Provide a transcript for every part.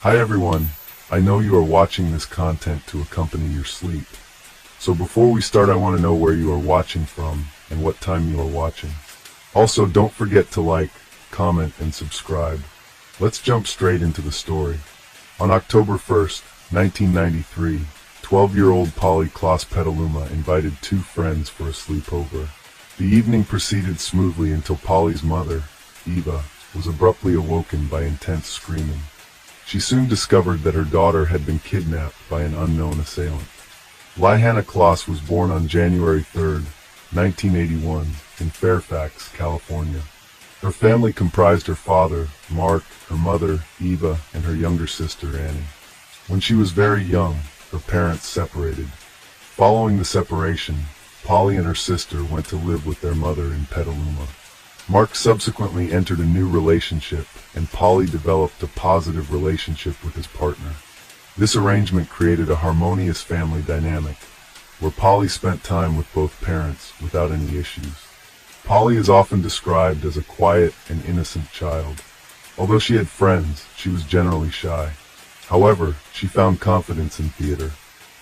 Hi everyone, I know you are watching this content to accompany your sleep. So before we start, I want to know where you are watching from and what time you are watching. Also, don't forget to like, comment, and subscribe. Let's jump straight into the story. On October 1st, 1993, 12-year-old Polly Petaluma invited two friends for a sleepover. The evening proceeded smoothly until Polly's mother, Eva, was abruptly awoken by intense screaming. She soon discovered that her daughter had been kidnapped by an unknown assailant. Hannah Kloss was born on January 3, 1981, in Fairfax, California. Her family comprised her father, Mark, her mother, Eva, and her younger sister, Annie. When she was very young, her parents separated. Following the separation, Polly and her sister went to live with their mother in Petaluma. Mark subsequently entered a new relationship, and Polly developed a positive relationship with his partner. This arrangement created a harmonious family dynamic, where Polly spent time with both parents without any issues. Polly is often described as a quiet and innocent child. Although she had friends, she was generally shy. However, she found confidence in theater.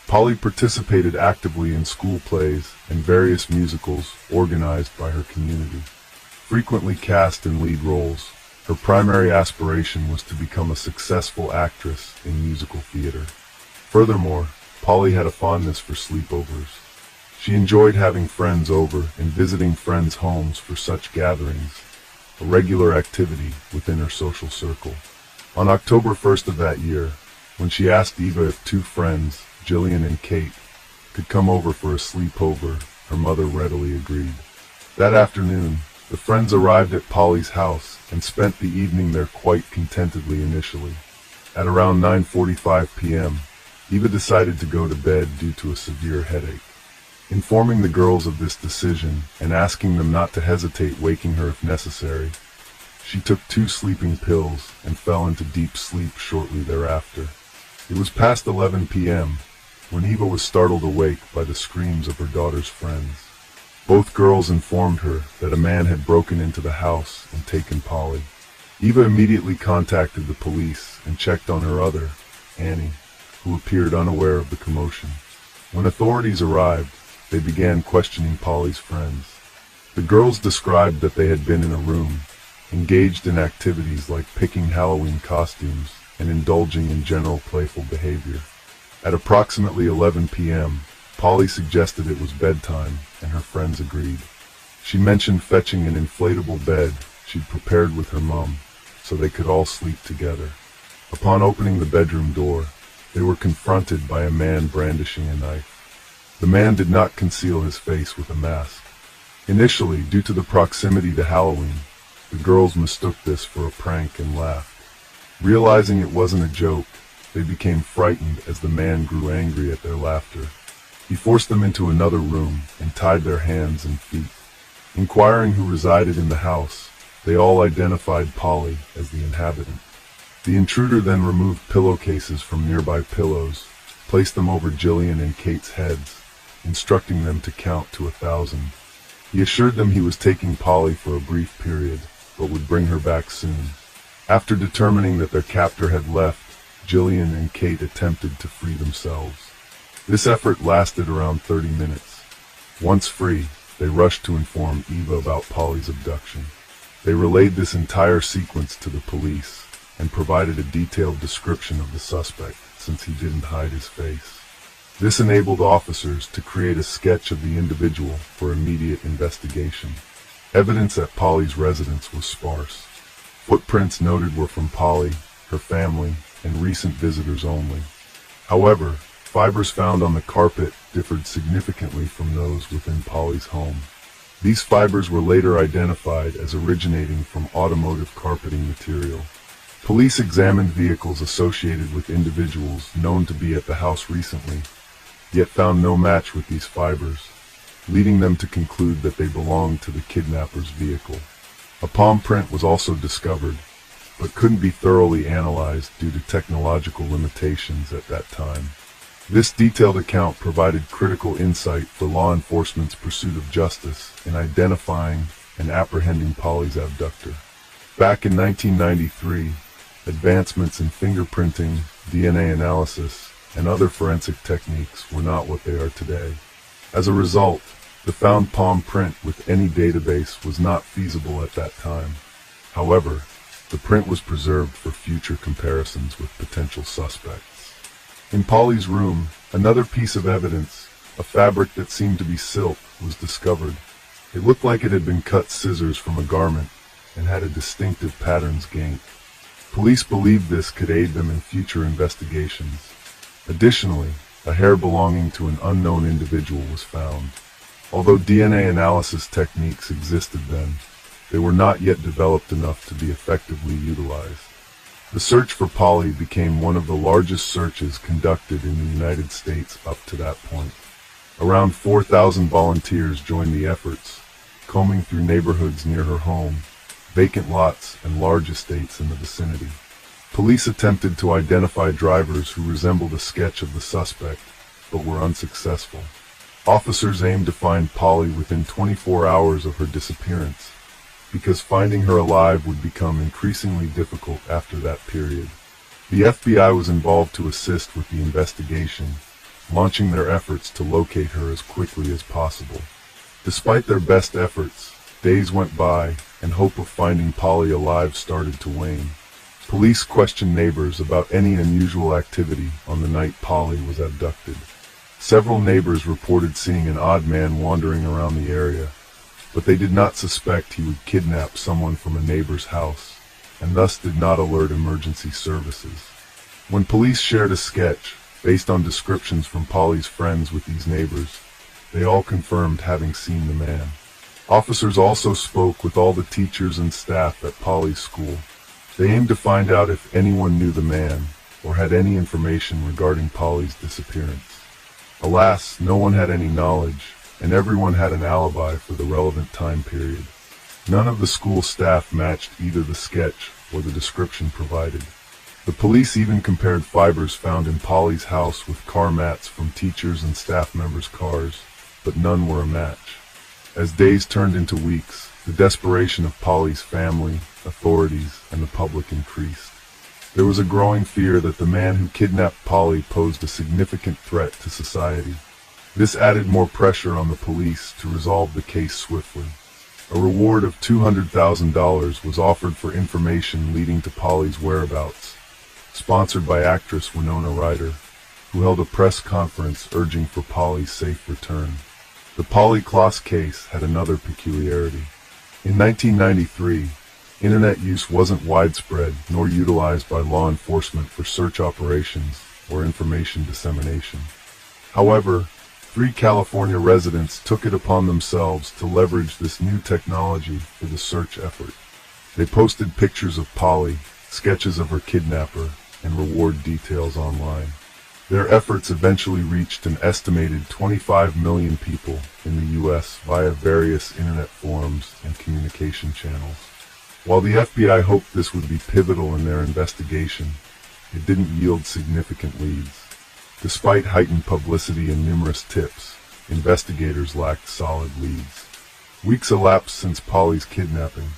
Polly participated actively in school plays and various musicals organized by her community. Frequently cast in lead roles, her primary aspiration was to become a successful actress in musical theater. Furthermore, Polly had a fondness for sleepovers. She enjoyed having friends over and visiting friends' homes for such gatherings, a regular activity within her social circle. On October 1st of that year, when she asked Eva if two friends, Jillian and Kate, could come over for a sleepover, her mother readily agreed. That afternoon, the friends arrived at Polly's house and spent the evening there quite contentedly initially. At around 9:45 p.m., Eva decided to go to bed due to a severe headache. Informing the girls of this decision and asking them not to hesitate waking her if necessary, she took 2 sleeping pills and fell into deep sleep shortly thereafter. It was past 11 p.m. when Eva was startled awake by the screams of her daughter's friends. Both girls informed her that a man had broken into the house and taken Polly. Eva immediately contacted the police and checked on her other, Annie, who appeared unaware of the commotion. When authorities arrived, they began questioning Polly's friends. The girls described that they had been in a room, engaged in activities like picking Halloween costumes and indulging in general playful behavior. At approximately 11 p.m., Polly suggested it was bedtime, and her friends agreed. She mentioned fetching an inflatable bed she'd prepared with her mom, so they could all sleep together. Upon opening the bedroom door, they were confronted by a man brandishing a knife. The man did not conceal his face with a mask. Initially, due to the proximity to Halloween, the girls mistook this for a prank and laughed. Realizing it wasn't a joke, they became frightened as the man grew angry at their laughter. He forced them into another room and tied their hands and feet. Inquiring who resided in the house, they all identified Polly as the inhabitant. The intruder then removed pillowcases from nearby pillows, placed them over Jillian and Kate's heads, instructing them to count to 1,000. He assured them he was taking Polly for a brief period, but would bring her back soon. After determining that their captor had left, Jillian and Kate attempted to free themselves. This effort lasted around 30 minutes. Once free, they rushed to inform Eva about Polly's abduction. They relayed this entire sequence to the police and provided a detailed description of the suspect, since he didn't hide his face. This enabled officers to create a sketch of the individual for immediate investigation. Evidence at Polly's residence was sparse. Footprints noted were from Polly, her family, and recent visitors only. However, fibers found on the carpet differed significantly from those within Polly's home. These fibers were later identified as originating from automotive carpeting material. Police examined vehicles associated with individuals known to be at the house recently, yet found no match with these fibers, leading them to conclude that they belonged to the kidnapper's vehicle. A palm print was also discovered, but couldn't be thoroughly analyzed due to technological limitations at that time. This detailed account provided critical insight for law enforcement's pursuit of justice in identifying and apprehending Polly's abductor. Back in 1993, advancements in fingerprinting, DNA analysis, and other forensic techniques were not what they are today. As a result, the found palm print with any database was not feasible at that time. However, the print was preserved for future comparisons with potential suspects. In Polly's room, another piece of evidence, a fabric that seemed to be silk, was discovered. It looked like it had been cut scissors from a garment and had a distinctive patterns gained. Police believed this could aid them in future investigations. Additionally, a hair belonging to an unknown individual was found. Although DNA analysis techniques existed then, they were not yet developed enough to be effectively utilized. The search for Polly became one of the largest searches conducted in the United States up to that point. Around 4,000 volunteers joined the efforts, combing through neighborhoods near her home, vacant lots, and large estates in the vicinity. Police attempted to identify drivers who resembled a sketch of the suspect, but were unsuccessful. Officers aimed to find Polly within 24 hours of her disappearance, because finding her alive would become increasingly difficult after that period. The FBI was involved to assist with the investigation, launching their efforts to locate her as quickly as possible. Despite their best efforts, days went by, and hope of finding Polly alive started to wane. Police questioned neighbors about any unusual activity on the night Polly was abducted. Several neighbors reported seeing an odd man wandering around the area, but they did not suspect he would kidnap someone from a neighbor's house, and thus did not alert emergency services. When police shared a sketch, based on descriptions from Polly's friends with these neighbors, they all confirmed having seen the man. Officers also spoke with all the teachers and staff at Polly's school. They aimed to find out if anyone knew the man, or had any information regarding Polly's disappearance. Alas, no one had any knowledge, and everyone had an alibi for the relevant time period. None of the school staff matched either the sketch or the description provided. The police even compared fibers found in Polly's house with car mats from teachers' and staff members' cars, but none were a match. As days turned into weeks, the desperation of Polly's family, authorities, and the public increased. There was a growing fear that the man who kidnapped Polly posed a significant threat to society. This added more pressure on the police to resolve the case swiftly. A reward of $200,000 was offered for information leading to Polly's whereabouts, sponsored by actress Winona Ryder, who held a press conference urging for Polly's safe return. The Polly Klaas case had another peculiarity. In 1993, internet use wasn't widespread nor utilized by law enforcement for search operations or information dissemination. However, 3 California residents took it upon themselves to leverage this new technology for the search effort. They posted pictures of Polly, sketches of her kidnapper, and reward details online. Their efforts eventually reached an estimated 25 million people in the U.S. via various internet forums and communication channels. While the FBI hoped this would be pivotal in their investigation, it didn't yield significant leads. Despite heightened publicity and numerous tips, investigators lacked solid leads. Weeks elapsed since Polly's kidnapping.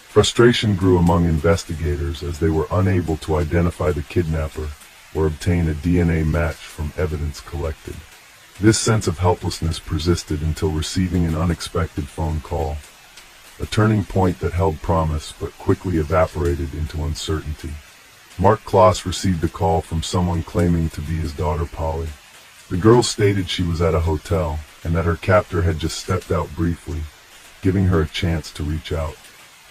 Frustration grew among investigators as they were unable to identify the kidnapper or obtain a DNA match from evidence collected. This sense of helplessness persisted until receiving an unexpected phone call, a turning point that held promise but quickly evaporated into uncertainty. Mark Klaas received a call from someone claiming to be his daughter Polly. The girl stated she was at a hotel and that her captor had just stepped out briefly, giving her a chance to reach out.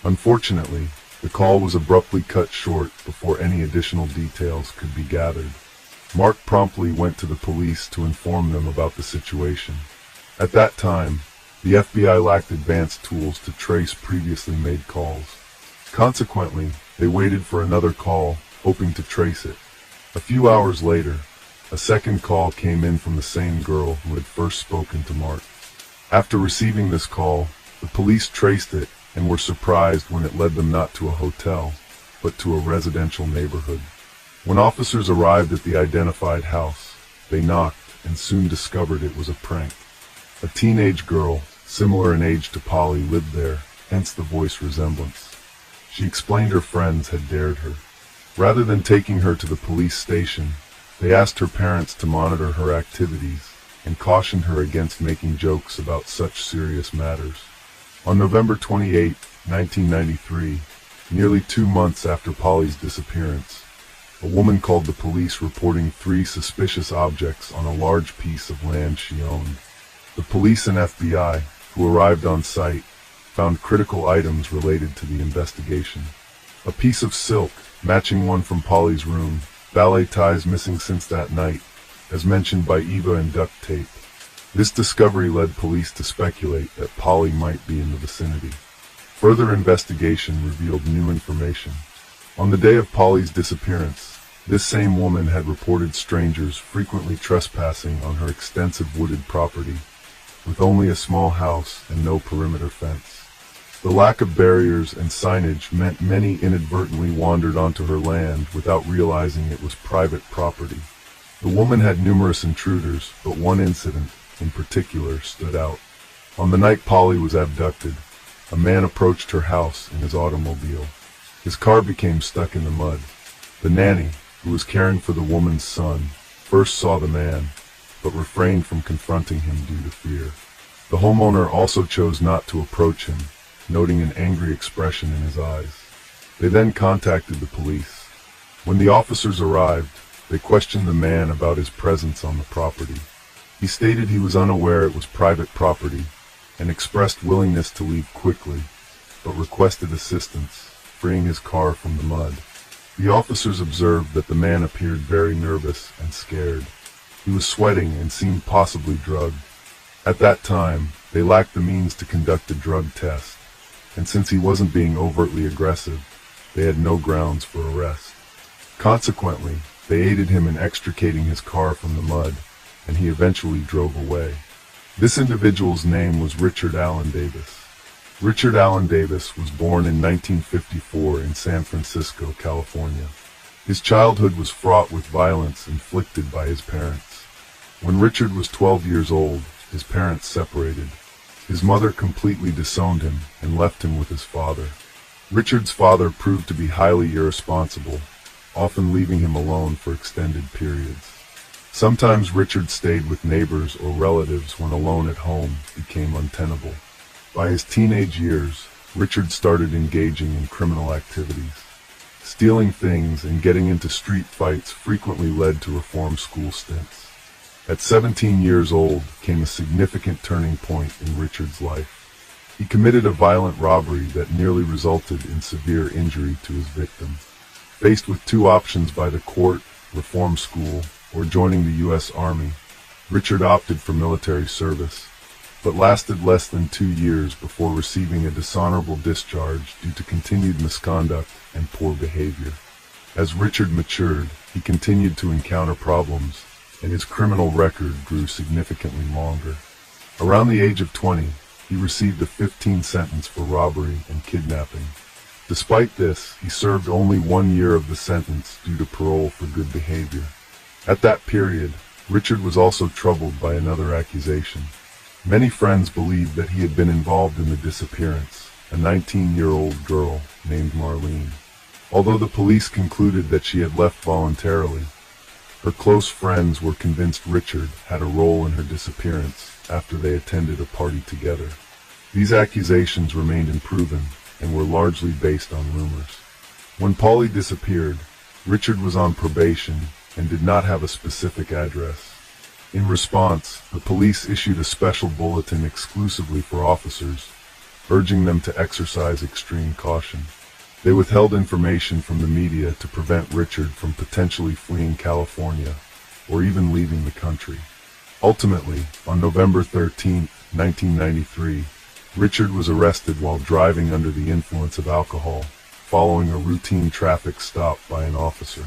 Unfortunately, the call was abruptly cut short before any additional details could be gathered. Mark promptly went to the police to inform them about the situation. At that time, the FBI lacked advanced tools to trace previously made calls. Consequently, they waited for another call, hoping to trace it. A few hours later, a second call came in from the same girl who had first spoken to Mark. After receiving this call, the police traced it and were surprised when it led them not to a hotel, but to a residential neighborhood. When officers arrived at the identified house, they knocked and soon discovered it was a prank. A teenage girl, similar in age to Polly, lived there, hence the voice resemblance. She explained her friends had dared her. Rather than taking her to the police station, they asked her parents to monitor her activities and cautioned her against making jokes about such serious matters. On November 28, 1993, nearly 2 months after Polly's disappearance, a woman called the police reporting 3 suspicious objects on a large piece of land she owned. The police and FBI, who arrived on site, found critical items related to the investigation. A piece of silk, matching one from Polly's room, ballet ties missing since that night, as mentioned by Eva, and duct tape. This discovery led police to speculate that Polly might be in the vicinity. Further investigation revealed new information. On the day of Polly's disappearance, this same woman had reported strangers frequently trespassing on her extensive wooded property, with only a small house and no perimeter fence. The lack of barriers and signage meant many inadvertently wandered onto her land without realizing it was private property. The woman had numerous intruders, but one incident in particular stood out. On the night Polly was abducted, a man approached her house in his automobile. His car became stuck in the mud. The nanny, who was caring for the woman's son, first saw the man, but refrained from confronting him due to fear. The homeowner also chose not to approach him, noting an angry expression in his eyes. They then contacted the police. When the officers arrived, they questioned the man about his presence on the property. He stated he was unaware it was private property and expressed willingness to leave quickly, but requested assistance, freeing his car from the mud. The officers observed that the man appeared very nervous and scared. He was sweating and seemed possibly drugged. At that time, they lacked the means to conduct a drug test, and since he wasn't being overtly aggressive, they had no grounds for arrest. Consequently, they aided him in extricating his car from the mud, and he eventually drove away. This individual's name was Richard Allen Davis. Richard Allen Davis was born in 1954 in San Francisco, California. His childhood was fraught with violence inflicted by his parents. When Richard was 12 years old, his parents separated. His mother completely disowned him and left him with his father. Richard's father proved to be highly irresponsible, often leaving him alone for extended periods. Sometimes Richard stayed with neighbors or relatives when alone at home became untenable. By his teenage years, Richard started engaging in criminal activities. Stealing things and getting into street fights frequently led to reform school stints. At 17 years old came a significant turning point in Richard's life. He committed a violent robbery that nearly resulted in severe injury to his victim. Faced with 2 options by the court, reform school, or joining the U.S. Army, Richard opted for military service, but lasted less than 2 years before receiving a dishonorable discharge due to continued misconduct and poor behavior. As Richard matured, he continued to encounter problems, and his criminal record grew significantly longer. Around the age of 20, he received a 15 sentence for robbery and kidnapping. Despite this, he served only 1 year of the sentence due to parole for good behavior. At that period, Richard was also troubled by another accusation. Many friends believed that he had been involved in the disappearance, a 19-year-old girl named Marlene. Although the police concluded that she had left voluntarily, her close friends were convinced Richard had a role in her disappearance after they attended a party together. These accusations remained unproven and were largely based on rumors. When Polly disappeared, Richard was on probation and did not have a specific address. In response, the police issued a special bulletin exclusively for officers, urging them to exercise extreme caution. They withheld information from the media to prevent Richard from potentially fleeing California or even leaving the country. Ultimately, on November 13, 1993, Richard was arrested while driving under the influence of alcohol, following a routine traffic stop by an officer.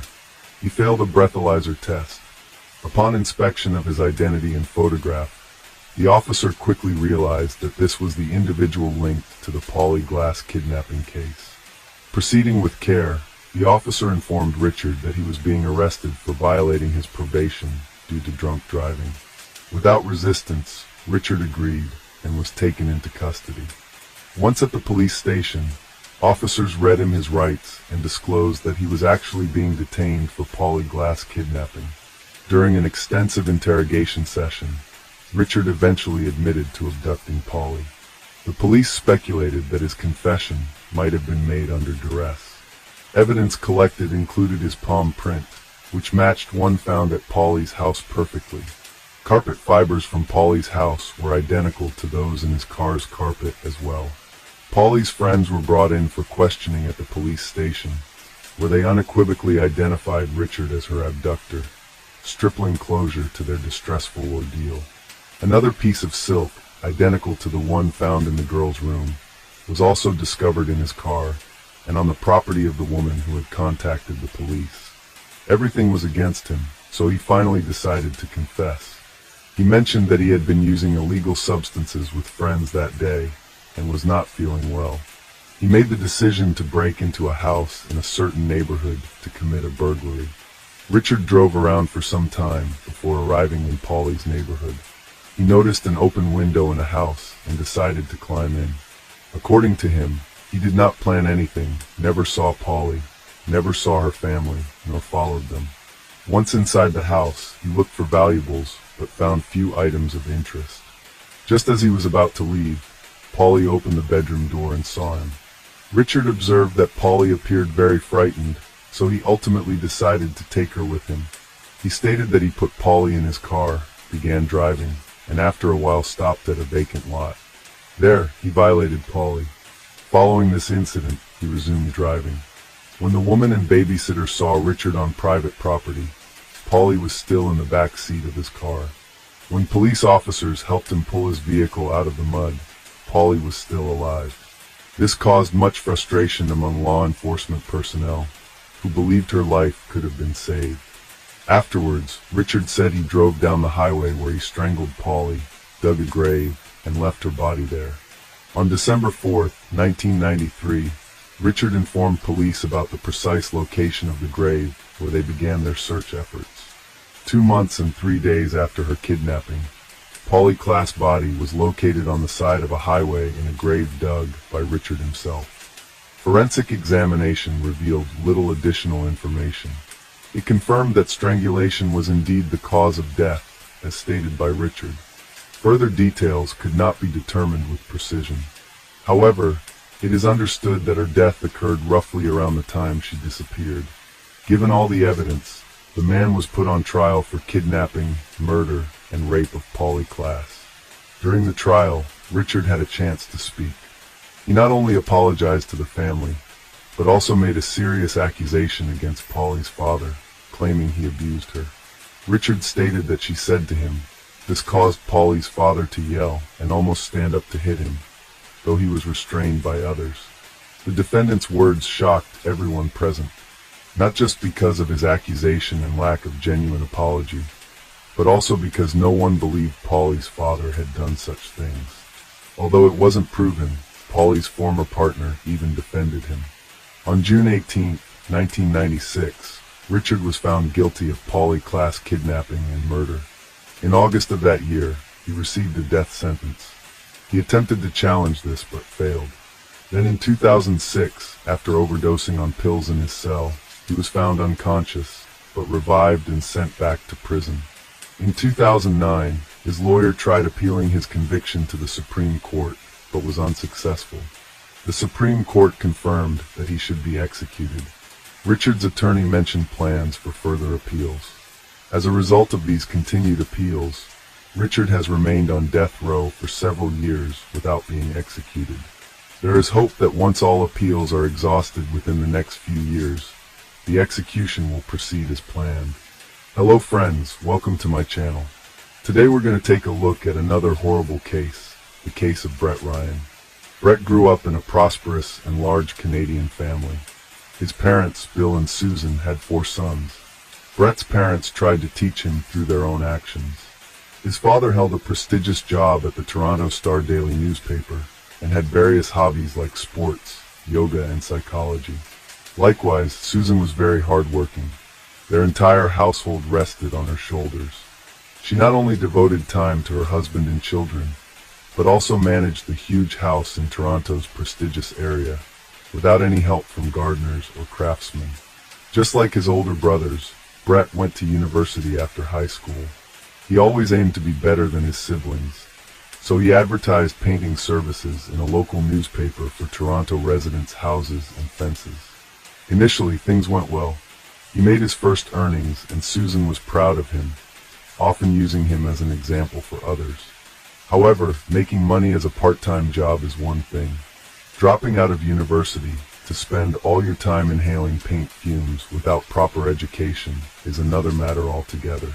He failed a breathalyzer test. Upon inspection of his identity and photograph, the officer quickly realized that this was the individual linked to the Polly Glass kidnapping case. Proceeding with care, the officer informed Richard that he was being arrested for violating his probation due to drunk driving. Without resistance, Richard agreed and was taken into custody. Once at the police station, Officers read him his rights and disclosed that he was actually being detained for polyglass kidnapping. During an extensive interrogation session, Richard eventually admitted to abducting Polly. The police speculated that his confession might have been made under duress. Evidence collected included his palm print, which matched one found at Polly's house perfectly. Carpet fibers from Polly's house were identical to those in his car's carpet as well. Polly's friends were brought in for questioning at the police station, where they unequivocally identified Richard as her abductor, stripling closure to their distressful ordeal. Another piece of silk, identical to the one found in the girl's room, was also discovered in his car and on the property of the woman who had contacted the police. Everything was against him, so he finally decided to confess. He mentioned that he had been using illegal substances with friends that day and was not feeling well. He made the decision to break into a house in a certain neighborhood to commit a burglary. Richard drove around for some time before arriving in Polly's neighborhood. He noticed an open window in a house and decided to climb in. According to him, he did not plan anything, never saw Polly, never saw her family, nor followed them. Once inside the house, he looked for valuables, but found few items of interest. Just as he was about to leave, Polly opened the bedroom door and saw him. Richard observed that Polly appeared very frightened, so he ultimately decided to take her with him. He stated that he put Polly in his car, began driving, and after a while stopped at a vacant lot. There, he violated Polly. Following this incident, he resumed driving. When the woman and babysitter saw Richard on private property, Polly was still in the back seat of his car. When police officers helped him pull his vehicle out of the mud, Polly was still alive. This caused much frustration among law enforcement personnel, who believed her life could have been saved. Afterwards, Richard said he drove down the highway where he strangled Polly, dug a grave, and left her body there. On December 4, 1993, Richard informed police about the precise location of the grave where they began their search efforts. 2 months and 3 days after her kidnapping, Polly Klaas's body was located on the side of a highway in a grave dug by Richard himself. Forensic examination revealed little additional information. It confirmed that strangulation was indeed the cause of death, as stated by Richard. Further details could not be determined with precision. However, it is understood that her death occurred roughly around the time she disappeared. Given all the evidence, the man was put on trial for kidnapping, murder, and rape of Polly Klaas. During the trial, Richard had a chance to speak. He not only apologized to the family, but also made a serious accusation against Polly's father, claiming he abused her. Richard stated that she said to him, this caused Polly's father to yell and almost stand up to hit him, though he was restrained by others. The defendant's words shocked everyone present, not just because of his accusation and lack of genuine apology, but also because no one believed Polly's father had done such things. Although it wasn't proven, Polly's former partner even defended him. On June 18, 1996, Richard was found guilty of Polly Klaas kidnapping and murder. In August of that year, he received a death sentence. He attempted to challenge this but failed. Then in 2006, after overdosing on pills in his cell, he was found unconscious, but revived and sent back to prison. In 2009, his lawyer tried appealing his conviction to the Supreme Court, but was unsuccessful. The Supreme Court confirmed that he should be executed. Richard's attorney mentioned plans for further appeals. As a result of these continued appeals, Richard has remained on death row for several years without being executed. There is hope that once all appeals are exhausted within the next few years, the execution will proceed as planned. Hello friends, welcome to my channel. Today we're going to take a look at another horrible case, the case of Brett Ryan. Brett grew up in a prosperous and large Canadian family. His parents, Bill and Susan, had 4 sons. Brett's parents tried to teach him through their own actions. His father held a prestigious job at the Toronto Star Daily newspaper and had various hobbies like sports, yoga, and psychology. Likewise, Susan was very hardworking. Their entire household rested on her shoulders. She not only devoted time to her husband and children, but also managed the huge house in Toronto's prestigious area. without any help from gardeners or craftsmen. Just like his older brothers, Brett went to university after high school. He always aimed to be better than his siblings, so he advertised painting services in a local newspaper for Toronto residents' houses and fences. Initially, things went well. He made his first earnings, and Susan was proud of him, often using him as an example for others. However, making money as a part-time job is one thing. Dropping out of university to spend all your time inhaling paint fumes without proper education is another matter altogether.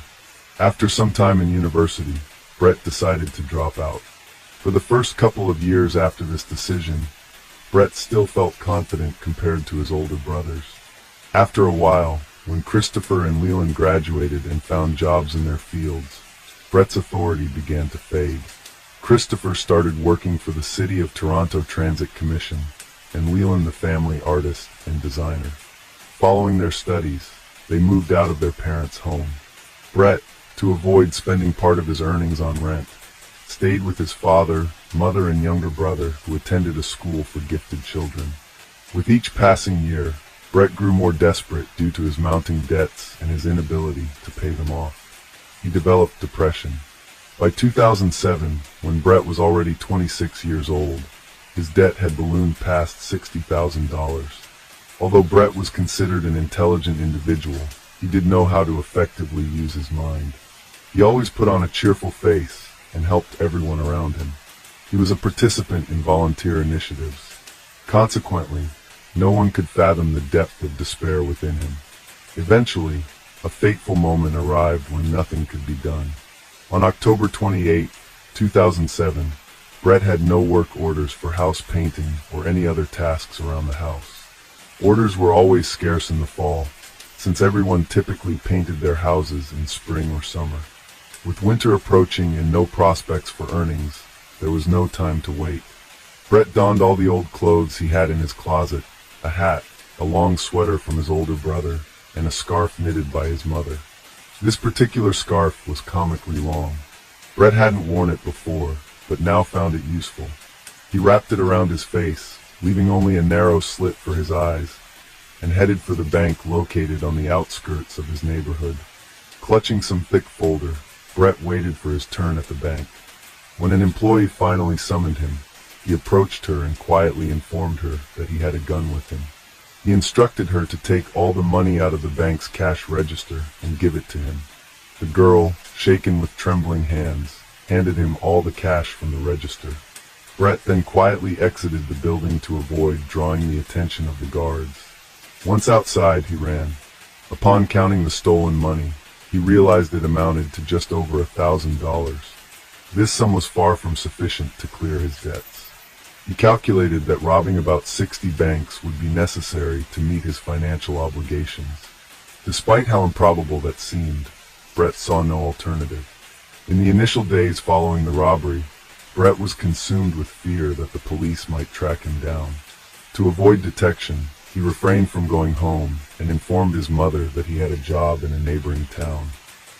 After some time in university, Brett decided to drop out. For the first couple of years after this decision, Brett still felt confident compared to his older brothers. After a while, when Christopher and Leland graduated and found jobs in their fields, Brett's authority began to fade. Christopher started working for the City of Toronto Transit Commission, and Leland the family artist and designer. Following their studies, they moved out of their parents' home. Brett, to avoid spending part of his earnings on rent, stayed with his father, mother, and younger brother who attended a school for gifted children. With each passing year, Brett grew more desperate due to his mounting debts and his inability to pay them off. He developed depression. By 2007, when Brett was already 26 years old, his debt had ballooned past $60,000. Although Brett was considered an intelligent individual, he didn't know how to effectively use his mind. He always put on a cheerful face and helped everyone around him. He was a participant in volunteer initiatives. Consequently, no one could fathom the depth of despair within him. Eventually, a fateful moment arrived when nothing could be done. On October 28, 2007, Brett had no work orders for house painting or any other tasks around the house. Orders were always scarce in the fall, since everyone typically painted their houses in spring or summer. With winter approaching and no prospects for earnings, there was no time to wait. Brett donned all the old clothes he had in his closet, a hat, a long sweater from his older brother, and a scarf knitted by his mother. This particular scarf was comically long. Brett hadn't worn it before, but now found it useful. He wrapped it around his face, leaving only a narrow slit for his eyes, and headed for the bank located on the outskirts of his neighborhood. Clutching some thick folder, Brett waited for his turn at the bank. When an employee finally summoned him, he approached her and quietly informed her that he had a gun with him. He instructed her to take all the money out of the bank's cash register and give it to him. The girl, shaken with trembling hands, handed him all the cash from the register. Brett then quietly exited the building to avoid drawing the attention of the guards. Once outside, he ran. Upon counting the stolen money, he realized it amounted to just over $1,000. This sum was far from sufficient to clear his debts. He calculated that robbing about 60 banks would be necessary to meet his financial obligations. Despite how improbable that seemed, Brett saw no alternative. In the initial days following the robbery, Brett was consumed with fear that the police might track him down. To avoid detection, he refrained from going home and informed his mother that he had a job in a neighboring town.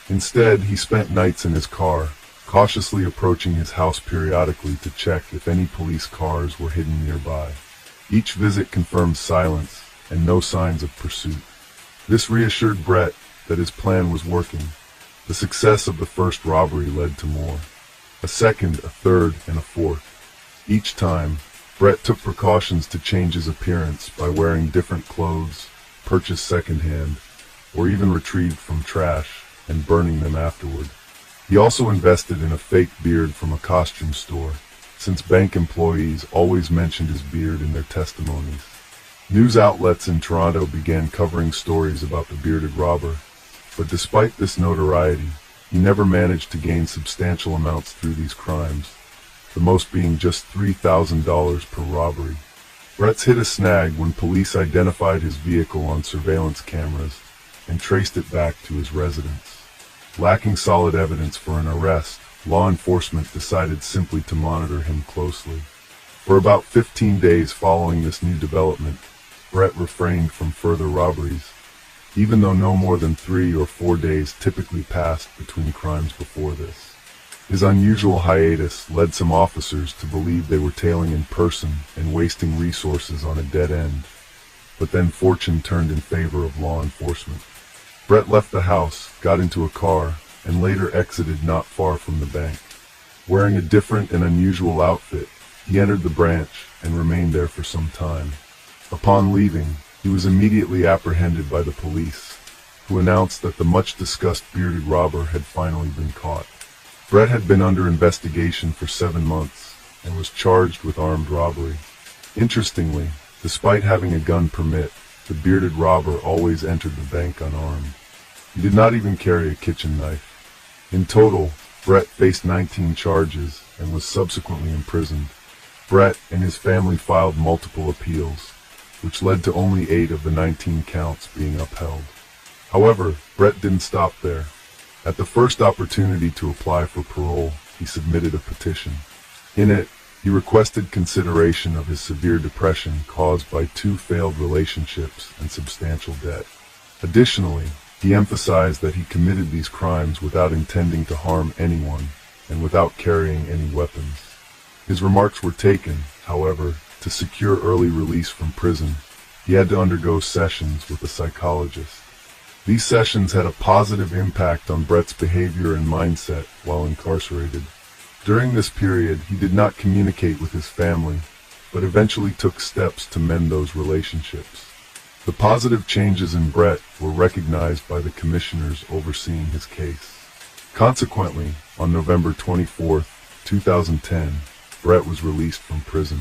Instead, he spent nights in his car, cautiously approaching his house periodically to check if any police cars were hidden nearby. Each visit confirmed silence and no signs of pursuit. This reassured Brett that his plan was working. The success of the first robbery led to more. A second, a third, and a fourth. Each time, Brett took precautions to change his appearance by wearing different clothes, purchased secondhand, or even retrieved from trash and burning them afterward. He also invested in a fake beard from a costume store, since bank employees always mentioned his beard in their testimonies. News outlets in Toronto began covering stories about the bearded robber, but despite this notoriety, he never managed to gain substantial amounts through these crimes, the most being just $3,000 per robbery. Brett's hit a snag when police identified his vehicle on surveillance cameras and traced it back to his residence. Lacking solid evidence for an arrest, law enforcement decided simply to monitor him closely. For about 15 days following this new development, Brett refrained from further robberies, even though no more than 3 or 4 days typically passed between crimes before this. His unusual hiatus led some officers to believe they were tailing in person and wasting resources on a dead end. But then fortune turned in favor of law enforcement. Brett left the house, got into a car, and later exited not far from the bank. Wearing a different and unusual outfit, he entered the branch and remained there for some time. Upon leaving, he was immediately apprehended by the police, who announced that the much-discussed bearded robber had finally been caught. Brett had been under investigation for 7 months and was charged with armed robbery. Interestingly, despite having a gun permit, the bearded robber always entered the bank unarmed. He did not even carry a kitchen knife. In total, Brett faced 19 charges and was subsequently imprisoned. Brett and his family filed multiple appeals, which led to only 8 of the 19 counts being upheld. However, Brett didn't stop there. At the first opportunity to apply for parole, he submitted a petition. In it, he requested consideration of his severe depression caused by 2 failed relationships and substantial debt. Additionally, he emphasized that he committed these crimes without intending to harm anyone and without carrying any weapons. His remarks were taken, however, to secure early release from prison. He had to undergo sessions with a psychologist. These sessions had a positive impact on Brett's behavior and mindset while incarcerated. During this period, he did not communicate with his family, but eventually took steps to mend those relationships. The positive changes in Brett were recognized by the commissioners overseeing his case. Consequently, on November 24, 2010, Brett was released from prison.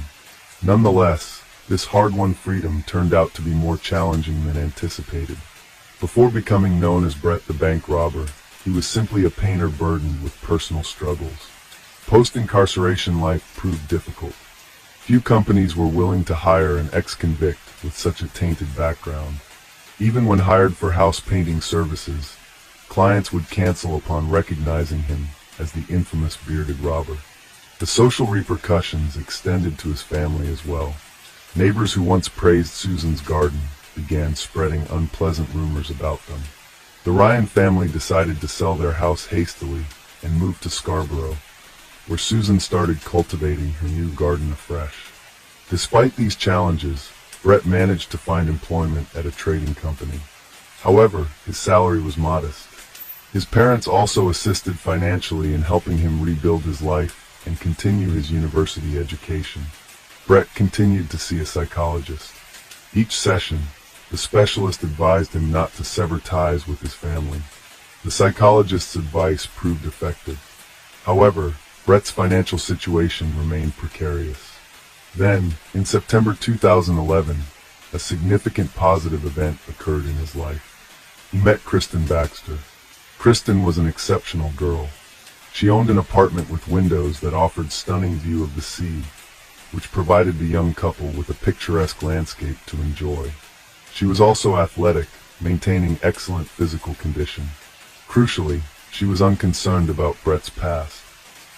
Nonetheless, this hard-won freedom turned out to be more challenging than anticipated. Before becoming known as Brett the Bank Robber, he was simply a painter burdened with personal struggles. Post-incarceration life proved difficult. Few companies were willing to hire an ex-convict with such a tainted background. Even when hired for house painting services, clients would cancel upon recognizing him as the infamous bearded robber. The social repercussions extended to his family as well. Neighbors who once praised Susan's garden began spreading unpleasant rumors about them. The Ryan family decided to sell their house hastily and moved to Scarborough, where Susan started cultivating her new garden afresh. Despite these challenges, Brett managed to find employment at a trading company. However, his salary was modest. His parents also assisted financially in helping him rebuild his life and continue his university education. Brett continued to see a psychologist. Each session, the specialist advised him not to sever ties with his family. The psychologist's advice proved effective. However, Brett's financial situation remained precarious. Then, in September 2011, a significant positive event occurred in his life. He met Kristen Baxter. Kristen was an exceptional girl. She owned an apartment with windows that offered stunning view of the sea, which provided the young couple with a picturesque landscape to enjoy. She was also athletic, maintaining excellent physical condition. Crucially, she was unconcerned about Brett's past.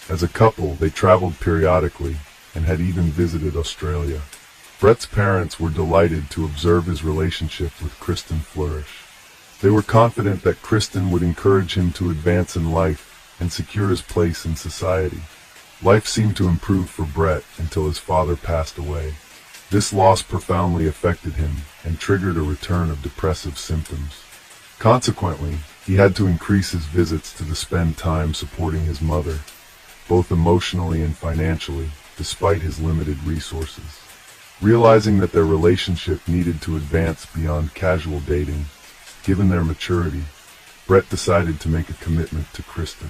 As a couple, they traveled periodically and had even visited Australia. Brett's parents were delighted to observe his relationship with Kristen flourish. They were confident that Kristen would encourage him to advance in life and secure his place in society. Life seemed to improve for Brett until his father passed away. This loss profoundly affected him and triggered a return of depressive symptoms. Consequently, he had to increase his visits to spend time supporting his mother, both emotionally and financially, despite his limited resources. Realizing that their relationship needed to advance beyond casual dating, given their maturity, Brett decided to make a commitment to Kristen.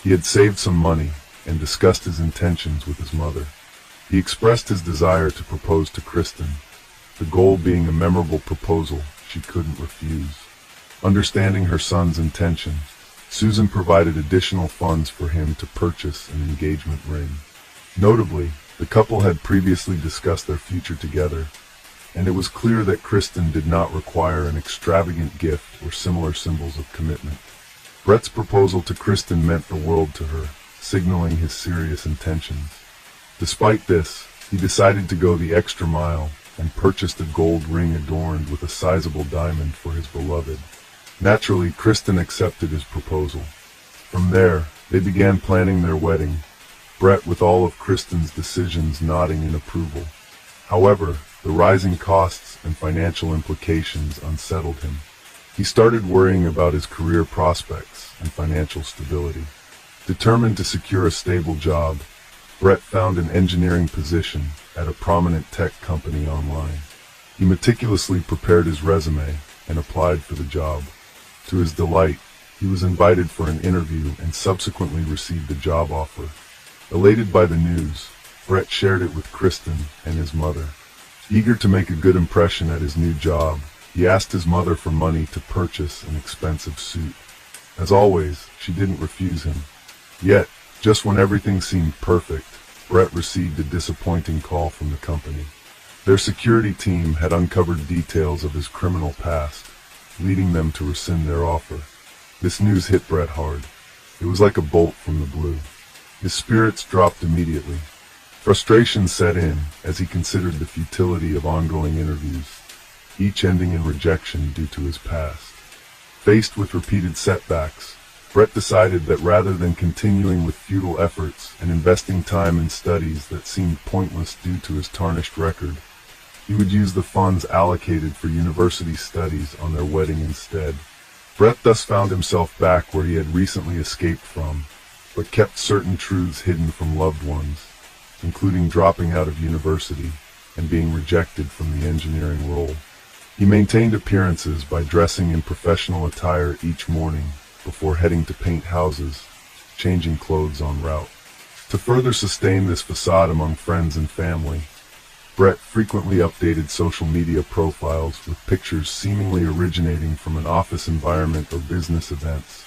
He had saved some money and discussed his intentions with his mother. He expressed his desire to propose to Kristen, the goal being a memorable proposal she couldn't refuse. Understanding her son's intention, Susan provided additional funds for him to purchase an engagement ring. Notably, the couple had previously discussed their future together, and it was clear that Kristen did not require an extravagant gift or similar symbols of commitment. Brett's proposal to Kristen meant the world to her, signaling his serious intentions. Despite this, he decided to go the extra mile and purchased a gold ring adorned with a sizable diamond for his beloved. Naturally, Kristen accepted his proposal. From there, They began planning their wedding, Brett with all of Kristen's decisions nodding in approval. However, the rising costs and financial implications unsettled him. He started worrying about his career prospects and financial stability. Determined to secure a stable job, Brett found an engineering position at a prominent tech company online. He meticulously prepared his resume and applied for the job. To his delight, he was invited for an interview and subsequently received a job offer. Elated by the news, Brett shared it with Kristen and his mother. Eager to make a good impression at his new job, he asked his mother for money to purchase an expensive suit. As always, she didn't refuse him. Yet, just when everything seemed perfect, Brett received a disappointing call from the company. Their security team had uncovered details of his criminal past, leading them to rescind their offer. This news hit Brett hard. It was like a bolt from the blue. His spirits dropped immediately. Frustration set in as he considered the futility of ongoing interviews, each ending in rejection due to his past. Faced with repeated setbacks, Brett decided that rather than continuing with futile efforts and investing time in studies that seemed pointless due to his tarnished record, he would use the funds allocated for university studies on their wedding instead. Brett thus found himself back where he had recently escaped from, but kept certain truths hidden from loved ones, including dropping out of university and being rejected from the engineering role. He maintained appearances by dressing in professional attire each morning before heading to paint houses, changing clothes en route. To further sustain this facade among friends and family, Brett frequently updated social media profiles with pictures seemingly originating from an office environment or business events,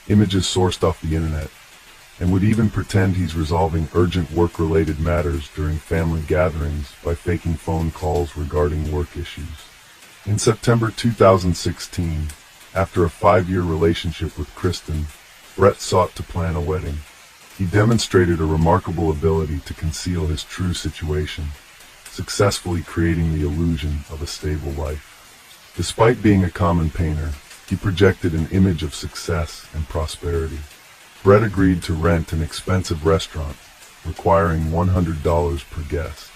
images sourced off the internet, and would even pretend he's resolving urgent work-related matters during family gatherings by faking phone calls regarding work issues. In September 2016, after a 5-year relationship with Kristen, Brett sought to plan a wedding. He demonstrated a remarkable ability to conceal his true situation, successfully creating the illusion of a stable life. Despite being a common painter, he projected an image of success and prosperity. Brett agreed to rent an expensive restaurant, requiring $100 per guest.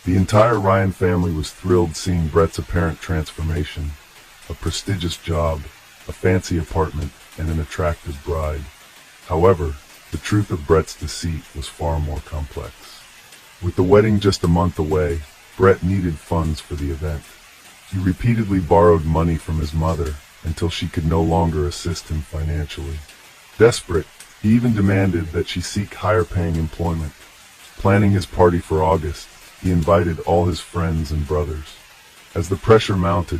The entire Ryan family was thrilled seeing Brett's apparent transformation: a prestigious job, a fancy apartment, and an attractive bride. However, the truth of Brett's deceit was far more complex. With the wedding just a month away, Brett needed funds for the event. He repeatedly borrowed money from his mother until she could no longer assist him financially. Desperate, he even demanded that she seek higher-paying employment. Planning his party for August, he invited all his friends and brothers. As the pressure mounted,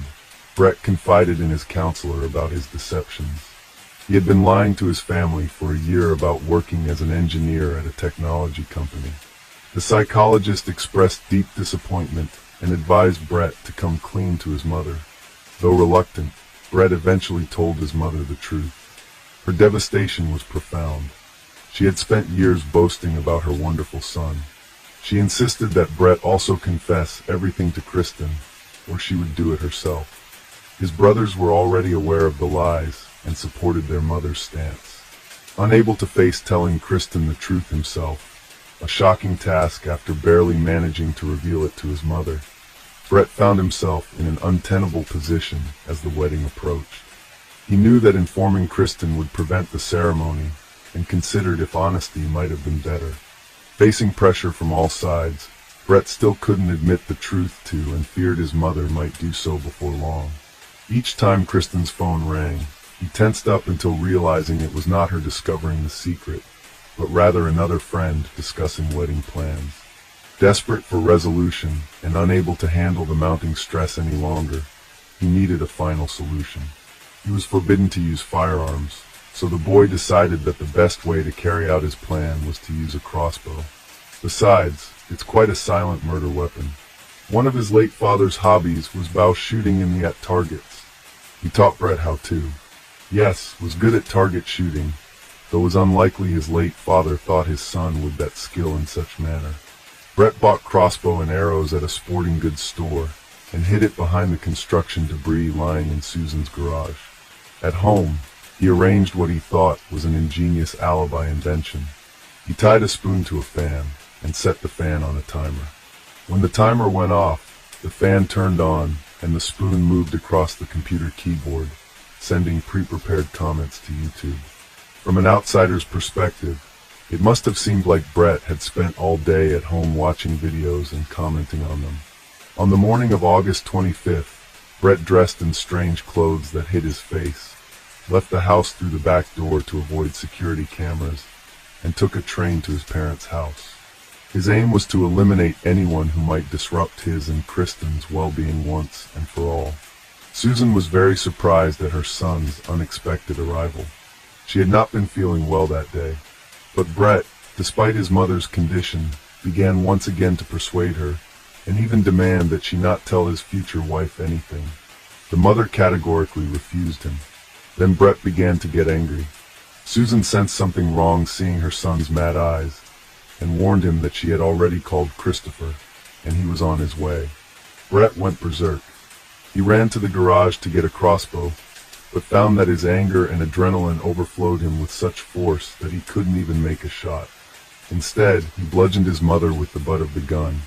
Brett confided in his counselor about his deceptions. He had been lying to his family for a year about working as an engineer at a technology company. The psychologist expressed deep disappointment and advised Brett to come clean to his mother. Though reluctant, Brett eventually told his mother the truth. Her devastation was profound. She had spent years boasting about her wonderful son. She insisted that Brett also confess everything to Kristen, or she would do it herself. His brothers were already aware of the lies and supported their mother's stance. Unable to face telling Kristen the truth himself, a shocking task after barely managing to reveal it to his mother, Brett found himself in an untenable position as the wedding approached. He knew that informing Kristen would prevent the ceremony, and considered if honesty might have been better. Facing pressure from all sides, Brett still couldn't admit the truth to and feared his mother might do so before long. Each time Kristen's phone rang, he tensed up until realizing it was not her discovering the secret, but rather another friend discussing wedding plans. Desperate for resolution and unable to handle the mounting stress any longer, he needed a final solution. He was forbidden to use firearms, so the boy decided that the best way to carry out his plan was to use a crossbow. Besides, it's quite a silent murder weapon. One of his late father's hobbies was bow shooting at targets. He taught Brett how to. Yes, was good at target shooting, though it was unlikely his late father thought his son would that skill in such manner. Brett bought crossbow and arrows at a sporting goods store and hid it behind the construction debris lying in Susan's garage. At home, he He arranged what he thought was an ingenious alibi invention. He tied a spoon to a fan and set the fan on a timer. When the timer went off, the fan turned on and the spoon moved across the computer keyboard, sending pre-prepared comments to YouTube. From an outsider's perspective, it must have seemed like Brett had spent all day at home watching videos and commenting on them. On the morning of August 25th, Brett, dressed in strange clothes that hid his face, left the house through the back door to avoid security cameras, and took a train to his parents' house. His aim was to eliminate anyone who might disrupt his and Kristen's well-being once and for all. Susan was very surprised at her son's unexpected arrival. She had not been feeling well that day, but Brett, despite his mother's condition, began once again to persuade her and even demand that she not tell his future wife anything. The mother categorically refused him. Then Brett began to get angry. Susan sensed something wrong seeing her son's mad eyes, and warned him that she had already called Christopher, and he was on his way. Brett went berserk. He ran to the garage to get a crossbow, but found that his anger and adrenaline overflowed him with such force that he couldn't even make a shot. Instead, he bludgeoned his mother with the butt of the gun,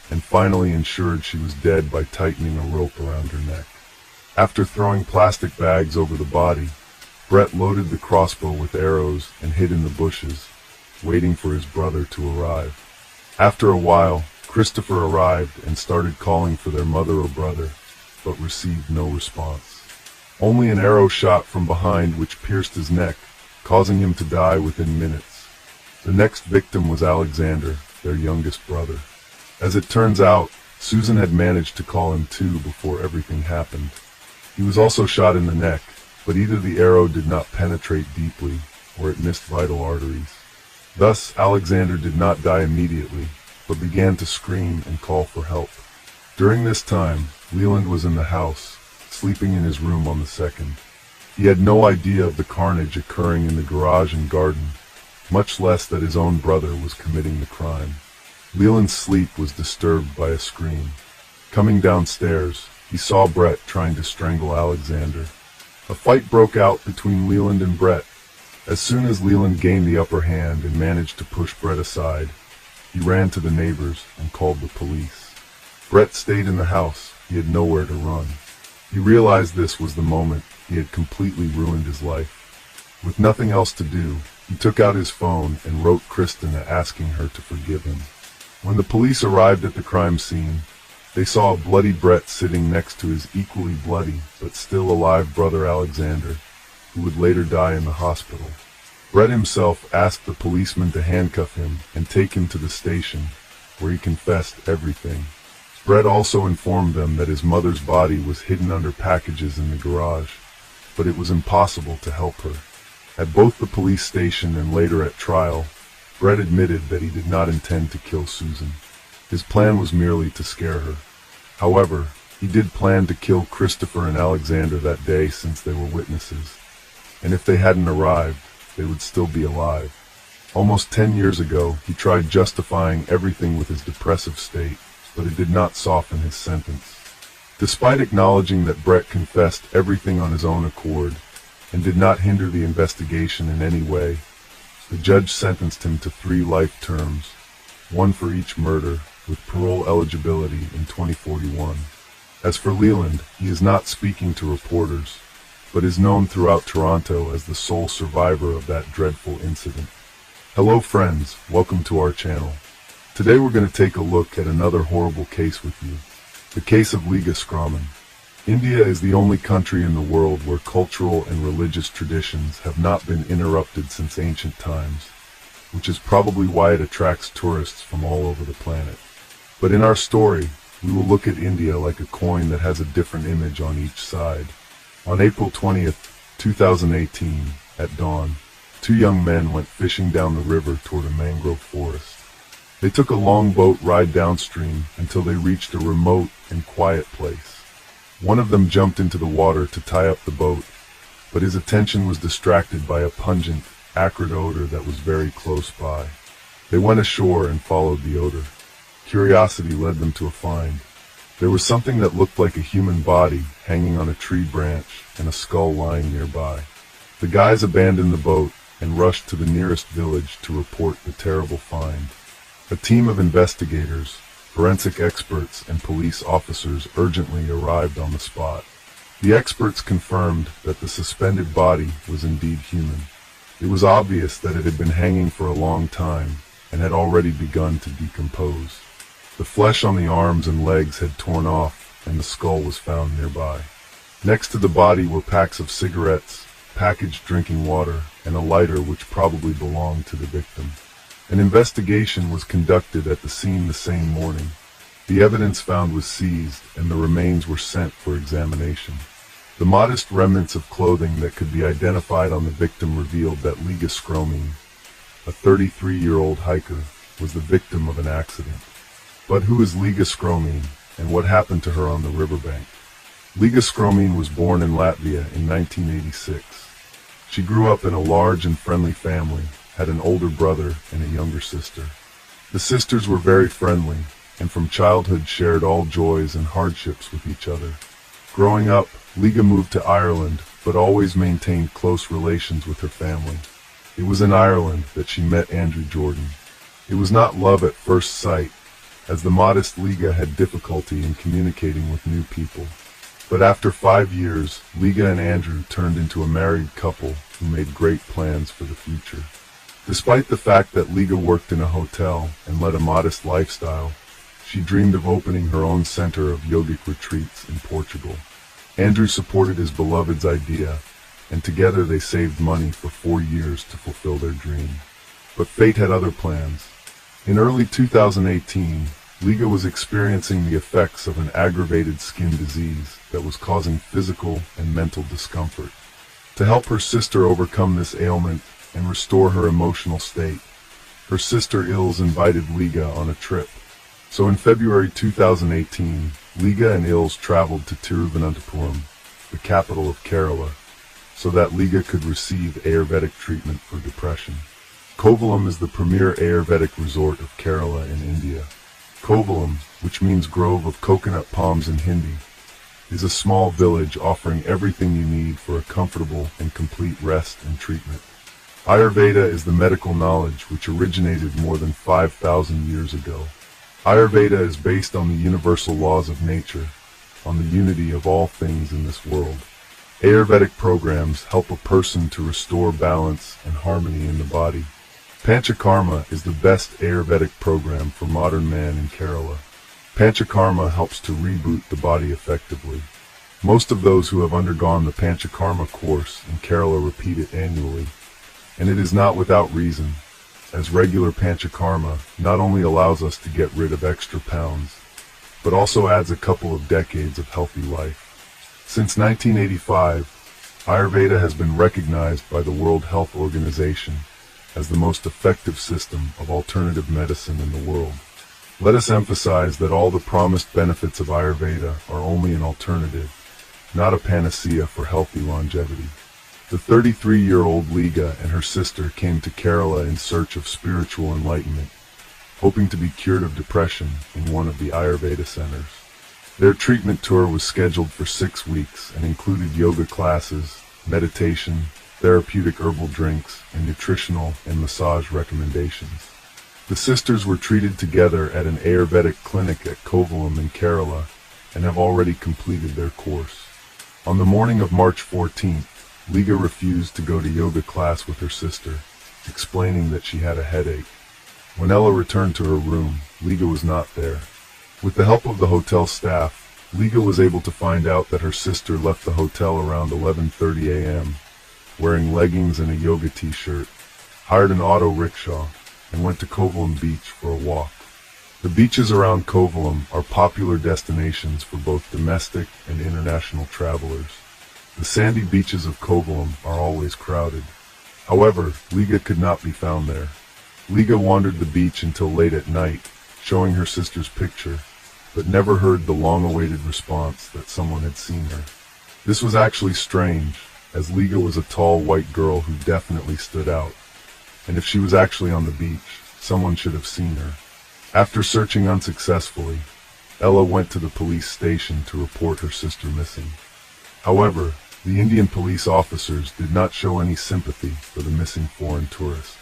and finally ensured she was dead by tightening a rope around her neck. After throwing plastic bags over the body, Brett loaded the crossbow with arrows and hid in the bushes, waiting for his brother to arrive. After a while, Christopher arrived and started calling for their mother or brother, but received no response. Only an arrow shot from behind which pierced his neck, causing him to die within minutes. The next victim was Alexander, their youngest brother. As it turns out, Susan had managed to call him too before everything happened. He was also shot in the neck, but either the arrow did not penetrate deeply, or it missed vital arteries. Thus, Alexander did not die immediately, but began to scream and call for help. During this time, Leland was in the house, sleeping in his room on the second. He had no idea of the carnage occurring in the garage and garden, much less that his own brother was committing the crime. Leland's sleep was disturbed by a scream. Coming downstairs, he saw Brett trying to strangle Alexander. A fight broke out between Leland and Brett. As soon as Leland gained the upper hand and managed to push Brett aside, he ran to the neighbors and called the police. Brett stayed in the house. He had nowhere to run. He realized this was the moment he had completely ruined his life. With nothing else to do, he took out his phone and wrote Kristen asking her to forgive him. When the police arrived at the crime scene, they saw a bloody Brett sitting next to his equally bloody but still alive brother Alexander, who would later die in the hospital. Brett himself asked the policeman to handcuff him and take him to the station, where he confessed everything. Brett also informed them that his mother's body was hidden under packages in the garage, but it was impossible to help her. At both the police station and later at trial, Brett admitted that he did not intend to kill Susan. His plan was merely to scare her. However, he did plan to kill Christopher and Alexander that day since they were witnesses, and if they hadn't arrived, they would still be alive. Almost 10 years ago, he tried justifying everything with his depressive state, but it did not soften his sentence. Despite acknowledging that Brett confessed everything on his own accord and did not hinder the investigation in any way, the judge sentenced him to 3 life terms, one for each murder, with parole eligibility in 2041. As for Leland, he is not speaking to reporters, but is known throughout Toronto as the sole survivor of that dreadful incident. Hello friends, welcome to our channel. Today we're going to take a look at another horrible case with you, the case of Liga Skroman. India is the only country in the world where cultural and religious traditions have not been interrupted since ancient times, which is probably why it attracts tourists from all over the planet. But in our story, we will look at India like a coin that has a different image on each side. On April 20th, 2018, at dawn, 2 young men went fishing down the river toward a mangrove forest. They took a long boat ride downstream until they reached a remote and quiet place. One of them jumped into the water to tie up the boat, but his attention was distracted by a pungent, acrid odor that was very close by. They went ashore and followed the odor. Curiosity led them to a find. There was something that looked like a human body hanging on a tree branch and a skull lying nearby. The guys abandoned the boat and rushed to the nearest village to report the terrible find. A team of investigators, forensic experts, and police officers urgently arrived on the spot. The experts confirmed that the suspended body was indeed human. It was obvious that it had been hanging for a long time and had already begun to decompose. The flesh on the arms and legs had torn off, and the skull was found nearby. Next to the body were packs of cigarettes, packaged drinking water, and a lighter which probably belonged to the victim. An investigation was conducted at the scene the same morning. The evidence found was seized, and the remains were sent for examination. The modest remnants of clothing that could be identified on the victim revealed that Liga Scromine, a 33-year-old hiker, was the victim of an accident. But who is Liga Scromine, and what happened to her on the riverbank? Liga Scromine was born in Latvia in 1986. She grew up in a large and friendly family, had an older brother and a younger sister. The sisters were very friendly, and from childhood shared all joys and hardships with each other. Growing up, Liga moved to Ireland, but always maintained close relations with her family. It was in Ireland that she met Andrew Jordan. It was not love at first sight, as the modest Liga had difficulty in communicating with new people. But after 5 years, Liga and Andrew turned into a married couple who made great plans for the future. Despite the fact that Liga worked in a hotel and led a modest lifestyle, she dreamed of opening her own center of yogic retreats in Portugal. Andrew supported his beloved's idea, and together they saved money for 4 years to fulfill their dream. But fate had other plans. In early 2018, Liga was experiencing the effects of an aggravated skin disease that was causing physical and mental discomfort. To help her sister overcome this ailment and restore her emotional state, her sister Ilse invited Liga on a trip. So in February 2018, Liga and Ilse traveled to Tiruvananthapuram, the capital of Kerala, so that Liga could receive Ayurvedic treatment for depression. Kovalam is the premier Ayurvedic resort of Kerala in India. Kovalam, which means grove of coconut palms in Hindi, is a small village offering everything you need for a comfortable and complete rest and treatment. Ayurveda is the medical knowledge which originated more than 5,000 years ago. Ayurveda is based on the universal laws of nature, on the unity of all things in this world. Ayurvedic programs help a person to restore balance and harmony in the body. Panchakarma is the best Ayurvedic program for modern man in Kerala. Panchakarma helps to reboot the body effectively. Most of those who have undergone the Panchakarma course in Kerala repeat it annually, and it is not without reason, as regular Panchakarma not only allows us to get rid of extra pounds, but also adds a couple of decades of healthy life. Since 1985, Ayurveda has been recognized by the World Health Organization as the most effective system of alternative medicine in the world. Let us emphasize that all the promised benefits of Ayurveda are only an alternative, not a panacea for healthy longevity. The 33-year-old Liga and her sister came to Kerala in search of spiritual enlightenment, hoping to be cured of depression in one of the Ayurveda centers. Their treatment tour was scheduled for 6 weeks and included yoga classes, meditation, therapeutic herbal drinks, and nutritional and massage recommendations. The sisters were treated together at an Ayurvedic clinic at Kovalam in Kerala and have already completed their course. On the morning of March 14th, Liga refused to go to yoga class with her sister, explaining that she had a headache. When Ella returned to her room, Liga was not there. With the help of the hotel staff, Liga was able to find out that her sister left the hotel around 11:30 a.m., wearing leggings and a yoga t-shirt, hired an auto rickshaw, and went to Kovalam Beach for a walk. The beaches around Kovalam are popular destinations for both domestic and international travelers. The sandy beaches of Kovalam are always crowded. However, Liga could not be found there. Liga wandered the beach until late at night, showing her sister's picture, but never heard the long-awaited response that someone had seen her. This was actually strange, as Liga was a tall white girl who definitely stood out, and if she was actually on the beach, someone should have seen her. After searching unsuccessfully, Ella went to the police station to report her sister missing. However, The Indian police officers did not show any sympathy for the missing foreign tourist.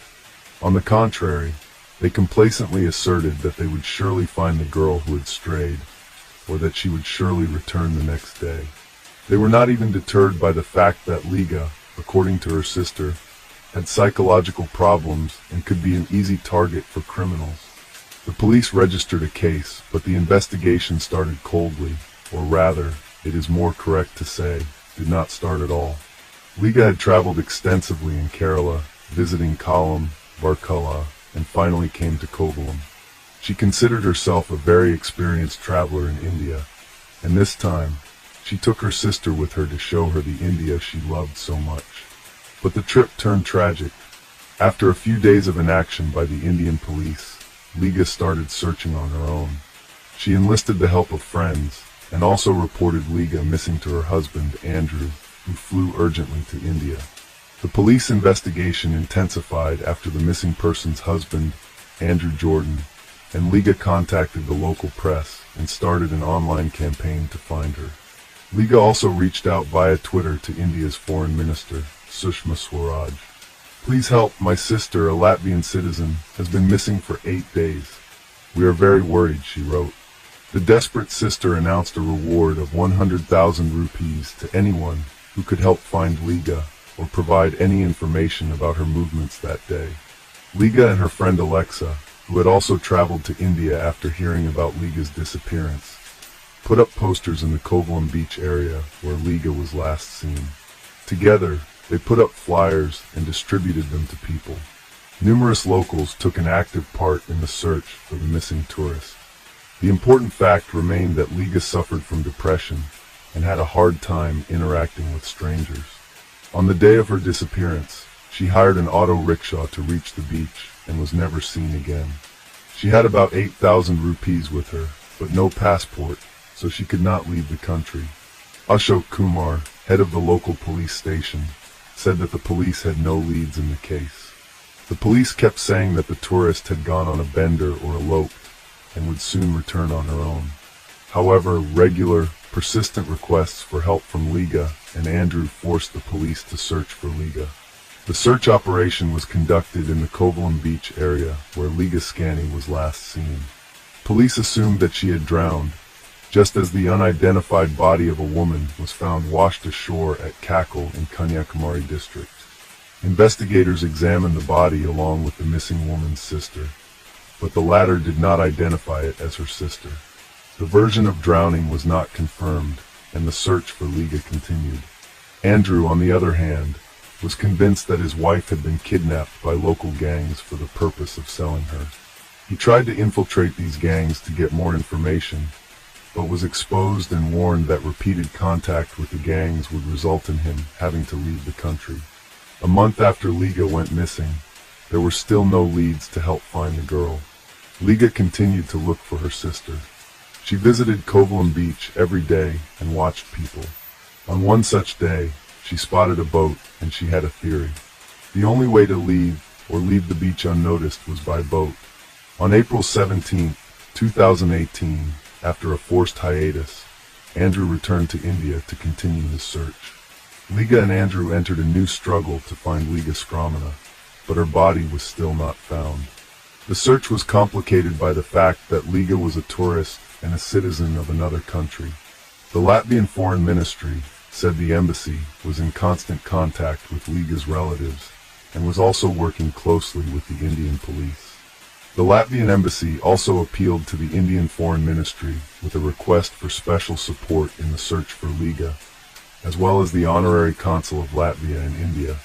On the contrary, they complacently asserted that they would surely find the girl who had strayed, or that she would surely return the next day. They were not even deterred by the fact that Liga, according to her sister, had psychological problems and could be an easy target for criminals. The police registered a case, but the investigation started coldly, or rather, it is more correct to say, did not start at all. Liga had traveled extensively in Kerala, visiting Kollam, Varkala, and finally came to Kovalam. She considered herself a very experienced traveler in India, and this time, she took her sister with her to show her the India she loved so much. But the trip turned tragic. After a few days of inaction by the Indian police, Liga started searching on her own. She enlisted the help of friends, and also reported Liga missing to her husband, Andrew, who flew urgently to India. The police investigation intensified after the missing person's husband, Andrew Jordan, and Liga contacted the local press and started an online campaign to find her. Liga also reached out via Twitter to India's foreign minister, Sushma Swaraj. "Please help, my sister, a Latvian citizen, has been missing for 8 days. We are very worried," she wrote. The desperate sister announced a reward of 100,000 rupees to anyone who could help find Liga or provide any information about her movements that day. Liga and her friend Alexa, who had also traveled to India after hearing about Liga's disappearance, put up posters in the Kovalam beach area where Liga was last seen. Together, they put up flyers and distributed them to people. Numerous locals took an active part in the search for the missing tourist. The important fact remained that Liga suffered from depression and had a hard time interacting with strangers. On the day of her disappearance, she hired an auto rickshaw to reach the beach and was never seen again. She had about 8,000 rupees with her, but no passport, so she could not leave the country. Ashok Kumar, head of the local police station, said that the police had no leads in the case. The police kept saying that the tourist had gone on a bender or eloped and would soon return on her own. However, regular, persistent requests for help from Liga and Andrew forced the police to search for Liga. The search operation was conducted in the Kovalam beach area where Liga Scani was last seen. Police assumed that she had drowned, just as the unidentified body of a woman was found washed ashore at Kakal in Kanyakumari district. Investigators examined the body along with the missing woman's sister, but the latter did not identify it as her sister. The version of drowning was not confirmed, and the search for Liga continued. Andrew, on the other hand, was convinced that his wife had been kidnapped by local gangs for the purpose of selling her. He tried to infiltrate these gangs to get more information, but was exposed and warned that repeated contact with the gangs would result in him having to leave the country. A month after Liga went missing, there were still no leads to help find the girl. Liga continued to look for her sister. She visited Kovalam beach every day and watched people. On one such day, she spotted a boat and she had a theory. The only way to leave the beach unnoticed was by boat. On April 17, 2018, after a forced hiatus, Andrew returned to India to continue his search. Liga and Andrew entered a new struggle to find Liga Skramana, but her body was still not found. The search was complicated by the fact that Liga was a tourist and a citizen of another country. The Latvian Foreign Ministry said the embassy was in constant contact with Liga's relatives and was also working closely with the Indian police. The Latvian embassy also appealed to the Indian Foreign Ministry with a request for special support in the search for Liga, as well as the honorary consul of Latvia in India,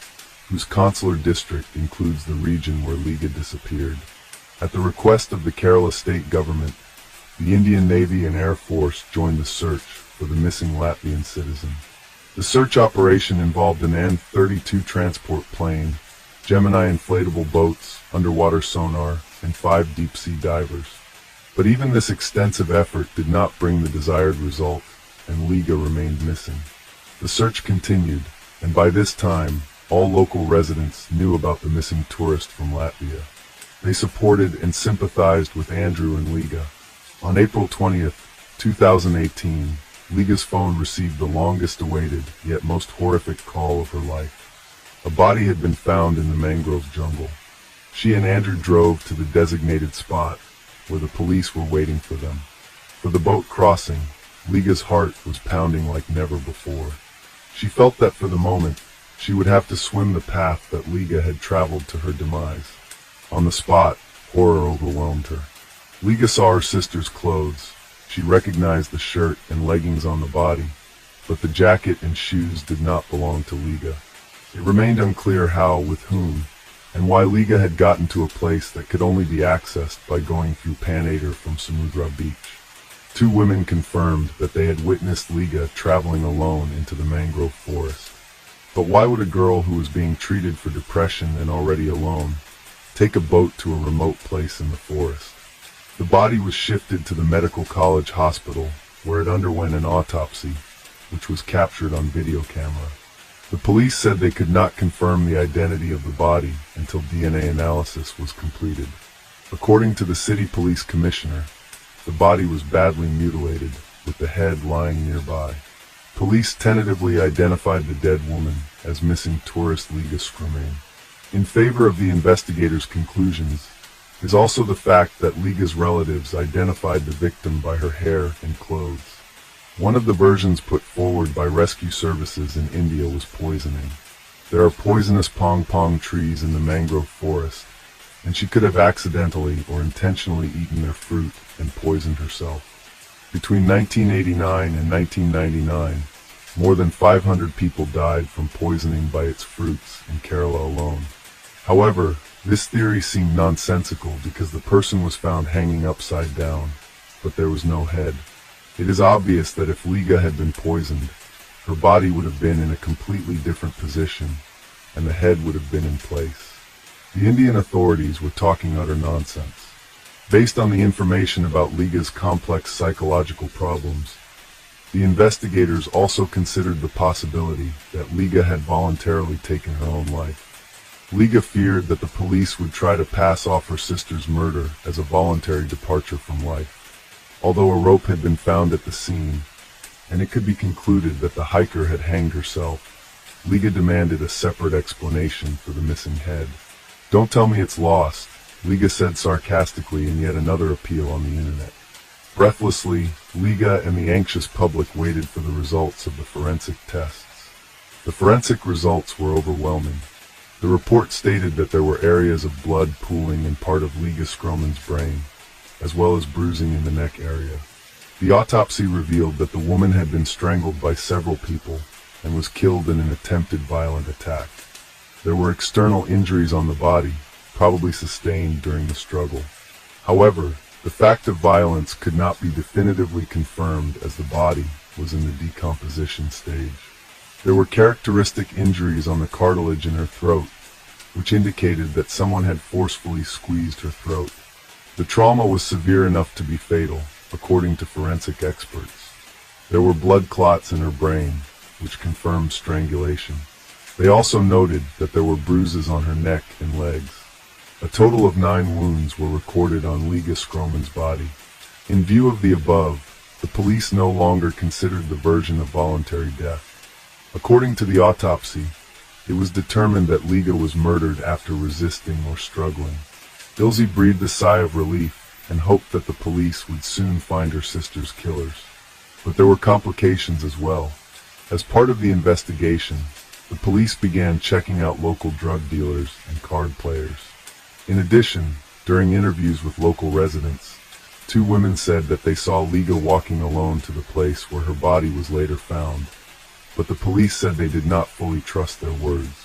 whose consular district includes the region where Liga disappeared. At the request of the Kerala state government, the Indian Navy and Air Force joined the search for the missing Latvian citizen. The search operation involved an An-32 transport plane, Gemini inflatable boats, underwater sonar, and 5 deep-sea divers. But even this extensive effort did not bring the desired result, and Liga remained missing. The search continued, and by this time, all local residents knew about the missing tourist from Latvia. They supported and sympathized with Andrew and Liga. On April 20th, 2018, Liga's phone received the longest-awaited, yet most horrific call of her life. A body had been found in the mangrove jungle. She and Andrew drove to the designated spot, where the police were waiting for them. For the boat crossing, Liga's heart was pounding like never before. She felt that for the moment, she would have to swim the path that Liga had traveled to her demise. On the spot, horror overwhelmed her. Liga saw her sister's clothes. She recognized the shirt and leggings on the body, but the jacket and shoes did not belong to Liga. It remained unclear how, with whom, and why Liga had gotten to a place that could only be accessed by going through Panader from Samudra Beach. Two women confirmed that they had witnessed Liga traveling alone into the mangrove forest. But why would a girl who was being treated for depression and already alone take a boat to a remote place in the forest? The body was shifted to the medical college hospital, where it underwent an autopsy, which was captured on video camera. The police said they could not confirm the identity of the body until DNA analysis was completed. According to the city police commissioner, the body was badly mutilated, with the head lying nearby. Police tentatively identified the dead woman as missing tourist Liga Scrumain. In favor of the investigators' conclusions is also the fact that Liga's relatives identified the victim by her hair and clothes. One of the versions put forward by rescue services in India was poisoning. There are poisonous pong trees in the mangrove forest, and she could have accidentally or intentionally eaten their fruit and poisoned herself. Between 1989 and 1999, more than 500 people died from poisoning by its fruits in Kerala alone. However, this theory seemed nonsensical because the person was found hanging upside down, but there was no head. It is obvious that if Liga had been poisoned, her body would have been in a completely different position, and the head would have been in place. The Indian authorities were talking utter nonsense. Based on the information about Liga's complex psychological problems, the investigators also considered the possibility that Liga had voluntarily taken her own life. Liga feared that the police would try to pass off her sister's murder as a voluntary departure from life. Although a rope had been found at the scene, and it could be concluded that the hiker had hanged herself, Liga demanded a separate explanation for the missing head. "Don't tell me it's lost," Liga said sarcastically in yet another appeal on the internet. Breathlessly, Liga and the anxious public waited for the results of the forensic tests. The forensic results were overwhelming. The report stated that there were areas of blood pooling in part of Liga Scrumain's brain, as well as bruising in the neck area. The autopsy revealed that the woman had been strangled by several people and was killed in an attempted violent attack. There were external injuries on the body, probably sustained during the struggle. However, the fact of violence could not be definitively confirmed as the body was in the decomposition stage. There were characteristic injuries on the cartilage in her throat, which indicated that someone had forcefully squeezed her throat. The trauma was severe enough to be fatal, according to forensic experts. There were blood clots in her brain, which confirmed strangulation. They also noted that there were bruises on her neck and legs. A total of 9 wounds were recorded on Liga Scrumain's body. In view of the above, the police no longer considered the version of voluntary death. According to the autopsy, it was determined that Liga was murdered after resisting or struggling. Ilse breathed a sigh of relief and hoped that the police would soon find her sister's killers. But there were complications as well. As part of the investigation, the police began checking out local drug dealers and card players. In addition, during interviews with local residents, 2 women said that they saw Liga walking alone to the place where her body was later found, but the police said they did not fully trust their words.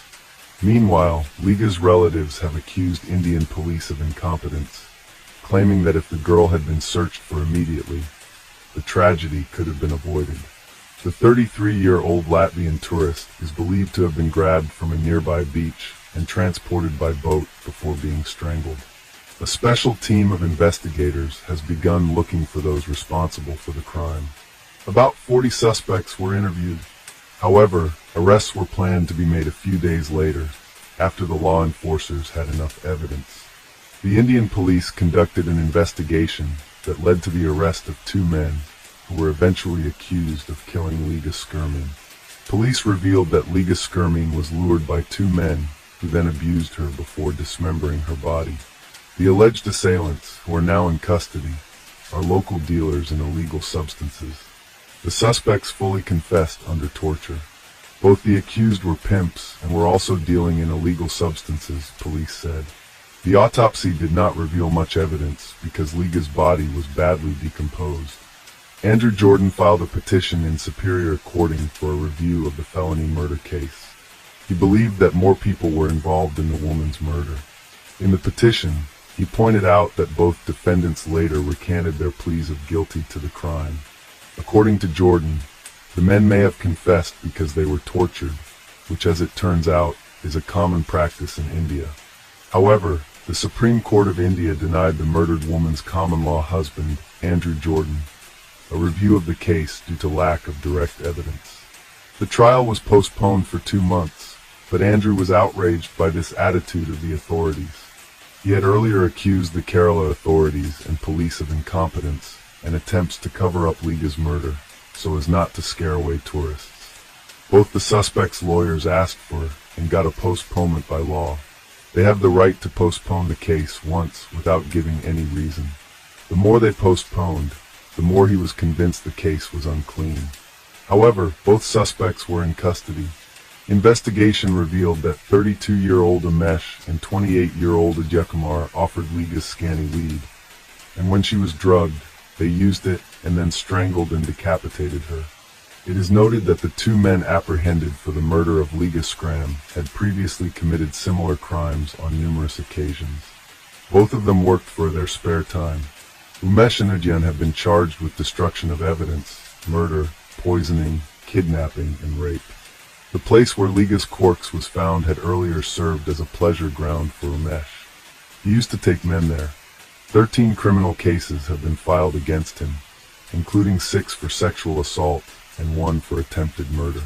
Meanwhile, Liga's relatives have accused Indian police of incompetence, claiming that if the girl had been searched for immediately, the tragedy could have been avoided. The 33-year-old Latvian tourist is believed to have been grabbed from a nearby beach and transported by boat before being strangled. A special team of investigators has begun looking for those responsible for the crime. About 40 suspects were interviewed. However, arrests were planned to be made a few days later, after the law enforcers had enough evidence. The Indian police conducted an investigation that led to the arrest of 2 men, who were eventually accused of killing Liga Skirmin. Police revealed that Liga Skirmin was lured by two men who then abused her before dismembering her body. The alleged assailants, who are now in custody, are local dealers in illegal substances. The suspects fully confessed under torture. Both the accused were pimps and were also dealing in illegal substances, police said. The autopsy did not reveal much evidence because Liga's body was badly decomposed. Andrew Jordan filed a petition in Superior Courting for a review of the felony murder case. He believed that more people were involved in the woman's murder. In the petition, he pointed out that both defendants later recanted their pleas of guilty to the crime. According to Jordan, the men may have confessed because they were tortured, which as it turns out, is a common practice in India. However, the Supreme Court of India denied the murdered woman's common-law husband, Andrew Jordan, a review of the case due to lack of direct evidence. The trial was postponed for 2 months, but Andrew was outraged by this attitude of the authorities. He had earlier accused the Kerala authorities and police of incompetence and attempts to cover up Liga's murder so as not to scare away tourists. Both the suspects' lawyers asked for and got a postponement by law. They have the right to postpone the case once without giving any reason. The more they postponed, the more he was convinced the case was unclean. However, both suspects were in custody. Investigation revealed that 32-year-old Amesh and 28-year-old Ajakumar offered Liga Scani weed, and when she was drugged, they used it and then strangled and decapitated her. It is noted that the two men apprehended for the murder of Liga Scram had previously committed similar crimes on numerous occasions. Both of them worked for their spare time. Umesh and Ajan have been charged with destruction of evidence, murder, poisoning, kidnapping, and rape. The place where Liga's corpse was found had earlier served as a pleasure ground for Umesh. He used to take men there. 13 criminal cases have been filed against him, including 6 for sexual assault and 1 for attempted murder.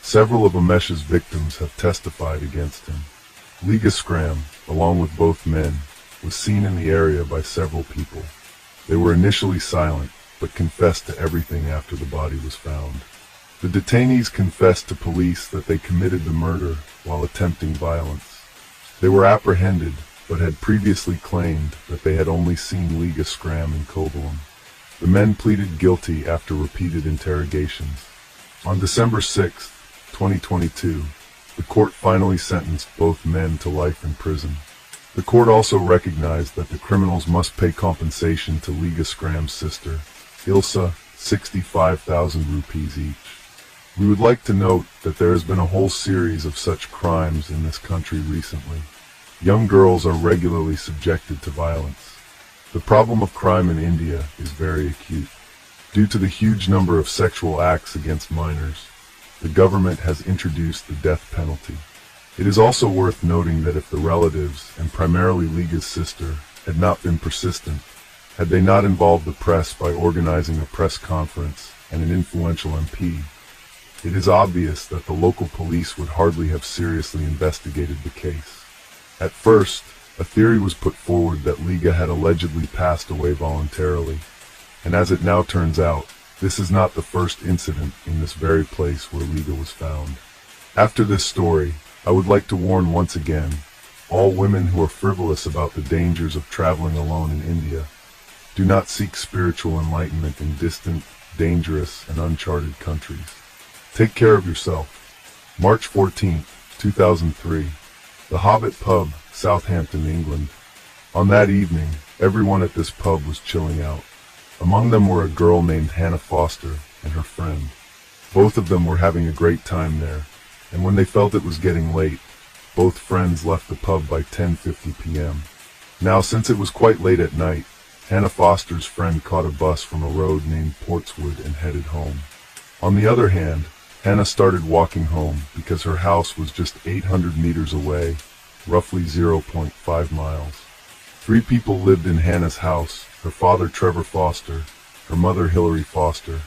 Several of Umesh's victims have testified against him. Liga Scram, along with both men, was seen in the area by several people. They were initially silent, but confessed to everything after the body was found. The detainees confessed to police that they committed the murder while attempting violence. They were apprehended, but had previously claimed that they had only seen Liga Scram in Kovalam. The men pleaded guilty after repeated interrogations. On December 6, 2022, the court finally sentenced both men to life in prison. The court also recognized that the criminals must pay compensation to Liga Scram's sister, Ilsa, 65,000 rupees each. We would like to note that there has been a whole series of such crimes in this country recently. Young girls are regularly subjected to violence. The problem of crime in India is very acute. Due to the huge number of sexual acts against minors, the government has introduced the death penalty. It is also worth noting that if the relatives, and primarily Liga's sister, had not been persistent, had they not involved the press by organizing a press conference and an influential MP, it is obvious that the local police would hardly have seriously investigated the case. At first, a theory was put forward that Liga had allegedly passed away voluntarily, and as it now turns out, this is not the first incident in this very place where Liga was found. After this story, I would like to warn once again, all women who are frivolous about the dangers of traveling alone in India. Do not seek spiritual enlightenment in distant, dangerous, and uncharted countries. Take care of yourself. March 14, 2003. The Hobbit Pub, Southampton, England. On that evening, everyone at this pub was chilling out. Among them were a girl named Hannah Foster and her friend. Both of them were having a great time there, and when they felt it was getting late, both friends left the pub by 10:50 p.m. Now, since it was quite late at night, Hannah Foster's friend caught a bus from a road named Portswood and headed home. On the other hand, Hannah started walking home because her house was just 800 meters away, roughly 0.5 miles. 3 people lived in Hannah's house: her father Trevor Foster, her mother Hilary Foster,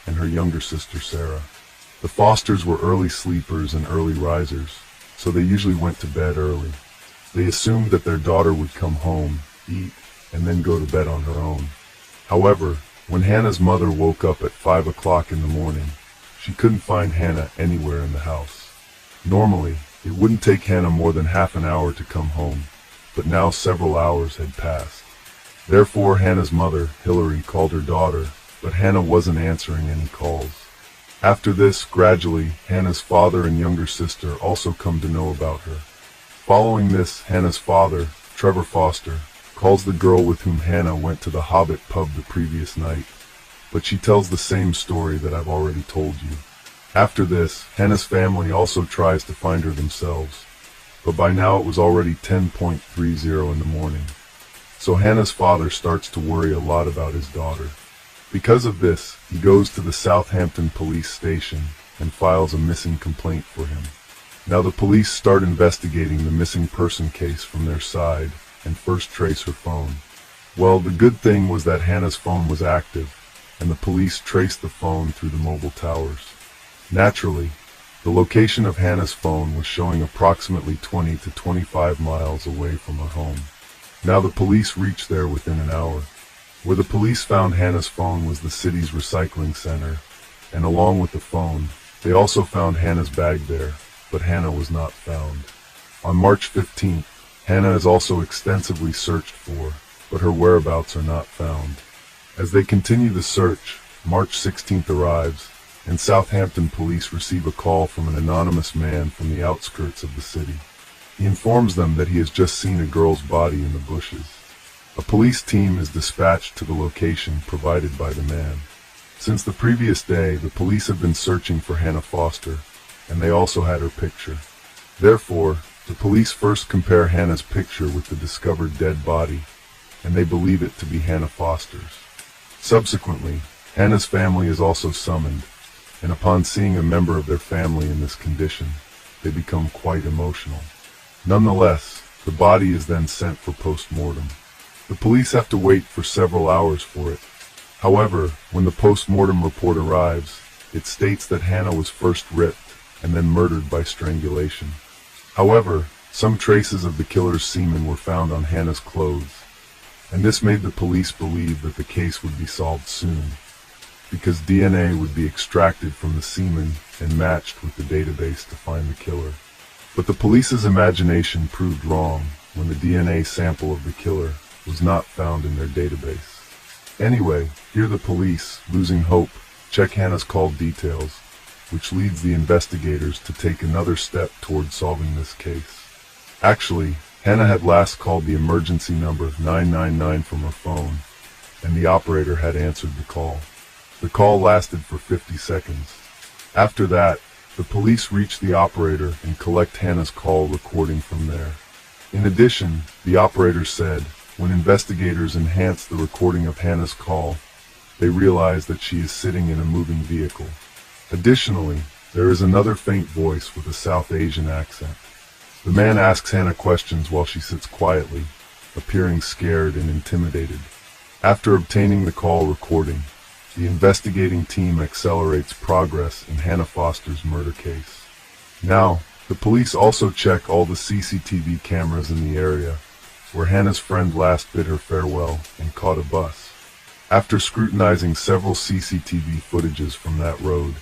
and her younger sister Sarah. The Fosters were early sleepers and early risers, so they usually went to bed early. They assumed that their daughter would come home, eat, and then go to bed on her own. However, When Hannah's mother woke up at 5 o'clock in the morning, she couldn't find Hannah anywhere in the house. Normally, it wouldn't take Hannah more than half an hour to come home, but now several hours had passed. Therefore, Hannah's mother, Hillary, called her daughter, but Hannah wasn't answering any calls. After this, gradually, Hannah's father and younger sister also come to know about her. Following this, Hannah's father, Trevor Foster, calls the girl with whom Hannah went to the Hobbit pub the previous night, but she tells the same story that I've already told you. After this, Hannah's family also tries to find her themselves, but by now it was already 10:30 in the morning. So Hannah's father starts to worry a lot about his daughter. Because of this, he goes to the Southampton police station and files a missing complaint for him. Now the police start investigating the missing person case from their side and first trace her phone. Well, the good thing was that Hannah's phone was active, and the police traced the phone through the mobile towers. Naturally, the location of Hannah's phone was showing approximately 20 to 25 miles away from her home. Now the police reached there within an hour. Where the police found Hannah's phone was the city's recycling center, and along with the phone, they also found Hannah's bag there, but Hannah was not found. On March 15th, Hannah is also extensively searched for, but her whereabouts are not found. As they continue the search, March 16th arrives, and Southampton police receive a call from an anonymous man from the outskirts of the city. He informs them that he has just seen a girl's body in the bushes. A police team is dispatched to the location provided by the man. Since the previous day, the police have been searching for Hannah Foster, and they also had her picture. Therefore, the police first compare Hannah's picture with the discovered dead body, and they believe it to be Hannah Foster's. Subsequently, Hannah's family is also summoned, and upon seeing a member of their family in this condition, they become quite emotional. Nonetheless, the body is then sent for post-mortem. The police have to wait for several hours for it. However, when the post-mortem report arrives, it states that Hannah was first ripped and then murdered by strangulation. However, some traces of the killer's semen were found on Hannah's clothes, and this made the police believe that the case would be solved soon, because DNA would be extracted from the semen and matched with the database to find the killer. But the police's imagination proved wrong when the DNA sample of the killer was not found in their database. Anyway, here the police, losing hope, check Hannah's call details, which leads the investigators to take another step toward solving this case. Actually, Hannah had last called the emergency number 999 from her phone, and the operator had answered the call. The call lasted for 50 seconds. After that, the police reach the operator and collect Hannah's call recording from there. In addition, the operator said, when investigators enhanced the recording of Hannah's call, they realize that she is sitting in a moving vehicle. Additionally, there is another faint voice with a South Asian accent. The man asks Hannah questions while she sits quietly, appearing scared and intimidated. After obtaining the call recording, the investigating team accelerates progress in Hannah Foster's murder case. Now, the police also check all the CCTV cameras in the area where Hannah's friend last bid her farewell and caught a bus. After scrutinizing several CCTV footages from that road,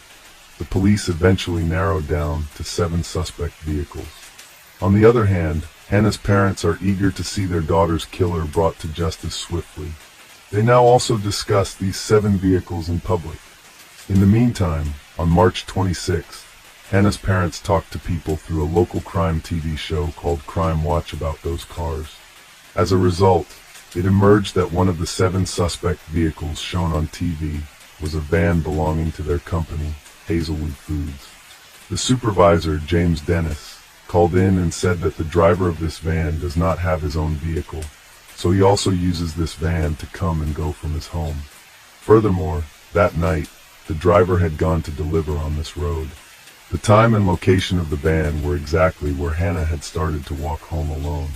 the police eventually narrowed down to 7 suspect vehicles. On the other hand, Hannah's parents are eager to see their daughter's killer brought to justice swiftly. They now also discuss these 7 vehicles in public. In the meantime, on March 26th, Hannah's parents talked to people through a local crime TV show called Crime Watch about those cars. As a result, it emerged that one of the 7 suspect vehicles shown on TV was a van belonging to their company, Hazelwood Foods. The supervisor, James Dennis, called in and said that the driver of this van does not have his own vehicle, so he also uses this van to come and go from his home. Furthermore, that night, the driver had gone to deliver on this road. The time and location of the van were exactly where Hannah had started to walk home alone.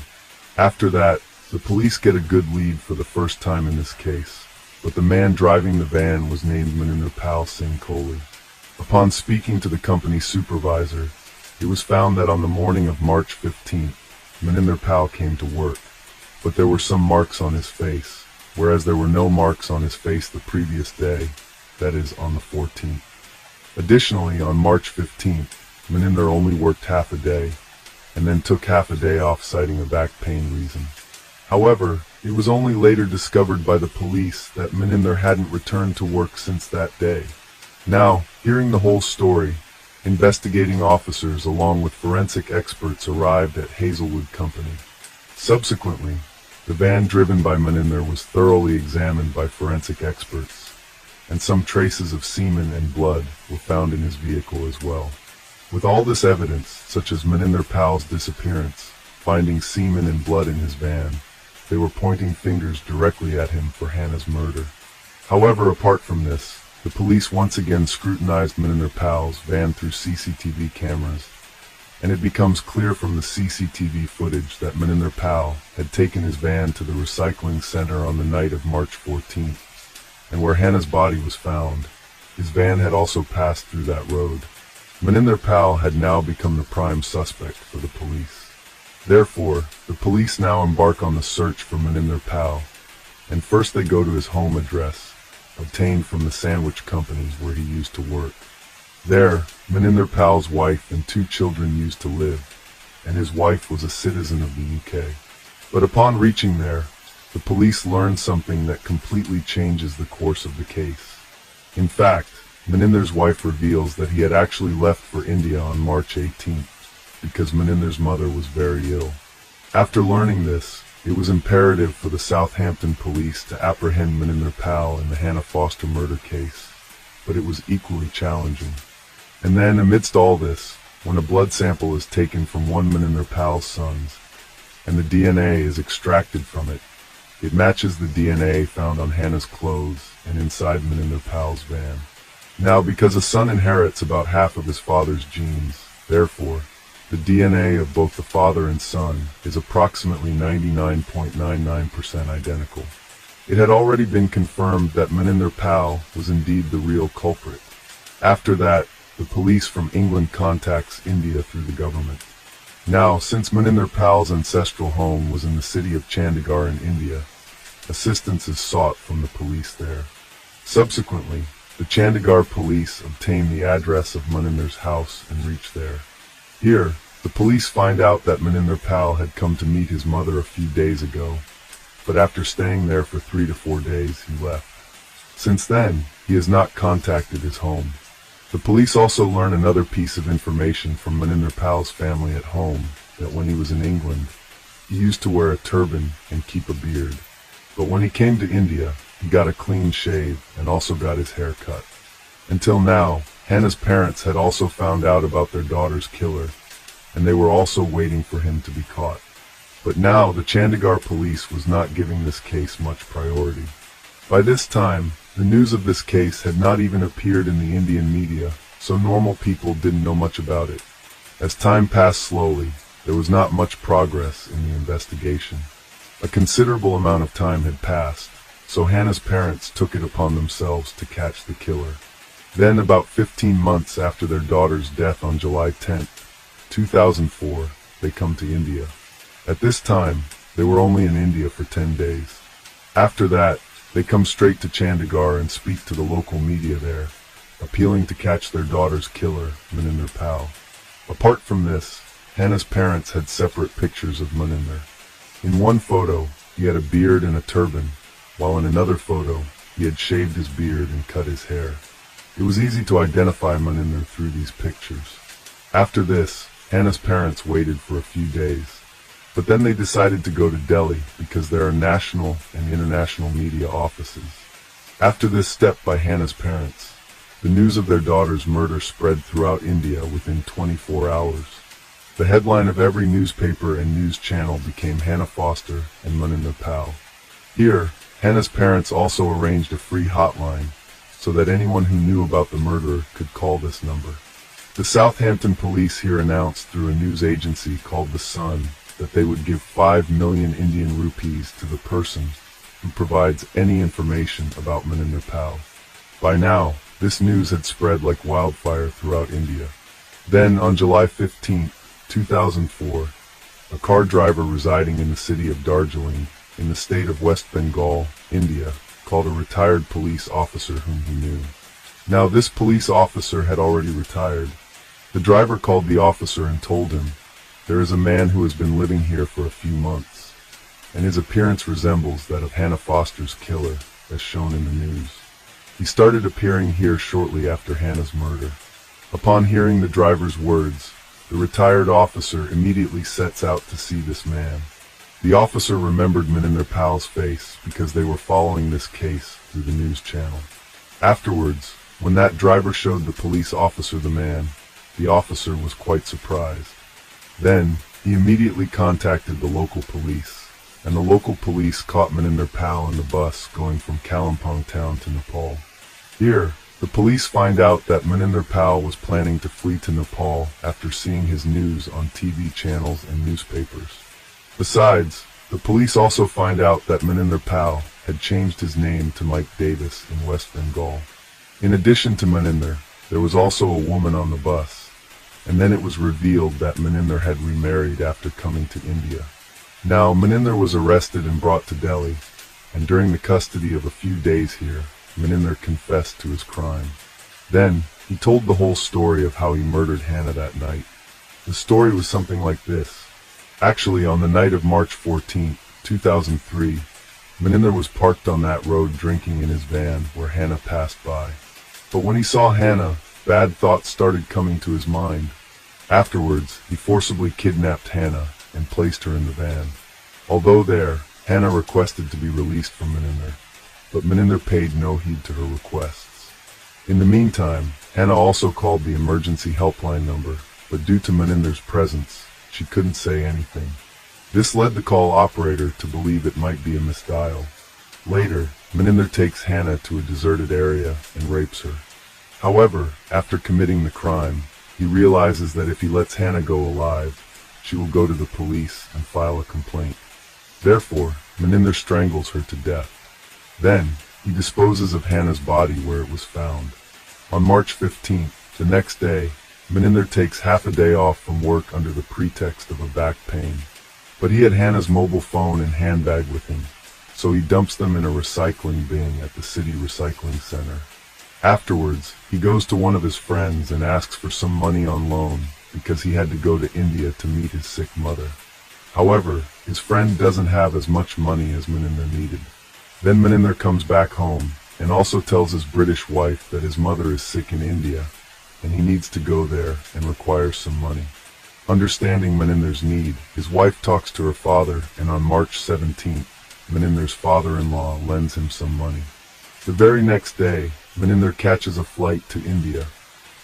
After that, the police get a good lead for the first time in this case, but the man driving the van was named Maninder Pal Singh Kohli. Upon speaking to the company supervisor, it was found that on the morning of March 15th, Maninder Pal came to work, but there were some marks on his face, whereas there were no marks on his face the previous day, that is, on the 14th. Additionally, on March 15th, Maninder only worked half a day, and then took half a day off citing a back pain reason. However, it was only later discovered by the police that Maninder hadn't returned to work since that day. Now, hearing the whole story, investigating officers along with forensic experts arrived at Hazelwood Company. Subsequently, the van driven by Maninder was thoroughly examined by forensic experts, and some traces of semen and blood were found in his vehicle as well. With all this evidence, such as Maninder Pal's disappearance, finding semen and blood in his van, they were pointing fingers directly at him for Hannah's murder. However, apart from this, the police once again scrutinized Maninder Pal's van through CCTV cameras, and it becomes clear from the CCTV footage that Maninder Pal had taken his van to the recycling center on the night of March 14th, and where Hannah's body was found, his van had also passed through that road. Maninder Pal had now become the prime suspect for the police. Therefore, the police now embark on the search for Maninder Pal, and first they go to his home address, obtained from the sandwich company where he used to work. There, Maninder Pal's wife and 2 children used to live, and his wife was a citizen of the UK. But upon reaching there, the police learn something that completely changes the course of the case. In fact, Maninder's wife reveals that he had actually left for India on March 18th, because Maninder's mother was very ill. After learning this, it was imperative for the Southampton police to apprehend Maninder Pal in the Hannah Foster murder case, but it was equally challenging. And then, amidst all this, when a blood sample is taken from one Maninder Pal's sons, and the DNA is extracted from it, it matches the DNA found on Hannah's clothes and inside Maninder Pal's van. Now, because a son inherits about half of his father's genes, therefore, the DNA of both the father and son is approximately 99.99% identical. It had already been confirmed that Maninder Pal was indeed the real culprit. After that, the police from England contacts India through the government. Now, since Maninder Pal's ancestral home was in the city of Chandigarh in India, assistance is sought from the police there. Subsequently, the Chandigarh police obtain the address of Maninder's house and reach there. Here, the police find out that Maninder Pal had come to meet his mother a few days ago, but after staying there for 3 to 4 days, he left. Since then, he has not contacted his home. The police also learn another piece of information from Maninder Pal's family at home, that when he was in England, he used to wear a turban and keep a beard. But when he came to India, he got a clean shave and also got his hair cut. Until now, Hannah's parents had also found out about their daughter's killer, and they were also waiting for him to be caught. But now the Chandigarh police was not giving this case much priority. By this time, the news of this case had not even appeared in the Indian media, so normal people didn't know much about it. As time passed slowly, there was not much progress in the investigation. A considerable amount of time had passed, so Hannah's parents took it upon themselves to catch the killer. Then, about 15 months after their daughter's death on July 10, 2004, they come to India. At this time, they were only in India for 10 days. After that, they come straight to Chandigarh and speak to the local media there, appealing to catch their daughter's killer, Maninder Pal. Apart from this, Hannah's parents had separate pictures of Maninder. In one photo, he had a beard and a turban, while in another photo, he had shaved his beard and cut his hair. It was easy to identify Maninder through these pictures. After this, Hannah's parents waited for a few days, but then they decided to go to Delhi because there are national and international media offices. After this step by Hannah's parents, the news of their daughter's murder spread throughout India within 24 hours. The headline of every newspaper and news channel became Hannah Foster and Maninder Pal. Here, Hannah's parents also arranged a free hotline so that anyone who knew about the murderer could call this number. The Southampton police here announced through a news agency called The Sun that they would give 5 million Indian rupees to the person who provides any information about Maninder Pal. By now, this news had spread like wildfire throughout India. Then, on July 15, 2004, a car driver residing in the city of Darjeeling in the state of West Bengal, India, called a retired police officer whom he knew. Now this police officer had already retired. The driver called the officer and told him, "There is a man who has been living here for a few months, and his appearance resembles that of Hannah Foster's killer, as shown in the news. He started appearing here shortly after Hannah's murder." Upon hearing the driver's words, the retired officer immediately sets out to see this man. The officer remembered Maninder Pal's face because they were following this case through the news channel. Afterwards, when that driver showed the police officer the man, the officer was quite surprised. Then, he immediately contacted the local police, and the local police caught Maninder Pal in the bus going from Kalimpong town to Nepal. Here, the police find out that Maninder Pal was planning to flee to Nepal after seeing his news on TV channels and newspapers. Besides, the police also find out that Maninder Pal had changed his name to Mike Davis in West Bengal. In addition to Maninder, there was also a woman on the bus, and then it was revealed that Maninder had remarried after coming to India. Now, Maninder was arrested and brought to Delhi, and during the custody of a few days here, Maninder confessed to his crime. Then, he told the whole story of how he murdered Hannah that night. The story was something like this. Actually, on the night of March 14, 2003, Maninder was parked on that road drinking in his van where Hannah passed by. But when he saw Hannah, bad thoughts started coming to his mind. Afterwards, he forcibly kidnapped Hannah and placed her in the van. Although there, Hannah requested to be released from Maninder, but Maninder paid no heed to her requests. In the meantime, Hannah also called the emergency helpline number, but due to Maninder's presence, she couldn't say anything. This led the call operator to believe it might be a misdial. Later, Maninder takes Hannah to a deserted area and rapes her. However, after committing the crime, he realizes that if he lets Hannah go alive, she will go to the police and file a complaint. Therefore, Maninder strangles her to death. Then, he disposes of Hannah's body where it was found. On March 15th, the next day, Maninder takes half a day off from work under the pretext of a back pain. But he had Hannah's mobile phone and handbag with him, so he dumps them in a recycling bin at the city recycling center. Afterwards, he goes to one of his friends and asks for some money on loan because he had to go to India to meet his sick mother. However, his friend doesn't have as much money as Maninder needed. Then Maninder comes back home and also tells his British wife that his mother is sick in India and he needs to go there and requires some money. Understanding Maninder's need, his wife talks to her father, and on March 17th, Maninder's father-in-law lends him some money. The very next day, Maninder catches a flight to India.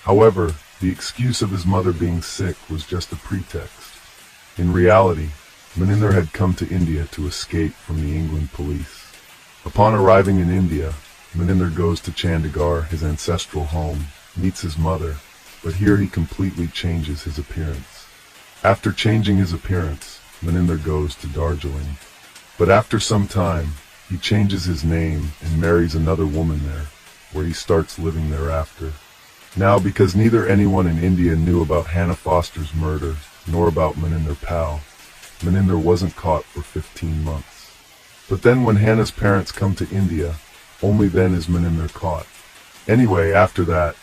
However, the excuse of his mother being sick was just a pretext. In reality, Maninder had come to India to escape from the England police. Upon arriving in India, Maninder goes to Chandigarh, his ancestral home, meets his mother, but here he completely changes his appearance. After changing his appearance, Maninder goes to Darjeeling. But after some time, he changes his name and marries another woman there, where he starts living thereafter. Now, because neither anyone in India knew about Hannah Foster's murder, nor about Maninder Pal, Maninder wasn't caught for 15 months. But then when Hannah's parents come to India, only then is Maninder caught. Anyway, after that,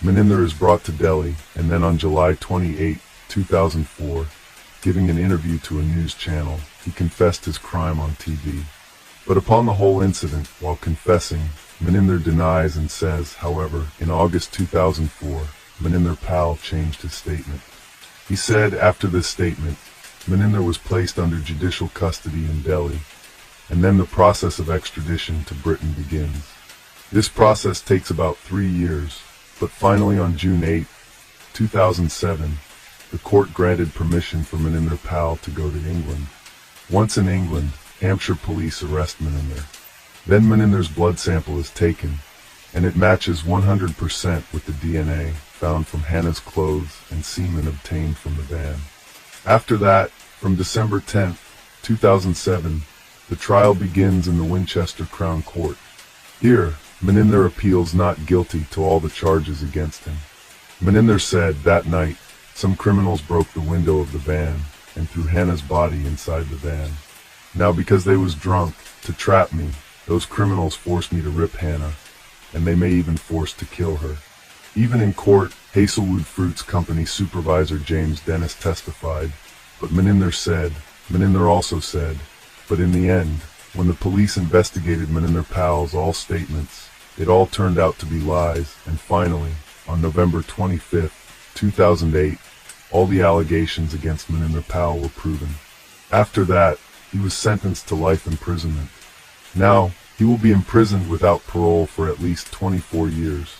Maninder is brought to Delhi, and then on July 28, 2004, giving an interview to a news channel, he confessed his crime on TV. But upon the whole incident, while confessing, Maninder denies and says, however, in August 2004, Maninder Pal changed his statement. He said after this statement, Maninder was placed under judicial custody in Delhi, and then the process of extradition to Britain begins. This process takes about 3 years, but finally on June 8, 2007, the court granted permission for Maninder Pal to go to England. Once in England, Hampshire police arrest Maninder. Then Maninder's blood sample is taken, and it matches 100% with the DNA found from Hannah's clothes and semen obtained from the van. After that, from December 10, 2007, the trial begins in the Winchester Crown Court. Here, Maninder appeals not guilty to all the charges against him. Maninder said that night, some criminals broke the window of the van and threw Hannah's body inside the van. Now because they was drunk, to trap me, those criminals forced me to rip Hannah, and they may even force to kill her. Even in court, Hazelwood Fruits Company supervisor James Dennis testified, but Meninder also said, but in the end, when the police investigated Meninder Powell's all statements, it all turned out to be lies, and finally, on November 25, 2008, all the allegations against Meninder Powell were proven. After that, he was sentenced to life imprisonment. Now, he will be imprisoned without parole for at least 24 years.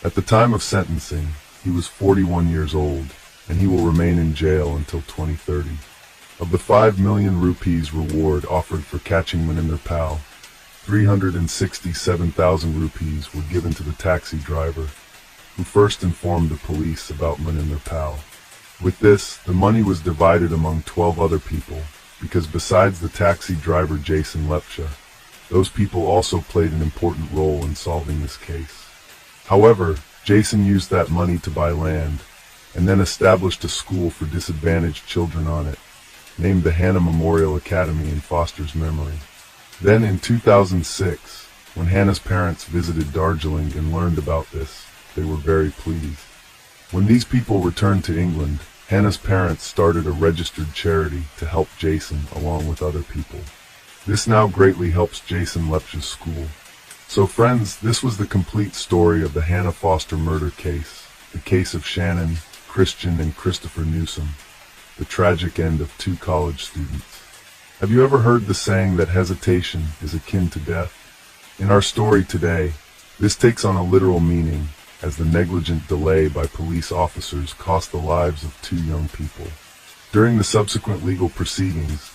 At the time of sentencing, he was 41 years old, and he will remain in jail until 2030. Of the 5 million rupees reward offered for catching Meninder Powell, 367,000 rupees were given to the taxi driver, who first informed the police about Meninder Powell. With this, the money was divided among 12 other people, because besides the taxi driver Jason Lepcha, those people also played an important role in solving this case. However, Jason used that money to buy land, and then established a school for disadvantaged children on it, named the Hannah Memorial Academy in Foster's memory. Then in 2006, when Hannah's parents visited Darjeeling and learned about this, they were very pleased. When these people returned to England, Hannah's parents started a registered charity to help Jason along with other people. This now greatly helps Jason Lepcha's school. So friends, this was the complete story of the Hannah Foster murder case, the case of Shannon, Christian, and Christopher Newsom, the tragic end of 2 college students. Have you ever heard the saying that hesitation is akin to death? In our story today, this takes on a literal meaning, as the negligent delay by police officers cost the lives of 2 young people. During the subsequent legal proceedings,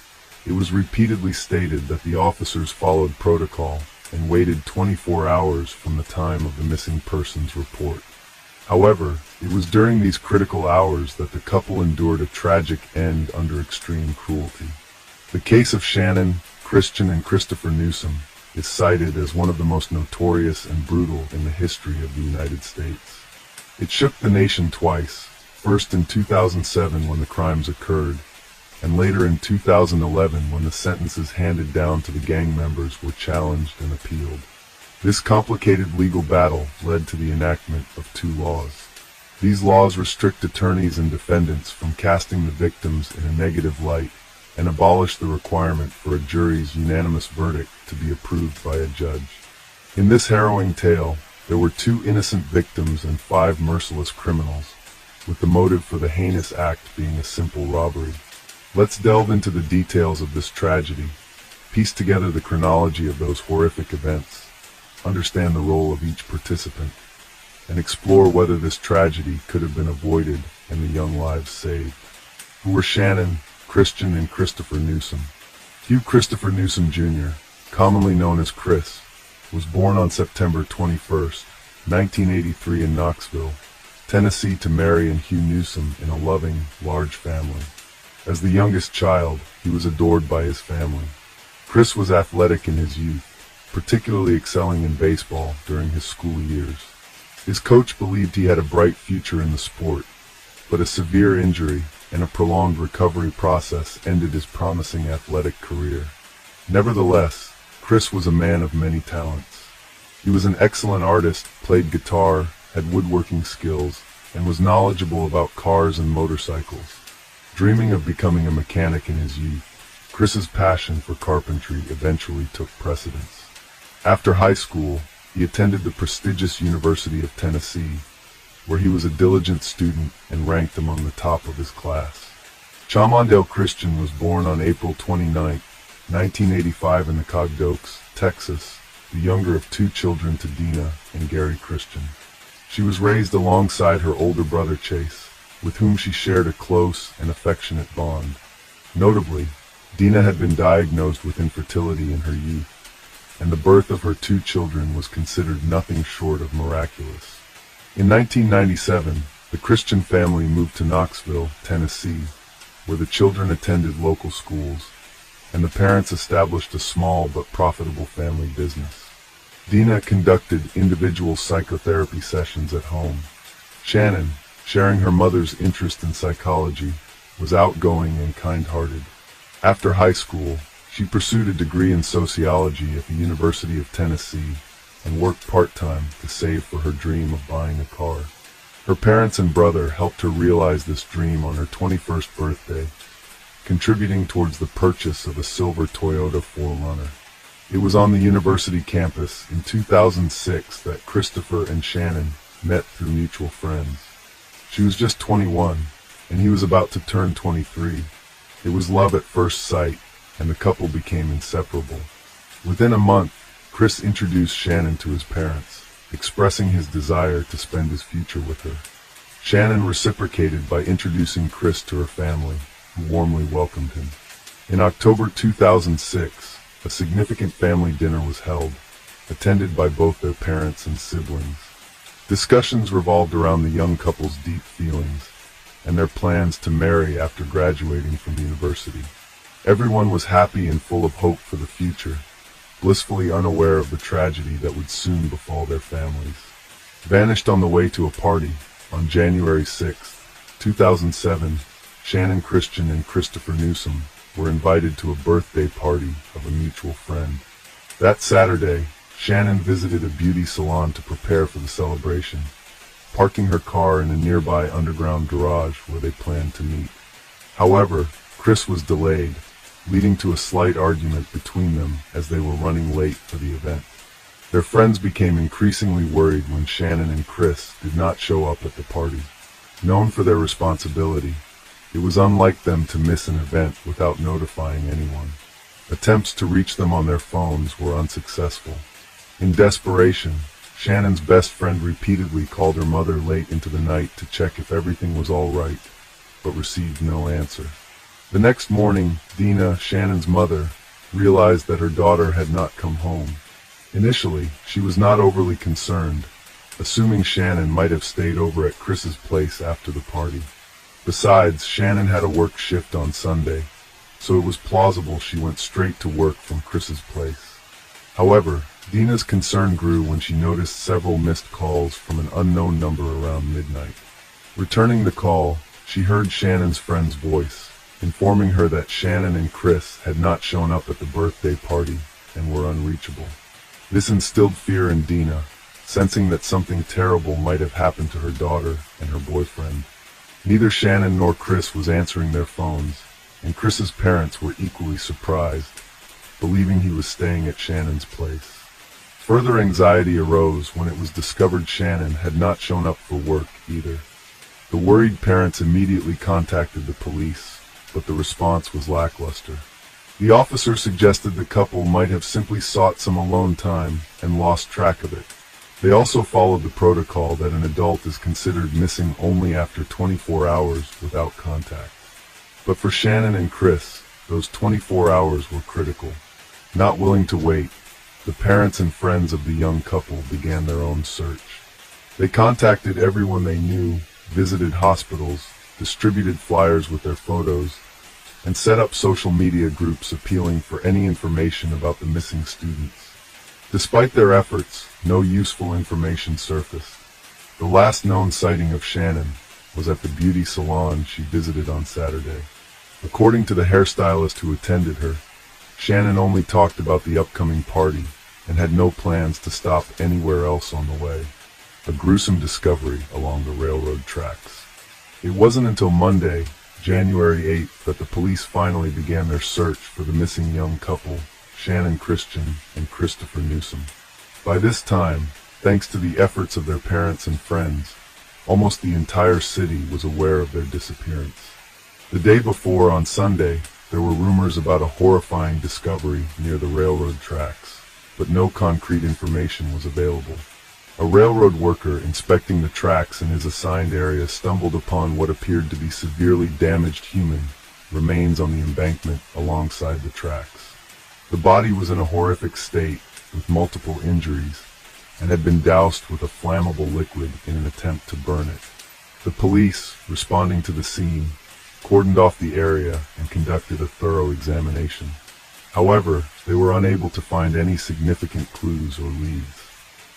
it was repeatedly stated that the officers followed protocol and waited 24 hours from the time of the missing persons report. However, it was during these critical hours that the couple endured a tragic end under extreme cruelty. The case of Shannon, Christian, and Christopher Newsom is cited as one of the most notorious and brutal in the history of the United States. It shook the nation twice, first in 2007 when the crimes occurred, and later in 2011 when the sentences handed down to the gang members were challenged and appealed. This complicated legal battle led to the enactment of 2 laws. These laws restrict attorneys and defendants from casting the victims in a negative light and abolish the requirement for a jury's unanimous verdict to be approved by a judge. In this harrowing tale, there were 2 innocent victims and 5 merciless criminals, with the motive for the heinous act being a simple robbery. Let's delve into the details of this tragedy, piece together the chronology of those horrific events, understand the role of each participant, and explore whether this tragedy could have been avoided and the young lives saved. Who were Shannon, Christian, and Christopher Newsom? Hugh Christopher Newsom Jr., commonly known as Chris, was born on September 21, 1983 in Knoxville, Tennessee to Mary and Hugh Newsom in a loving, large family. As the youngest child, he was adored by his family. Chris was athletic in his youth, particularly excelling in baseball during his school years. His coach believed he had a bright future in the sport, but a severe injury and a prolonged recovery process ended his promising athletic career. Nevertheless, Chris was a man of many talents. He was an excellent artist, played guitar, had woodworking skills, and was knowledgeable about cars and motorcycles. Dreaming of becoming a mechanic in his youth, Chris's passion for carpentry eventually took precedence. After high school, he attended the prestigious University of Tennessee, where he was a diligent student and ranked among the top of his class. Chamondale Christian was born on April 29, 1985 in the Cogdokes, Texas, the younger of 2 children to Dina and Gary Christian. She was raised alongside her older brother Chase, with whom she shared a close and affectionate bond. Notably, Dina had been diagnosed with infertility in her youth, and the birth of her 2 children was considered nothing short of miraculous. In 1997, the Christian family moved to Knoxville, Tennessee, where the children attended local schools, and the parents established a small but profitable family business. Dina conducted individual psychotherapy sessions at home. Shannon, sharing her mother's interest in psychology, was outgoing and kind-hearted. After high school, she She pursued a degree in sociology at the University of Tennessee and worked part-time to save for her dream of buying a car. Her parents and brother helped her realize this dream on her 21st birthday, contributing towards the purchase of a silver Toyota 4Runner. It was on the university campus in 2006 that Christopher and Shannon met through mutual friends. She was just 21, and he was about to turn 23. It was love at first sight, and the couple became inseparable. Within a month, Chris introduced Shannon to his parents, expressing his desire to spend his future with her. Shannon reciprocated by introducing Chris to her family, who warmly welcomed him. In October 2006, a significant family dinner was held, attended by both their parents and siblings. Discussions revolved around the young couple's deep feelings and their plans to marry after graduating from university. Everyone was happy and full of hope for the future, blissfully unaware of the tragedy that would soon befall their families. Vanished on the way to a party on January 6, 2007, Shannon Christian and Christopher Newsom were invited to a birthday party of a mutual friend. That Saturday, Shannon visited a beauty salon to prepare for the celebration, parking her car in a nearby underground garage where they planned to meet. However, Chris was delayed, leading to a slight argument between them as they were running late for the event. Their friends became increasingly worried when Shannon and Chris did not show up at the party. Known for their responsibility, it was unlike them to miss an event without notifying anyone. Attempts to reach them on their phones were unsuccessful. In desperation, Shannon's best friend repeatedly called her mother late into the night to check if everything was all right, but received no answer. The next morning, Dina, Shannon's mother, realized that her daughter had not come home. Initially, she was not overly concerned, assuming Shannon might have stayed over at Chris's place after the party. Besides, Shannon had a work shift on Sunday, so it was plausible she went straight to work from Chris's place. However, Dina's concern grew when she noticed several missed calls from an unknown number around midnight. Returning the call, she heard Shannon's friend's voice, informing her that Shannon and Chris had not shown up at the birthday party and were unreachable. This instilled fear in Dina, sensing that something terrible might have happened to her daughter and her boyfriend. Neither Shannon nor Chris was answering their phones, and Chris's parents were equally surprised, believing he was staying at Shannon's place. Further anxiety arose when it was discovered Shannon had not shown up for work either. The worried parents immediately contacted the police, but the response was lackluster. The officer suggested the couple might have simply sought some alone time and lost track of it. They also followed the protocol that an adult is considered missing only after 24 hours without contact. But for Shannon and Chris, those 24 hours were critical. Not willing to wait, the parents and friends of the young couple began their own search. They contacted everyone they knew, visited hospitals, distributed flyers with their photos, and set up social media groups appealing for any information about the missing students. Despite their efforts, no useful information surfaced. The last known sighting of Shannon was at the beauty salon she visited on Saturday. According to the hairstylist who attended her, Shannon only talked about the upcoming party and had no plans to stop anywhere else on the way. A gruesome discovery along the railroad tracks. It wasn't until Monday, January 8th, that the police finally began their search for the missing young couple, Shannon Christian and Christopher Newsom. By this time, thanks to the efforts of their parents and friends, almost the entire city was aware of their disappearance. The day before, on Sunday, there were rumors about a horrifying discovery near the railroad tracks, but no concrete information was available. A railroad worker inspecting the tracks in his assigned area stumbled upon what appeared to be severely damaged human remains on the embankment alongside the tracks. The body was in a horrific state, with multiple injuries, and had been doused with a flammable liquid in an attempt to burn it. The police, responding to the scene, cordoned off the area and conducted a thorough examination. However, they were unable to find any significant clues or leads.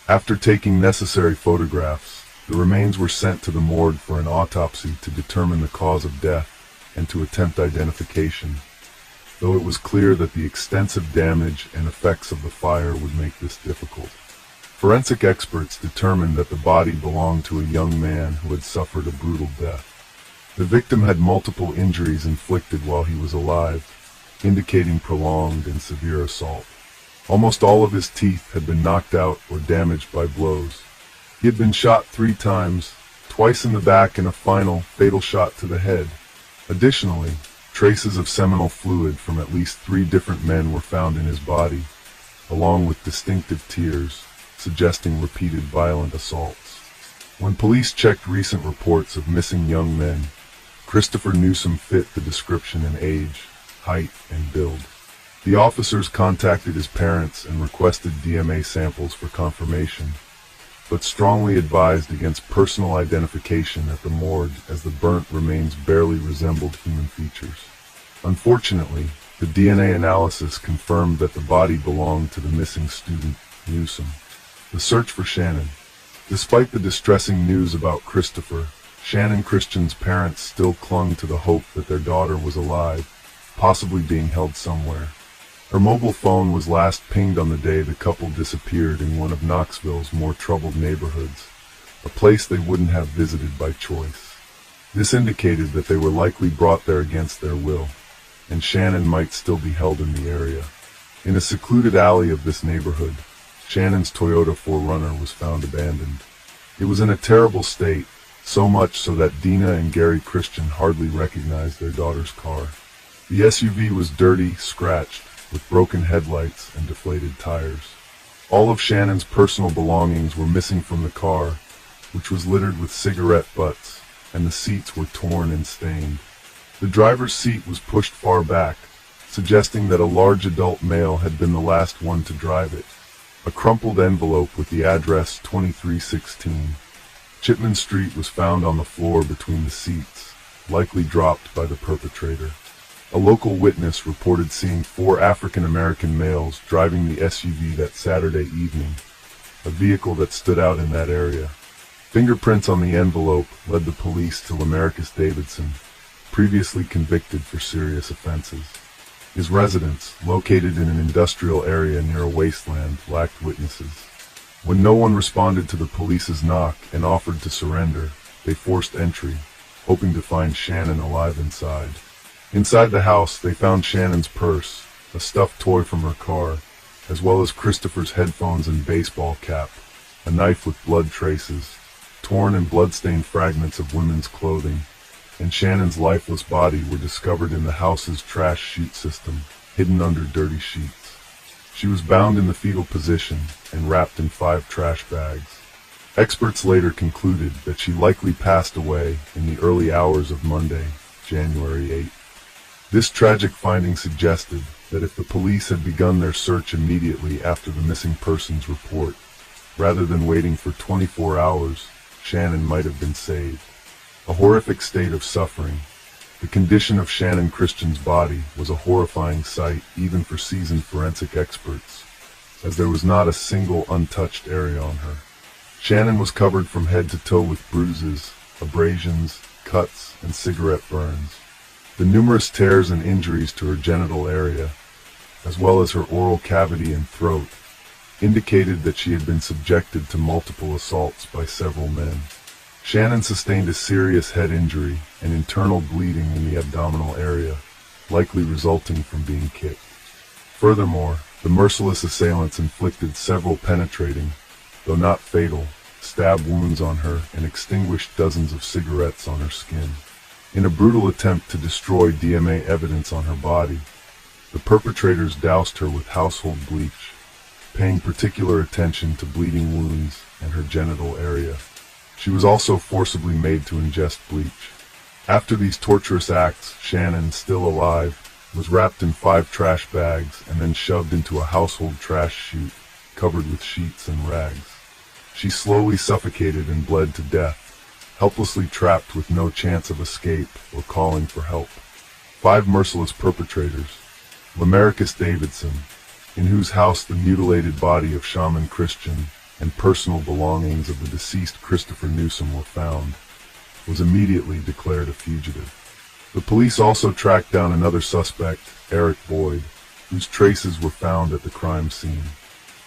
After taking necessary photographs, the remains were sent to the morgue for an autopsy to determine the cause of death and to attempt identification. though it was clear that the extensive damage and effects of the fire would make this difficult. Forensic experts determined that the body belonged to a young man who had suffered a brutal death. The victim had multiple injuries inflicted while he was alive, indicating prolonged and severe assault. Almost all of his teeth had been knocked out or damaged by blows. He had been shot 3 times, twice in the back and a final, fatal shot to the head. Additionally, traces of seminal fluid from at least 3 different men were found in his body, along with distinctive tears, suggesting repeated violent assaults. When police checked recent reports of missing young men, Christopher Newsom fit the description in age, height, and build. The officers contacted his parents and requested DNA samples for confirmation, but strongly advised against personal identification at the morgue as the burnt remains barely resembled human features. Unfortunately, the DNA analysis confirmed that the body belonged to the missing student, Newsom. The search for Shannon. Despite the distressing news about Christopher, Shannon Christian's parents still clung to the hope that their daughter was alive, possibly being held somewhere. Her mobile phone was last pinged on the day the couple disappeared in one of Knoxville's more troubled neighborhoods, a place they wouldn't have visited by choice. This indicated that they were likely brought there against their will, and Shannon might still be held in the area. In a secluded alley of this neighborhood, Shannon's Toyota 4Runner was found abandoned. It was in a terrible state, so much so that Dina and Gary Christian hardly recognized their daughter's car. The SUV was dirty, scratched, with broken headlights and deflated tires. All of Shannon's personal belongings were missing from the car, which was littered with cigarette butts, and the seats were torn and stained. The driver's seat was pushed far back, suggesting that a large adult male had been the last one to drive it. A crumpled envelope with the address 2316 Chipman Street was found on the floor between the seats, likely dropped by the perpetrator. A local witness reported seeing 4 African-American males driving the SUV that Saturday evening, a vehicle that stood out in that area. Fingerprints on the envelope led the police to Lamarcus Davidson, previously convicted for serious offenses. His residence, located in an industrial area near a wasteland, lacked witnesses. When no one responded to the police's knock and offered to surrender, they forced entry, hoping to find Shannon alive inside. Inside the house, they found Shannon's purse, a stuffed toy from her car, as well as Christopher's headphones and baseball cap, a knife with blood traces, torn and blood-stained fragments of women's clothing, and Shannon's lifeless body were discovered in the house's trash chute system, hidden under dirty sheets. She was bound in the fetal position and wrapped in 5 trash bags. Experts later concluded that she likely passed away in the early hours of Monday, January 8. This tragic finding suggested that if the police had begun their search immediately after the missing persons report, rather than waiting for 24 hours, Shannon might have been saved. A horrific state of suffering. The condition of Shannon Christian's body was a horrifying sight even for seasoned forensic experts, as there was not a single untouched area on her. Shannon was covered from head to toe with bruises, abrasions, cuts, and cigarette burns. The numerous tears and injuries to her genital area, as well as her oral cavity and throat, indicated that she had been subjected to multiple assaults by several men. Shannon sustained a serious head injury and internal bleeding in the abdominal area, likely resulting from being kicked. Furthermore, the merciless assailants inflicted several penetrating, though not fatal, stab wounds on her and extinguished dozens of cigarettes on her skin. In a brutal attempt to destroy DNA evidence on her body, the perpetrators doused her with household bleach, paying particular attention to bleeding wounds and her genital area. She was also forcibly made to ingest bleach. After these torturous acts, Shannon, still alive, was wrapped in 5 trash bags and then shoved into a household trash chute covered with sheets and rags. She slowly suffocated and bled to death, helplessly trapped with no chance of escape or calling for help. 5 merciless perpetrators. Lamarcus Davidson, in whose house the mutilated body of Shaman Christian and personal belongings of the deceased Christopher Newsom were found, was immediately declared a fugitive. The police also tracked down another suspect, Eric Boyd, whose traces were found at the crime scene.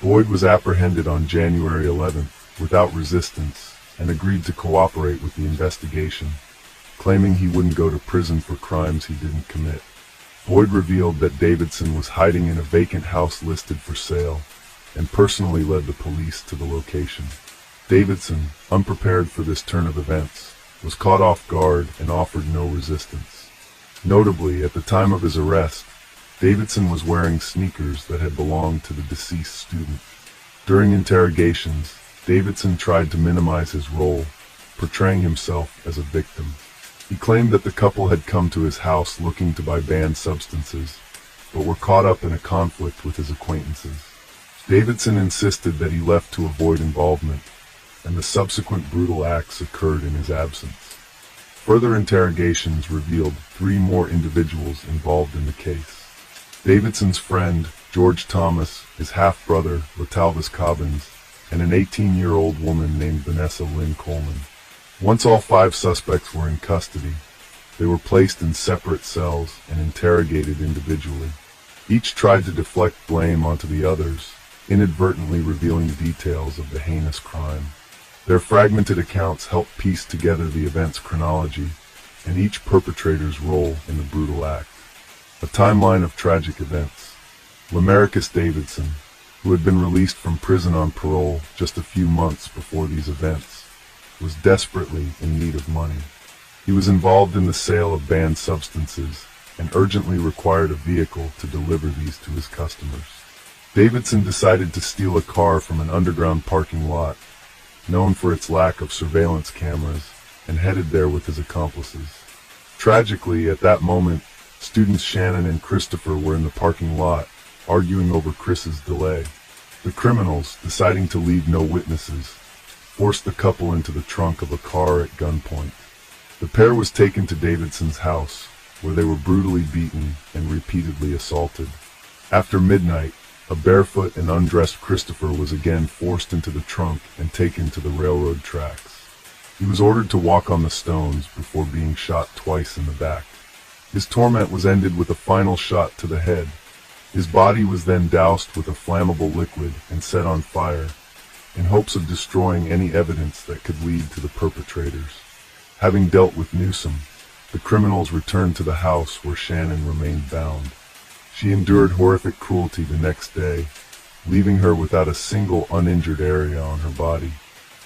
Boyd was apprehended on January 11th without resistance and agreed to cooperate with the investigation, claiming he wouldn't go to prison for crimes he didn't commit. Boyd revealed that Davidson was hiding in a vacant house listed for sale and personally led the police to the location. Davidson, unprepared for this turn of events, was caught off guard and offered no resistance. Notably, at the time of his arrest, Davidson was wearing sneakers that had belonged to the deceased student. During interrogations, Davidson tried to minimize his role, portraying himself as a victim. He claimed that the couple had come to his house looking to buy banned substances, but were caught up in a conflict with his acquaintances. Davidson insisted that he left to avoid involvement, and the subsequent brutal acts occurred in his absence. Further interrogations revealed 3 more individuals involved in the case. Davidson's friend, George Thomas, his half-brother, Latalvis Cobbins, and an 18-year-old woman named Vanessa Lynn Coleman. Once all 5 suspects were in custody, they were placed in separate cells and interrogated individually. Each tried to deflect blame onto the others, inadvertently revealing details of the heinous crime. Their fragmented accounts helped piece together the event's chronology and each perpetrator's role in the brutal act. A timeline of tragic events. Lamarcus Davidson, who had been released from prison on parole just a few months before these events, was desperately in need of money. He was involved in the sale of banned substances and urgently required a vehicle to deliver these to his customers. Davidson decided to steal a car from an underground parking lot, known for its lack of surveillance cameras, and headed there with his accomplices. Tragically, at that moment, students Shannon and Christopher were in the parking lot, arguing over Chris's delay. The criminals, deciding to leave no witnesses, forced the couple into the trunk of a car at gunpoint. The pair was taken to Davidson's house, where they were brutally beaten and repeatedly assaulted. After midnight, a barefoot and undressed Christopher was again forced into the trunk and taken to the railroad tracks. He was ordered to walk on the stones before being shot twice in the back. His torment was ended with a final shot to the head. His body was then doused with a flammable liquid and set on fire, in hopes of destroying any evidence that could lead to the perpetrators. Having dealt with Newsom, the criminals returned to the house where Shannon remained bound. She endured horrific cruelty the next day, leaving her without a single uninjured area on her body.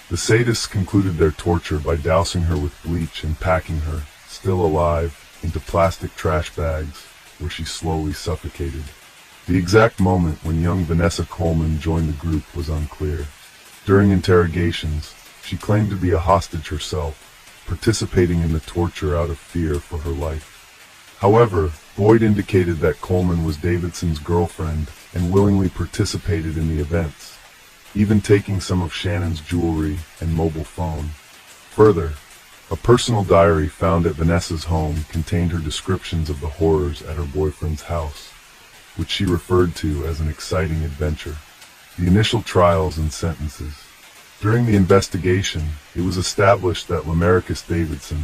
The sadists concluded their torture by dousing her with bleach and packing her, still alive, into plastic trash bags, where she slowly suffocated. The exact moment when young Vanessa Coleman joined the group was unclear. During interrogations, she claimed to be a hostage herself, participating in the torture out of fear for her life. However, Boyd indicated that Coleman was Davidson's girlfriend and willingly participated in the events, even taking some of Shannon's jewelry and mobile phone. Further, a personal diary found at Vanessa's home contained her descriptions of the horrors at her boyfriend's house, which she referred to as an exciting adventure. The initial trials and sentences. During the investigation, it was established that Lamarcus Davidson,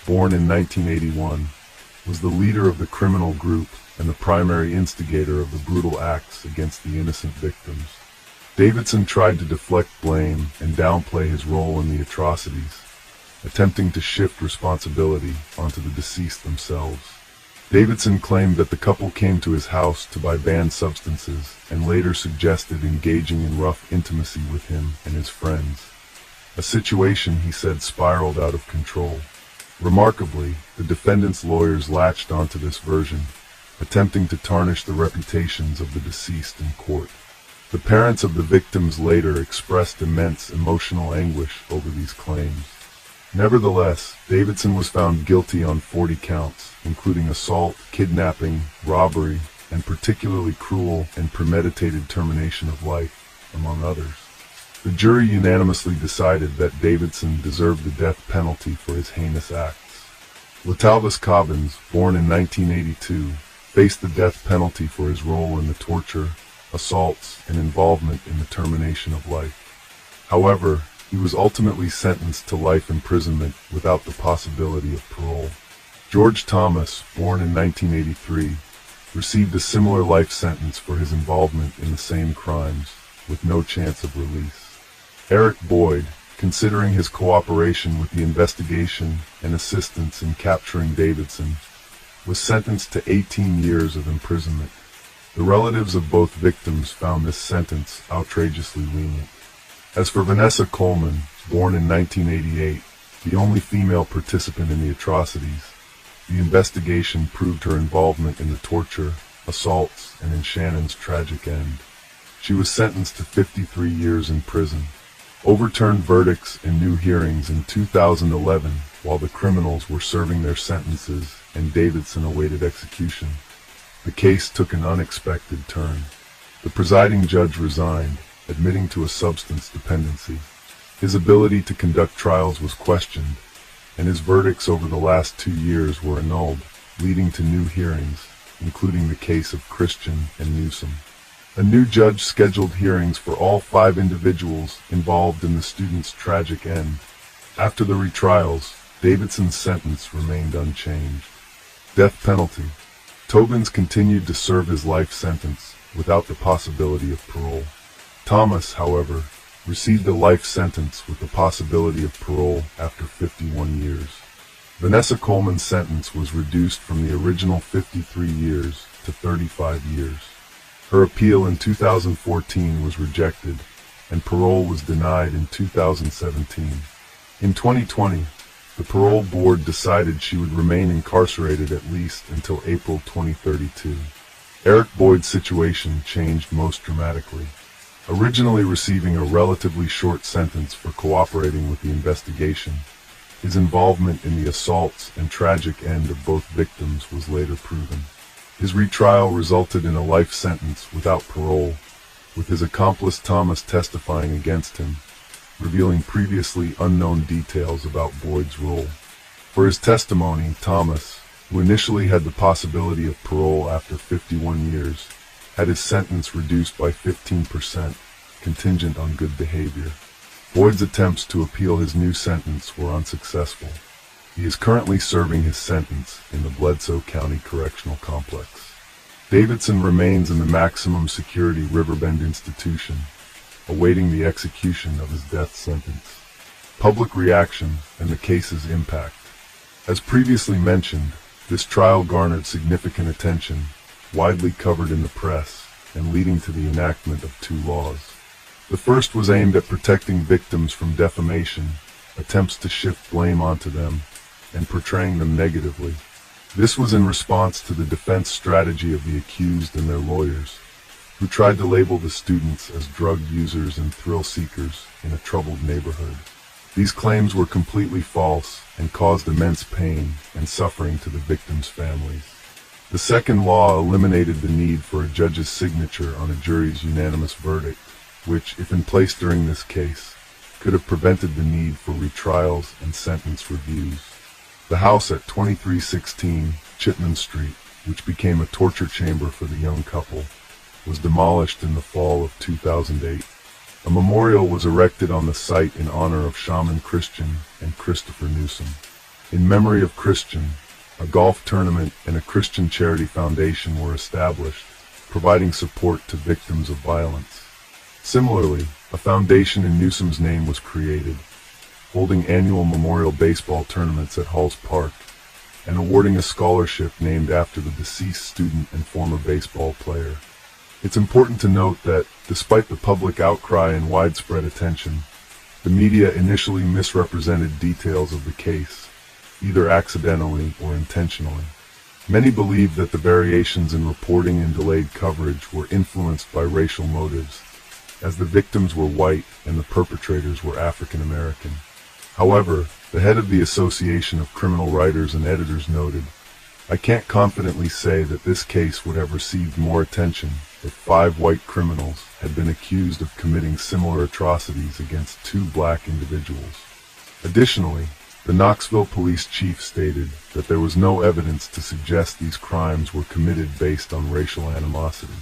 born in 1981, was the leader of the criminal group and the primary instigator of the brutal acts against the innocent victims. Davidson tried to deflect blame and downplay his role in the atrocities, attempting to shift responsibility onto the deceased themselves. Davidson claimed that the couple came to his house to buy banned substances and later suggested engaging in rough intimacy with him and his friends, a situation he said spiraled out of control. Remarkably, the defendant's lawyers latched onto this version, attempting to tarnish the reputations of the deceased in court. The parents of the victims later expressed immense emotional anguish over these claims. Nevertheless, Davidson was found guilty on 40 counts, including assault, kidnapping, robbery, and particularly cruel and premeditated termination of life, among others. The jury unanimously decided that Davidson deserved the death penalty for his heinous acts. Latalvis Cobbins, born in 1982, faced the death penalty for his role in the torture, assaults, and involvement in the termination of life. However, he was ultimately sentenced to life imprisonment without the possibility of parole. George Thomas, born in 1983, received a similar life sentence for his involvement in the same crimes, with no chance of release. Eric Boyd, considering his cooperation with the investigation and assistance in capturing Davidson, was sentenced to 18 years of imprisonment. The relatives of both victims found this sentence outrageously lenient. As for Vanessa Coleman, born in 1988, the only female participant in the atrocities, the investigation proved her involvement in the torture, assaults, and in Shannon's tragic end. She was sentenced to 53 years in prison. Overturned verdicts and new hearings in 2011 while the criminals were serving their sentences and Davidson awaited execution. The case took an unexpected turn. The presiding judge resigned, admitting to a substance dependency. His ability to conduct trials was questioned, and his verdicts over the last 2 years were annulled, leading to new hearings, including the case of Christian and Newsom. A new judge scheduled hearings for all 5 individuals involved in the student's tragic end. After the retrials, Davidson's sentence remained unchanged. Death penalty. Tobins continued to serve his life sentence without the possibility of parole. Thomas, however, received a life sentence with the possibility of parole after 51 years. Vanessa Coleman's sentence was reduced from the original 53 years to 35 years. Her appeal in 2014 was rejected, and parole was denied in 2017. In 2020, the parole board decided she would remain incarcerated at least until April 2032. Eric Boyd's situation changed most dramatically. Originally receiving a relatively short sentence for cooperating with the investigation, his involvement in the assaults and tragic end of both victims was later proven. His retrial resulted in a life sentence without parole, with his accomplice Thomas testifying against him, revealing previously unknown details about Boyd's role. For his testimony, Thomas, who initially had the possibility of parole after 51 years, had his sentence reduced by 15%, contingent on good behavior. Boyd's attempts to appeal his new sentence were unsuccessful. He is currently serving his sentence in the Bledsoe County Correctional Complex. Davidson remains in the maximum security Riverbend institution, awaiting the execution of his death sentence. Public reaction and the case's impact. As previously mentioned, this trial garnered significant attention, widely covered in the press, and leading to the enactment of 2 laws. The first was aimed at protecting victims from defamation, attempts to shift blame onto them, and portraying them negatively. This was in response to the defense strategy of the accused and their lawyers, who tried to label the students as drug users and thrill seekers in a troubled neighborhood. These claims were completely false and caused immense pain and suffering to the victims' families. The second law eliminated the need for a judge's signature on a jury's unanimous verdict, which, if in place during this case, could have prevented the need for retrials and sentence reviews. The house at 2316 Chipman Street, which became a torture chamber for the young couple, was demolished in the fall of 2008. A memorial was erected on the site in honor of Shaman Christian and Christopher Newsom. In memory of Christian, a golf tournament and a Christian charity foundation were established, providing support to victims of violence. Similarly, a foundation in Newsom's name was created, holding annual memorial baseball tournaments at Halls Park, and awarding a scholarship named after the deceased student and former baseball player. It's important to note that, despite the public outcry and widespread attention, the media initially misrepresented details of the case, either accidentally or intentionally. Many believe that the variations in reporting and delayed coverage were influenced by racial motives, as the victims were white and the perpetrators were African American. However, the head of the Association of Criminal Writers and Editors noted, "I can't confidently say that this case would have received more attention if 5 white criminals had been accused of committing similar atrocities against 2 black individuals." Additionally, the Knoxville police chief stated that there was no evidence to suggest these crimes were committed based on racial animosity.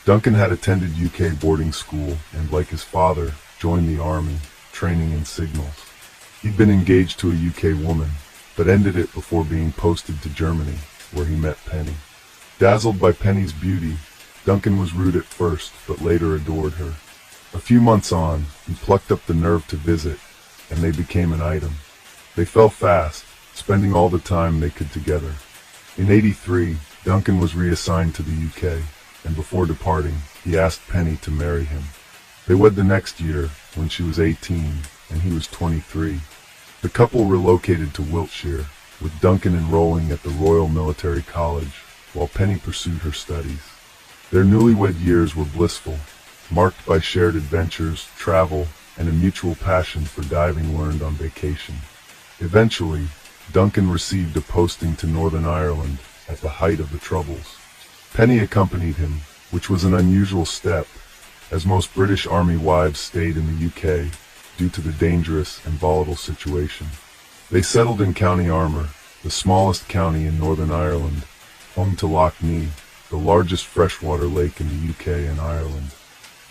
Duncan had attended UK boarding school and, like his father, joined the army, training in signals. He'd been engaged to a UK woman, but ended it before being posted to Germany, where he met Penny. Dazzled by Penny's beauty, Duncan was rude at first, but later adored her. A few months on, he plucked up the nerve to visit, and they became an item. They fell fast, spending all the time they could together. In '83, Duncan was reassigned to the UK, and before departing, he asked Penny to marry him. They wed the next year, when she was 18, and he was 23. The couple relocated to Wiltshire, with Duncan enrolling at the Royal Military College, while Penny pursued her studies. Their newlywed years were blissful, marked by shared adventures, travel, and a mutual passion for diving learned on vacation. Eventually, Duncan received a posting to Northern Ireland at the height of the Troubles. Penny accompanied him, which was an unusual step, as most British Army wives stayed in the UK due to the dangerous and volatile situation. They settled in County Armagh, the smallest county in Northern Ireland, home to Loch Ness, the largest freshwater lake in the UK and Ireland.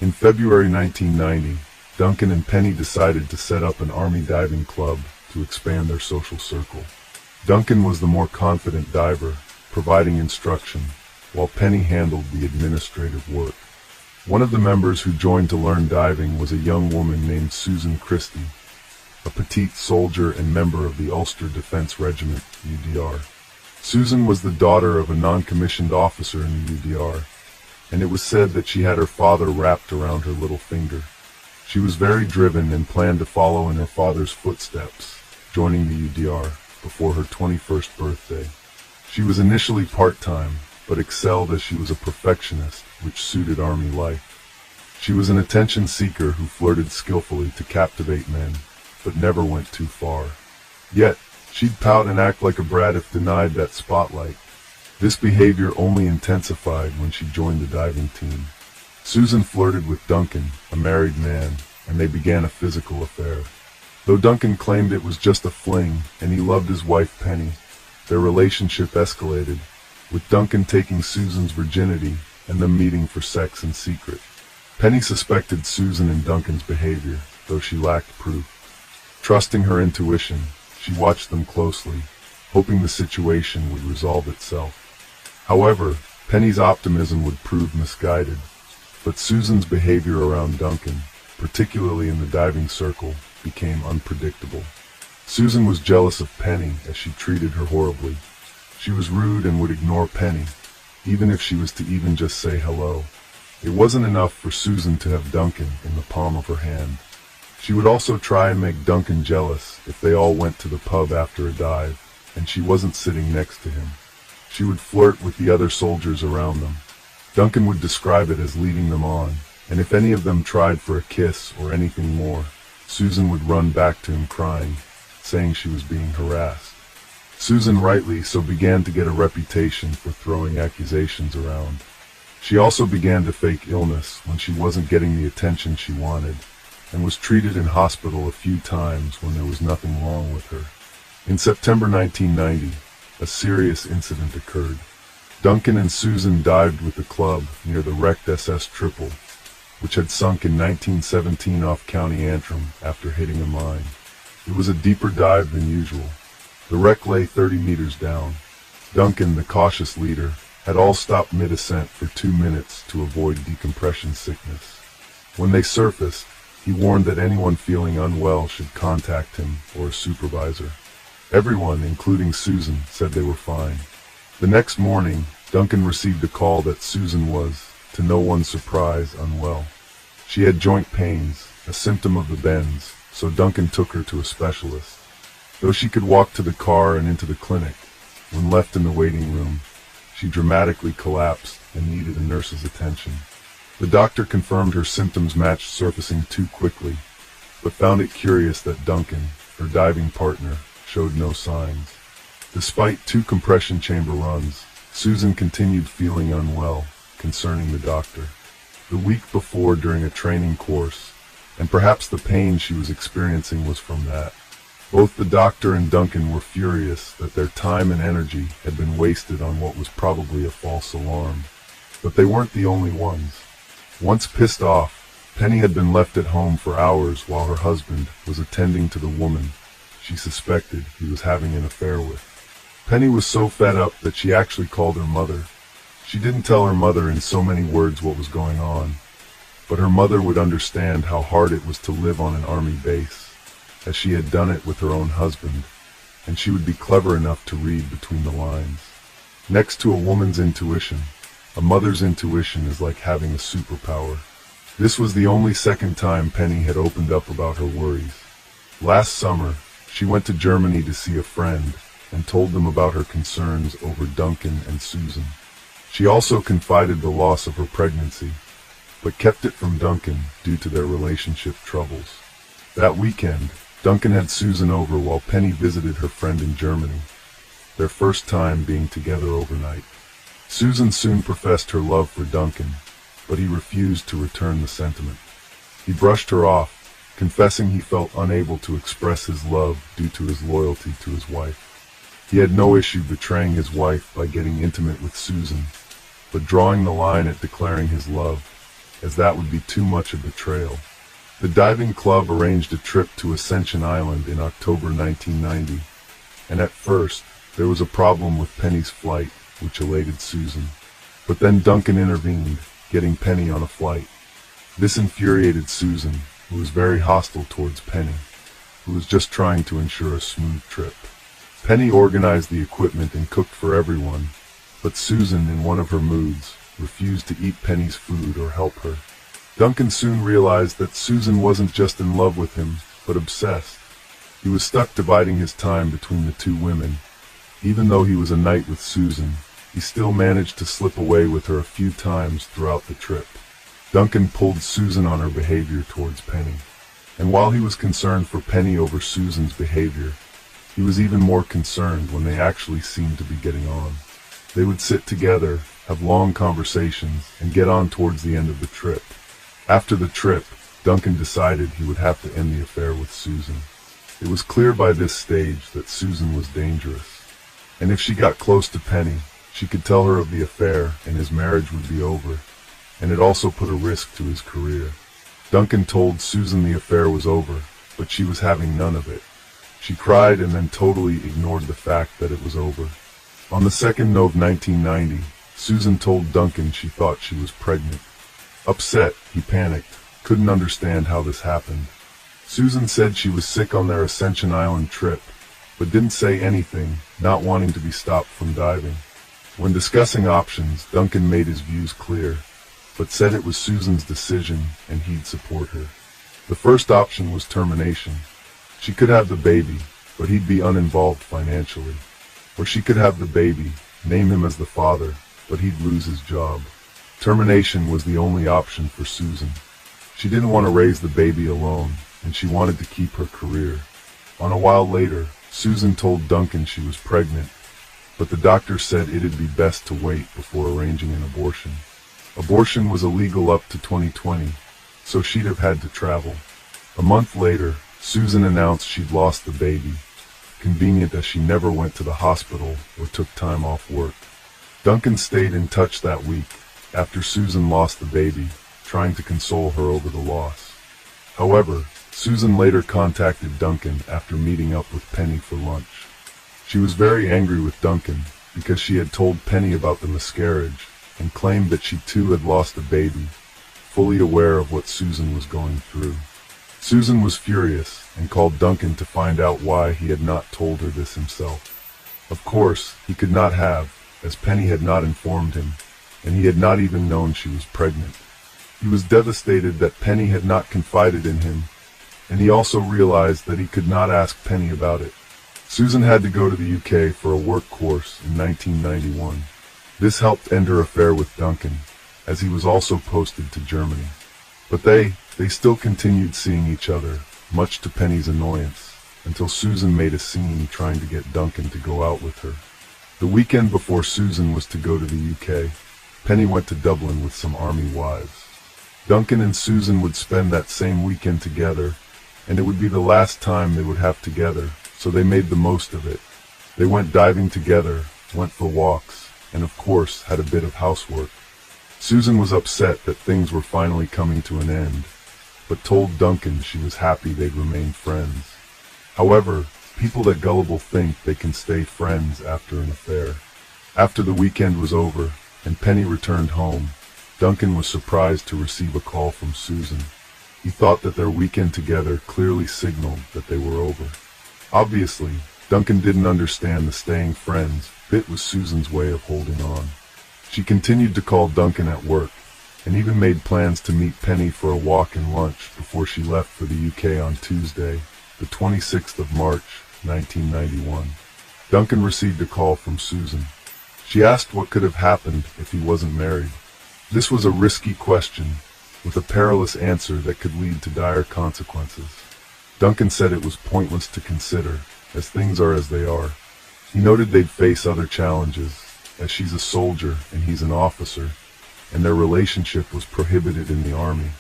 In February 1990, Duncan and Penny decided to set up an Army diving club to expand their social circle. Duncan was the more confident diver, providing instruction, while Penny handled the administrative work. One of the members who joined to learn diving was a young woman named Susan Christie, a petite soldier and member of the Ulster Defence Regiment, UDR. Susan was the daughter of a non-commissioned officer in the UDR, and it was said that she had her father wrapped around her little finger. She was very driven and planned to follow in her father's footsteps, joining the UDR before her 21st birthday. She was initially part-time, but excelled as she was a perfectionist, which suited Army life. She was an attention seeker who flirted skillfully to captivate men, but never went too far. Yet, she'd pout and act like a brat if denied that spotlight. This behavior only intensified when she joined the diving team. Susan flirted with Duncan, a married man, and they began a physical affair. Though Duncan claimed it was just a fling, and he loved his wife Penny, their relationship escalated, with Duncan taking Susan's virginity and them meeting for sex in secret. Penny suspected Susan and Duncan's behavior, though she lacked proof. Trusting her intuition, she watched them closely, hoping the situation would resolve itself. However, Penny's optimism would prove misguided, but Susan's behavior around Duncan, particularly in the diving circle, became unpredictable. Susan was jealous of Penny as she treated her horribly. She was rude and would ignore Penny, even if she was to even just say hello. It wasn't enough for Susan to have Duncan in the palm of her hand. She would also try and make Duncan jealous if they all went to the pub after a dive, and she wasn't sitting next to him. She would flirt with the other soldiers around them. Duncan would describe it as leading them on, and if any of them tried for a kiss or anything more, Susan would run back to him crying, saying she was being harassed. Susan rightly so began to get a reputation for throwing accusations around. She also began to fake illness when she wasn't getting the attention she wanted, and was treated in hospital a few times when there was nothing wrong with her. In September 1990, a serious incident occurred. Duncan and Susan dived with the club near the wrecked SS Triple, which had sunk in 1917 off County Antrim after hitting a mine. It was a deeper dive than usual. The wreck lay 30 meters down. Duncan, the cautious leader, had all stopped mid-ascent for 2 minutes to avoid decompression sickness. When they surfaced, he warned that anyone feeling unwell should contact him or a supervisor. Everyone, including Susan, said they were fine. The next morning, Duncan received a call that Susan was, to no one's surprise, unwell. She had joint pains, a symptom of the bends, so Duncan took her to a specialist. Though she could walk to the car and into the clinic, when left in the waiting room, she dramatically collapsed and needed a nurse's attention. The doctor confirmed her symptoms matched surfacing too quickly, but found it curious that Duncan, her diving partner, showed no signs. Despite 2 compression chamber runs, Susan continued feeling unwell, concerning the doctor. The week before during a training course, and perhaps the pain she was experiencing was from that. Both the doctor and Duncan were furious that their time and energy had been wasted on what was probably a false alarm. But they weren't the only ones. Once pissed off, Penny had been left at home for hours while her husband was attending to the woman, she suspected he was having an affair with. Penny was so fed up that she actually called her mother. She didn't tell her mother in so many words what was going on, but her mother would understand how hard it was to live on an army base, as she had done it with her own husband, and she would be clever enough to read between the lines. Next to a woman's intuition, a mother's intuition is like having a superpower. This was the only second time Penny had opened up about her worries. Last summer, she went to Germany to see a friend and told them about her concerns over Duncan and Susan. She also confided the loss of her pregnancy, but kept it from Duncan due to their relationship troubles. That weekend, Duncan had Susan over while Penny visited her friend in Germany, their first time being together overnight. Susan soon professed her love for Duncan, but he refused to return the sentiment. He brushed her off, confessing he felt unable to express his love due to his loyalty to his wife. He had no issue betraying his wife by getting intimate with Susan, but drawing the line at declaring his love, as that would be too much a betrayal. The diving club arranged a trip to Ascension Island in October 1990, and at first, there was a problem with Penny's flight, which elated Susan. But then Duncan intervened, getting Penny on a flight. This infuriated Susan, who was very hostile towards Penny, who was just trying to ensure a smooth trip. Penny organized the equipment and cooked for everyone, but Susan, in one of her moods, refused to eat Penny's food or help her. Duncan soon realized that Susan wasn't just in love with him, but obsessed. He was stuck dividing his time between the two women. Even though he was a knight with Susan, he still managed to slip away with her a few times throughout the trip. Duncan pulled Susan on her behavior towards Penny, and while he was concerned for Penny over Susan's behavior, he was even more concerned when they actually seemed to be getting on. They would sit together, have long conversations, and get on towards the end of the trip. After the trip, Duncan decided he would have to end the affair with Susan. It was clear by this stage that Susan was dangerous, and if she got close to Penny, she could tell her of the affair and his marriage would be over, and it also put a risk to his career. Duncan told Susan the affair was over, but she was having none of it. She cried and then totally ignored the fact that it was over. On the 2nd of 1990, Susan told Duncan she thought she was pregnant. Upset, he panicked, couldn't understand how this happened. Susan said she was sick on their Ascension Island trip, but didn't say anything, not wanting to be stopped from diving. When discussing options, Duncan made his views clear, but said it was Susan's decision and he'd support her. The first option was termination. She could have the baby, but he'd be uninvolved financially. Or she could have the baby, name him as the father, but he'd lose his job. Termination was the only option for Susan. She didn't want to raise the baby alone, and she wanted to keep her career. On a while later, Susan told Duncan she was pregnant, but the doctor said it'd be best to wait before arranging an abortion. Abortion was illegal up to 2020, so she'd have had to travel. A month later, Susan announced she'd lost the baby, convenient as she never went to the hospital or took time off work. Duncan stayed in touch that week, after Susan lost the baby, trying to console her over the loss. However, Susan later contacted Duncan after meeting up with Penny for lunch. She was very angry with Duncan because she had told Penny about the miscarriage and claimed that she too had lost a baby, fully aware of what Susan was going through. Susan was furious and called Duncan to find out why he had not told her this himself. Of course, he could not have, as Penny had not informed him, and he had not even known she was pregnant. He was devastated that Penny had not confided in him, and he also realized that he could not ask Penny about it. Susan had to go to the UK for a work course in 1991. This helped end her affair with Duncan, as he was also posted to Germany. But they still continued seeing each other, much to Penny's annoyance, until Susan made a scene trying to get Duncan to go out with her. The weekend before Susan was to go to the UK, Penny went to Dublin with some army wives. Duncan and Susan would spend that same weekend together, and it would be the last time they would have together, so they made the most of it. They went diving together, went for walks, and of course had a bit of housework. Susan was upset that things were finally coming to an end, but told Duncan she was happy they'd remain friends. However, People that gullible think they can stay friends after an affair. After the weekend was over, and Penny returned home, Duncan was surprised to receive a call from Susan. He thought that their weekend together clearly signaled that they were over. Obviously, Duncan didn't understand the staying friends bit was Susan's way of holding on. She continued to call Duncan at work, and even made plans to meet Penny for a walk and lunch before she left for the UK on Tuesday, the 26th of March, 1991. Duncan received a call from Susan. She asked what could have happened if he wasn't married. This was a risky question, with a perilous answer that could lead to dire consequences. Duncan said it was pointless to consider, as things are as they are. He noted they'd face other challenges, as she's a soldier and he's an officer, and their relationship was prohibited in the army,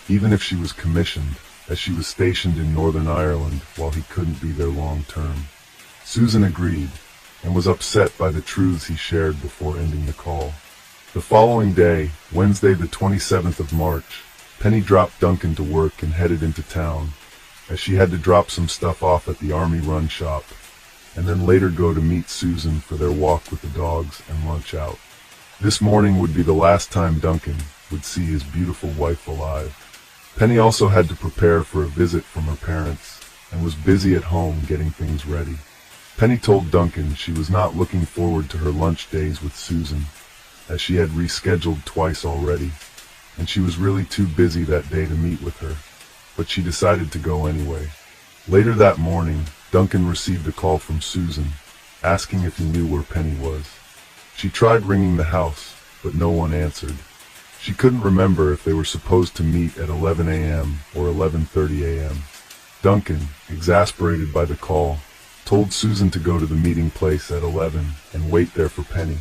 even if she was commissioned, as she was stationed in Northern Ireland while he couldn't be there long term. Susan agreed, and was upset by the truths he shared before ending the call. The following day, Wednesday the 27th of March, Penny dropped Duncan to work and headed into town, as she had to drop some stuff off at the army run shop, and then later go to meet Susan for their walk with the dogs and lunch out. This morning would be the last time Duncan would see his beautiful wife alive. Penny also had to prepare for a visit from her parents, and was busy at home getting things ready. Penny told Duncan she was not looking forward to her lunch days with Susan, as she had rescheduled twice already, and she was really too busy that day to meet with her, but she decided to go anyway. Later that morning, Duncan received a call from Susan, asking if he knew where Penny was. She tried ringing the house, but no one answered. She couldn't remember if they were supposed to meet at 11 a.m. or 11:30 a.m. Duncan, exasperated by the call, told Susan to go to the meeting place at 11 and wait there for Penny,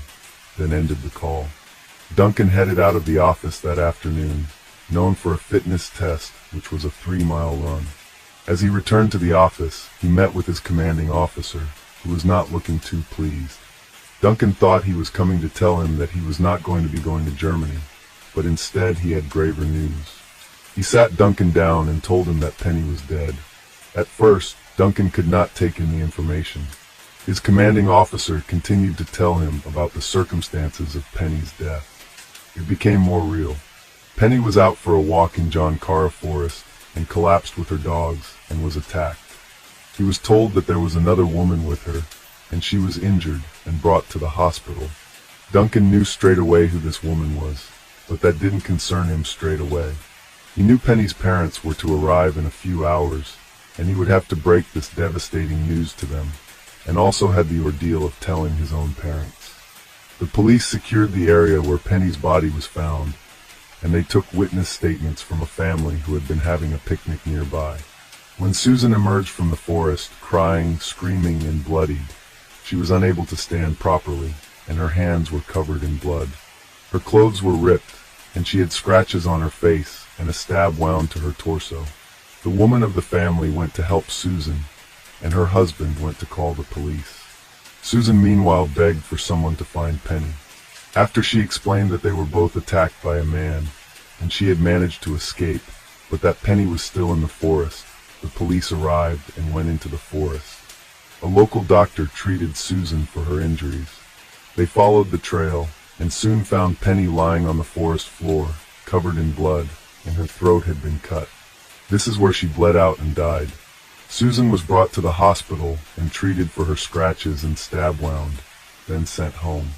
then ended the call. Duncan headed out of the office that afternoon, known for a fitness test, which was a 3-mile run. As he returned to the office, he met with his commanding officer, who was not looking too pleased. Duncan thought he was coming to tell him that he was not going to be going to Germany, but instead he had graver news. He sat Duncan down and told him that Penny was dead. At first, Duncan could not take in the information. His commanding officer continued to tell him about the circumstances of Penny's death. It became more real. Penny was out for a walk in John Carra Forest and collapsed with her dogs and was attacked. He was told that there was another woman with her, and she was injured and brought to the hospital. Duncan knew straight away who this woman was, but that didn't concern him straight away. He knew Penny's parents were to arrive in a few hours, and he would have to break this devastating news to them, and also had the ordeal of telling his own parents. The police secured the area where Penny's body was found, and they took witness statements from a family who had been having a picnic nearby. When Susan emerged from the forest, crying, screaming, and bloodied, she was unable to stand properly, and her hands were covered in blood. Her clothes were ripped, and she had scratches on her face and a stab wound to her torso. The woman of the family went to help Susan, and her husband went to call the police. Susan meanwhile begged for someone to find Penny. After she explained that they were both attacked by a man, and she had managed to escape, but that Penny was still in the forest, the police arrived and went into the forest. A local doctor treated Susan for her injuries. They followed the trail, and soon found Penny lying on the forest floor, covered in blood, and her throat had been cut. This is where she bled out and died. Susan was brought to the hospital and treated for her scratches and stab wound, then sent home.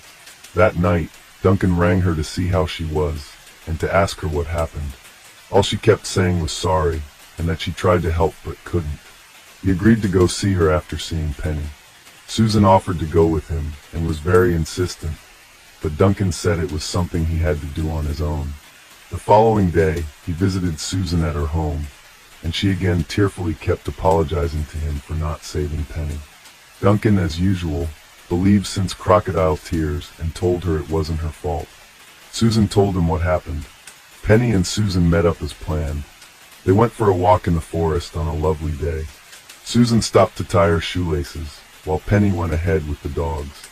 That night, Duncan rang her to see how she was, and to ask her what happened. All she kept saying was sorry, and that she tried to help but couldn't. He agreed to go see her after seeing Penny. Susan offered to go with him, and was very insistent, but Duncan said it was something he had to do on his own. The following day, he visited Susan at her home, and she again tearfully kept apologizing to him for not saving Penny. Duncan, as usual, believed since crocodile tears and told her it wasn't her fault. Susan told him what happened. Penny and Susan met up as planned. They went for a walk in the forest on a lovely day. Susan stopped to tie her shoelaces, while Penny went ahead with the dogs.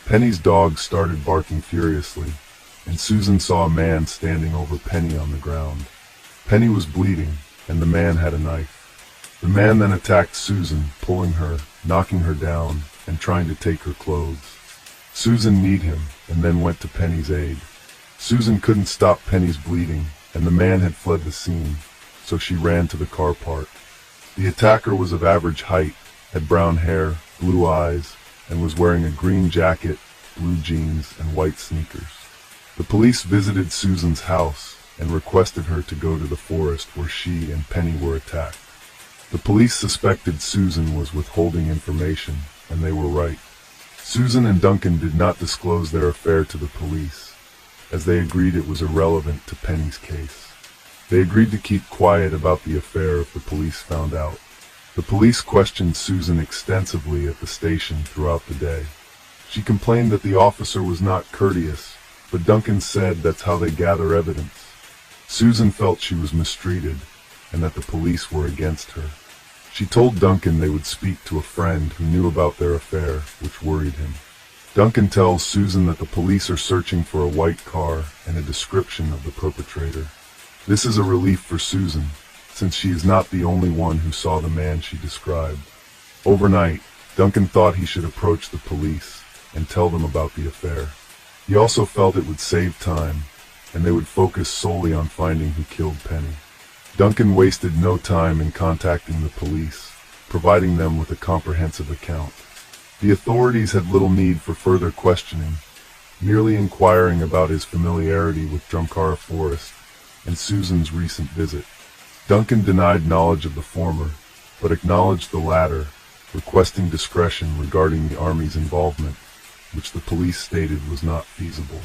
Penny's dogs started barking furiously, and Susan saw a man standing over Penny on the ground. Penny was bleeding, and the man had a knife. The man then attacked Susan, pulling her, knocking her down, and trying to take her clothes. Susan kneed him, and then went to Penny's aid. Susan couldn't stop Penny's bleeding, and the man had fled the scene, so she ran to the car park. The attacker was of average height, had brown hair, blue eyes, and was wearing a green jacket, blue jeans, and white sneakers. The police visited Susan's house and requested her to go to the forest where she and Penny were attacked. The police suspected Susan was withholding information, and they were right. Susan and Duncan did not disclose their affair to the police, as they agreed it was irrelevant to Penny's case. They agreed to keep quiet about the affair if the police found out. The police questioned Susan extensively at the station throughout the day. She complained that the officer was not courteous, but Duncan said that's how they gather evidence. Susan felt she was mistreated, and that the police were against her. She told Duncan they would speak to a friend who knew about their affair, which worried him. Duncan tells Susan that the police are searching for a white car and a description of the perpetrator. This is a relief for Susan, since she is not the only one who saw the man she described. Overnight, Duncan thought he should approach the police and tell them about the affair. He also felt it would save time, and they would focus solely on finding who killed Penny. Duncan wasted no time in contacting the police, providing them with a comprehensive account. The authorities had little need for further questioning, merely inquiring about his familiarity with Drumcara Forest and Susan's recent visit. Duncan denied knowledge of the former, but acknowledged the latter, requesting discretion regarding the Army's involvement, which the police stated was not feasible.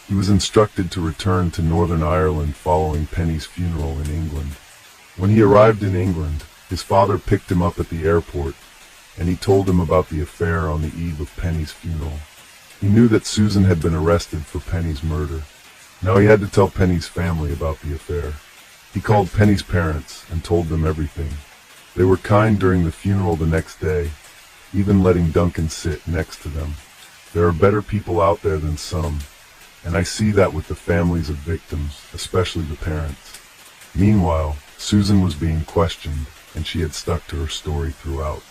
He was instructed to return to Northern Ireland following Penny's funeral in England. When he arrived in England, his father picked him up at the airport, and he told him about the affair on the eve of Penny's funeral. He knew that Susan had been arrested for Penny's murder. Now he had to tell Penny's family about the affair. He called Penny's parents and told them everything. They were kind during the funeral the next day, even letting Duncan sit next to them. There are better people out there than some, and I see that with the families of victims, especially the parents. Meanwhile, Susan was being questioned, and she had stuck to her story throughout.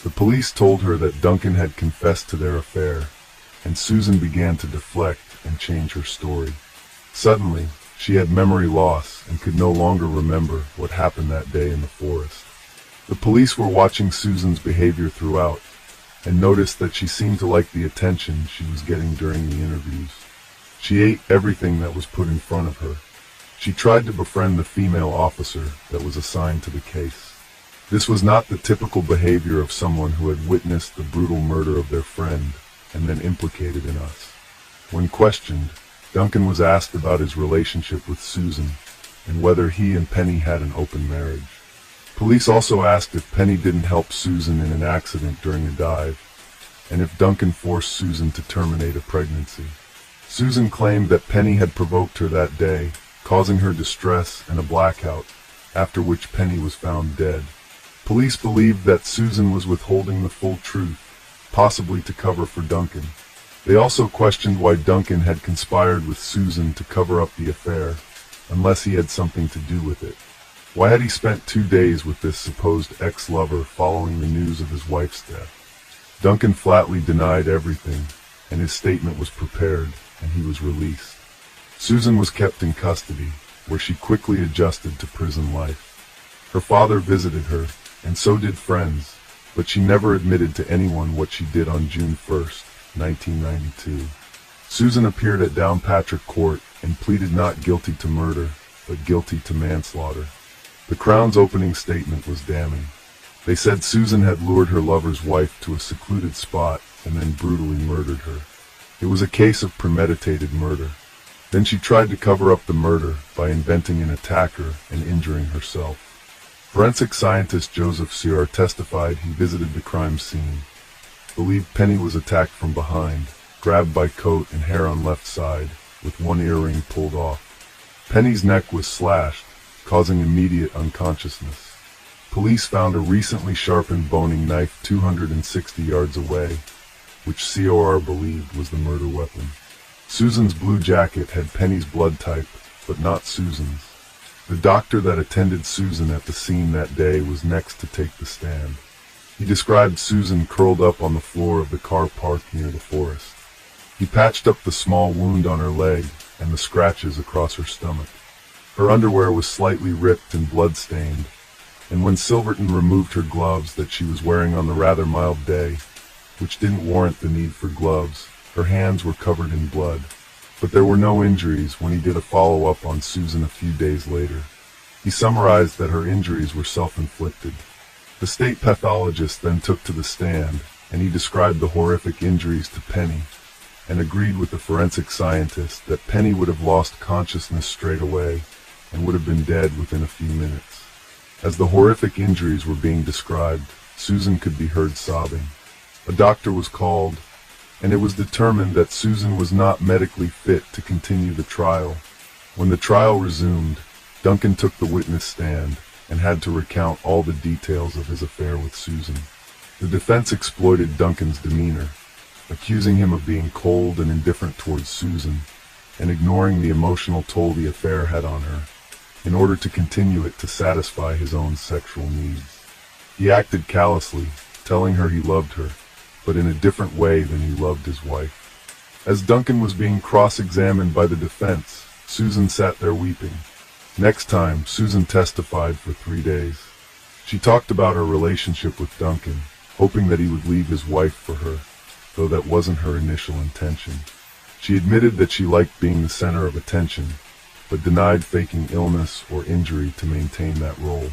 The police told her that Duncan had confessed to their affair, and Susan began to deflect and change her story. Suddenly, she had memory loss and could no longer remember what happened that day in the forest. The police were watching Susan's behavior throughout, and noticed that she seemed to like the attention she was getting during the interviews. She ate everything that was put in front of her. She tried to befriend the female officer that was assigned to the case. This was not the typical behavior of someone who had witnessed the brutal murder of their friend and then implicated in us. When questioned, Duncan was asked about his relationship with Susan and whether he and Penny had an open marriage. Police also asked if Penny didn't help Susan in an accident during a dive, and if Duncan forced Susan to terminate a pregnancy. Susan claimed that Penny had provoked her that day, causing her distress and a blackout, after which Penny was found dead. Police believed that Susan was withholding the full truth, possibly to cover for Duncan. They also questioned why Duncan had conspired with Susan to cover up the affair, unless he had something to do with it. Why had he spent 2 days with this supposed ex-lover following the news of his wife's death? Duncan flatly denied everything, and his statement was prepared, and he was released. Susan was kept in custody, where she quickly adjusted to prison life. Her father visited her, and so did friends, but she never admitted to anyone what she did on June 1st, 1992. Susan appeared at Downpatrick Court and pleaded not guilty to murder, but guilty to manslaughter. The Crown's opening statement was damning. They said Susan had lured her lover's wife to a secluded spot and then brutally murdered her. It was a case of premeditated murder. Then she tried to cover up the murder by inventing an attacker and injuring herself. Forensic scientist Joseph Sear testified he visited the crime scene, believed Penny was attacked from behind, grabbed by coat and hair on left side, with one earring pulled off. Penny's neck was slashed, causing immediate unconsciousness. Police found a recently sharpened boning knife 260 yards away, which COR believed was the murder weapon. Susan's blue jacket had Penny's blood type, but not Susan's. The doctor that attended Susan at the scene that day was next to take the stand. He described Susan curled up on the floor of the car park near the forest. He patched up the small wound on her leg and the scratches across her stomach. Her underwear was slightly ripped and blood-stained, and when Silverton removed her gloves that she was wearing on the rather mild day, which didn't warrant the need for gloves, her hands were covered in blood. But there were no injuries when he did a follow-up on Susan a few days later. He summarized that her injuries were self-inflicted. The state pathologist then took to the stand, and he described the horrific injuries to Penny, and agreed with the forensic scientist that Penny would have lost consciousness straight away and would have been dead within a few minutes. As the horrific injuries were being described, Susan could be heard sobbing. A doctor was called, and it was determined that Susan was not medically fit to continue the trial. When the trial resumed, Duncan took the witness stand and had to recount all the details of his affair with Susan. The defense exploited Duncan's demeanor, accusing him of being cold and indifferent towards Susan, and ignoring the emotional toll the affair had on her, in order to continue it to satisfy his own sexual needs. He acted callously, telling her he loved her, but in a different way than he loved his wife. As Duncan was being cross-examined by the defense, Susan sat there weeping. Next time, Susan testified for 3 days. She talked about her relationship with Duncan, hoping that he would leave his wife for her, though that wasn't her initial intention. She admitted that she liked being the center of attention, but denied faking illness or injury to maintain that role.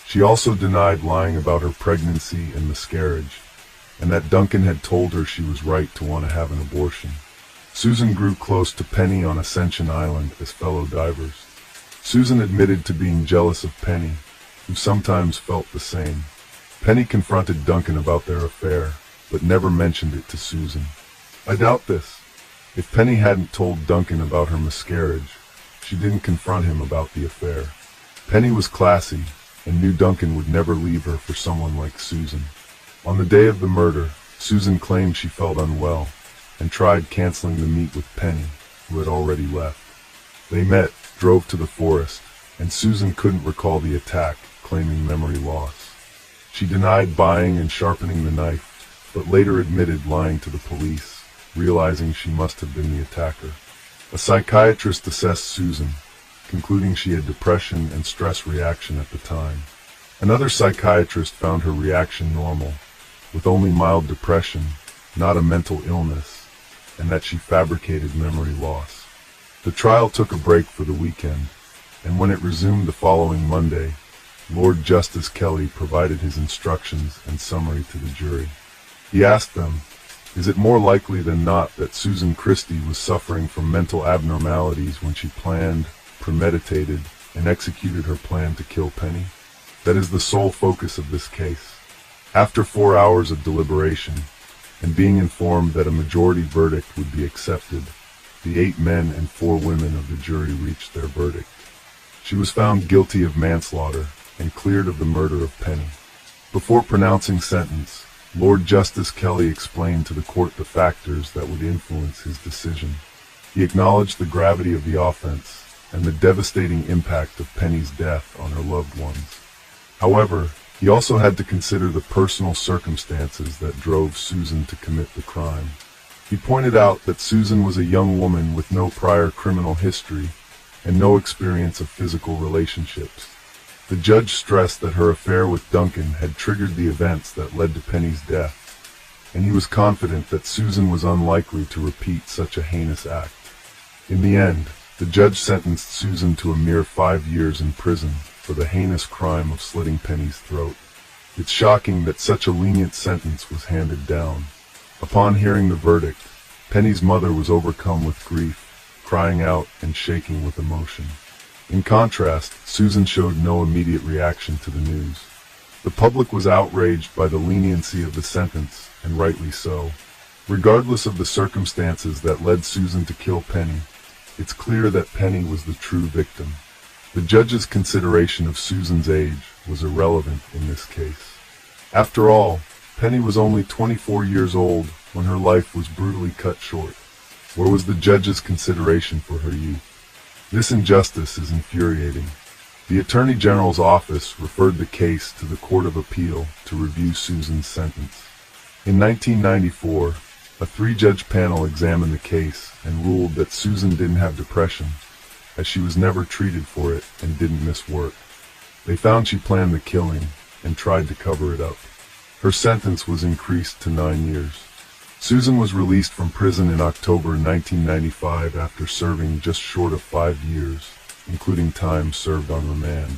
She also denied lying about her pregnancy and miscarriage, and that Duncan had told her she was right to want to have an abortion. Susan grew close to Penny on Ascension Island as fellow divers. Susan admitted to being jealous of Penny, who sometimes felt the same. Penny confronted Duncan about their affair, but never mentioned it to Susan. I doubt this. If Penny hadn't told Duncan about her miscarriage, she didn't confront him about the affair. Penny was classy, and knew Duncan would never leave her for someone like Susan. On the day of the murder, Susan claimed she felt unwell, and tried canceling the meet with Penny, who had already left. They met, drove to the forest, and Susan couldn't recall the attack, claiming memory loss. She denied buying and sharpening the knife, but later admitted lying to the police, realizing she must have been the attacker. A psychiatrist assessed Susan, concluding she had depression and stress reaction at the time. Another psychiatrist found her reaction normal, with only mild depression, not a mental illness, and that she fabricated memory loss. The trial took a break for the weekend, and when it resumed the following Monday, Lord Justice Kelly provided his instructions and summary to the jury. He asked them, "Is it more likely than not that Susan Christie was suffering from mental abnormalities when she planned, premeditated, and executed her plan to kill Penny? That is the sole focus of this case." After 4 hours of deliberation, and being informed that a majority verdict would be accepted, the 8 men and 4 women of the jury reached their verdict. She was found guilty of manslaughter and cleared of the murder of Penny. Before pronouncing sentence, Lord Justice Kelly explained to the court the factors that would influence his decision. He acknowledged the gravity of the offense and the devastating impact of Penny's death on her loved ones. However, he also had to consider the personal circumstances that drove Susan to commit the crime. He pointed out that Susan was a young woman with no prior criminal history and no experience of physical relationships. The judge stressed that her affair with Duncan had triggered the events that led to Penny's death, and he was confident that Susan was unlikely to repeat such a heinous act. In the end, the judge sentenced Susan to a mere 5 years in prison for the heinous crime of slitting Penny's throat. It's shocking that such a lenient sentence was handed down. Upon hearing the verdict, Penny's mother was overcome with grief, crying out and shaking with emotion. In contrast, Susan showed no immediate reaction to the news. The public was outraged by the leniency of the sentence, and rightly so. Regardless of the circumstances that led Susan to kill Penny, it's clear that Penny was the true victim. The judge's consideration of Susan's age was irrelevant in this case. After all, Penny was only 24 years old when her life was brutally cut short. Where was the judge's consideration for her youth? This injustice is infuriating. The Attorney General's office referred the case to the Court of Appeal to review Susan's sentence. In 1994, a three-judge panel examined the case and ruled that Susan didn't have depression, as she was never treated for it and didn't miss work. They found she planned the killing and tried to cover it up. Her sentence was increased to 9 years. Susan was released from prison in October 1995 after serving just short of 5 years, including time served on remand.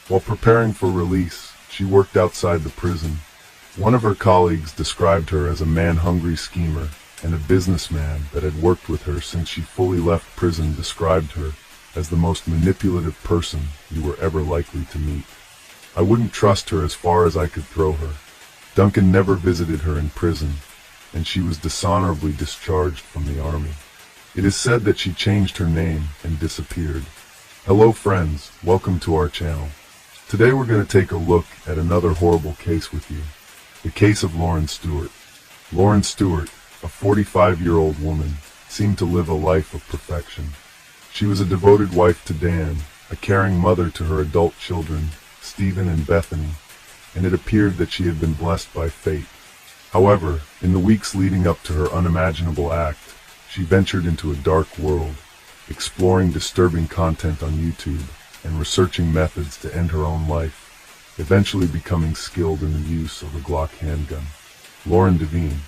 While preparing for release, she worked outside the prison. One of her colleagues described her as a man-hungry schemer, and a businessman that had worked with her since she fully left prison described her as the most manipulative person you were ever likely to meet. I wouldn't trust her as far as I could throw her. Duncan never visited her in prison, and she was dishonorably discharged from the army. It is said that she changed her name and disappeared. Hello friends, welcome to our channel. Today we're going to take a look at another horrible case with you. The case of Lauren Stewart. Lauren Stewart, a 45-year-old woman, seemed to live a life of perfection. She was a devoted wife to Dan, a caring mother to her adult children, Stephen and Bethany, and it appeared that she had been blessed by fate. However, in the weeks leading up to her unimaginable act, she ventured into a dark world, exploring disturbing content on YouTube and researching methods to end her own life, eventually becoming skilled in the use of a Glock handgun. Lauren Devine.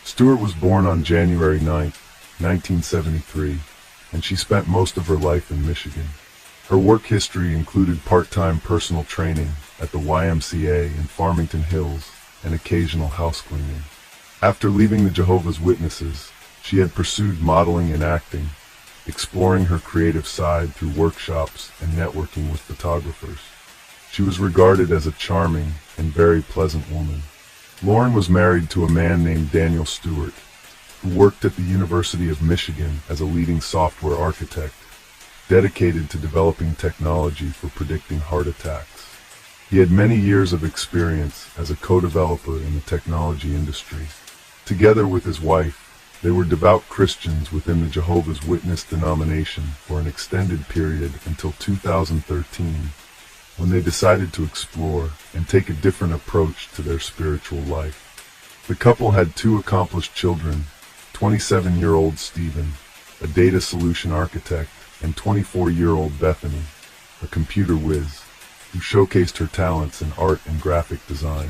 Stewart was born on January 9, 1973, and she spent most of her life in Michigan. Her work history included part-time personal training at the YMCA in Farmington Hills and occasional house cleaning. After leaving the Jehovah's Witnesses, she had pursued modeling and acting, exploring her creative side through workshops and networking with photographers. She was regarded as a charming and very pleasant woman. Lauren was married to a man named Daniel Stewart, who worked at the University of Michigan as a leading software architect, dedicated to developing technology for predicting heart attacks. He had many years of experience as a co-developer in the technology industry. Together with his wife, they were devout Christians within the Jehovah's Witness denomination for an extended period until 2013, when they decided to explore and take a different approach to their spiritual life. The couple had 2 accomplished children, 27-year-old Stephen, a data solution architect, and 24-year-old Bethany, a computer whiz, who showcased her talents in art and graphic design.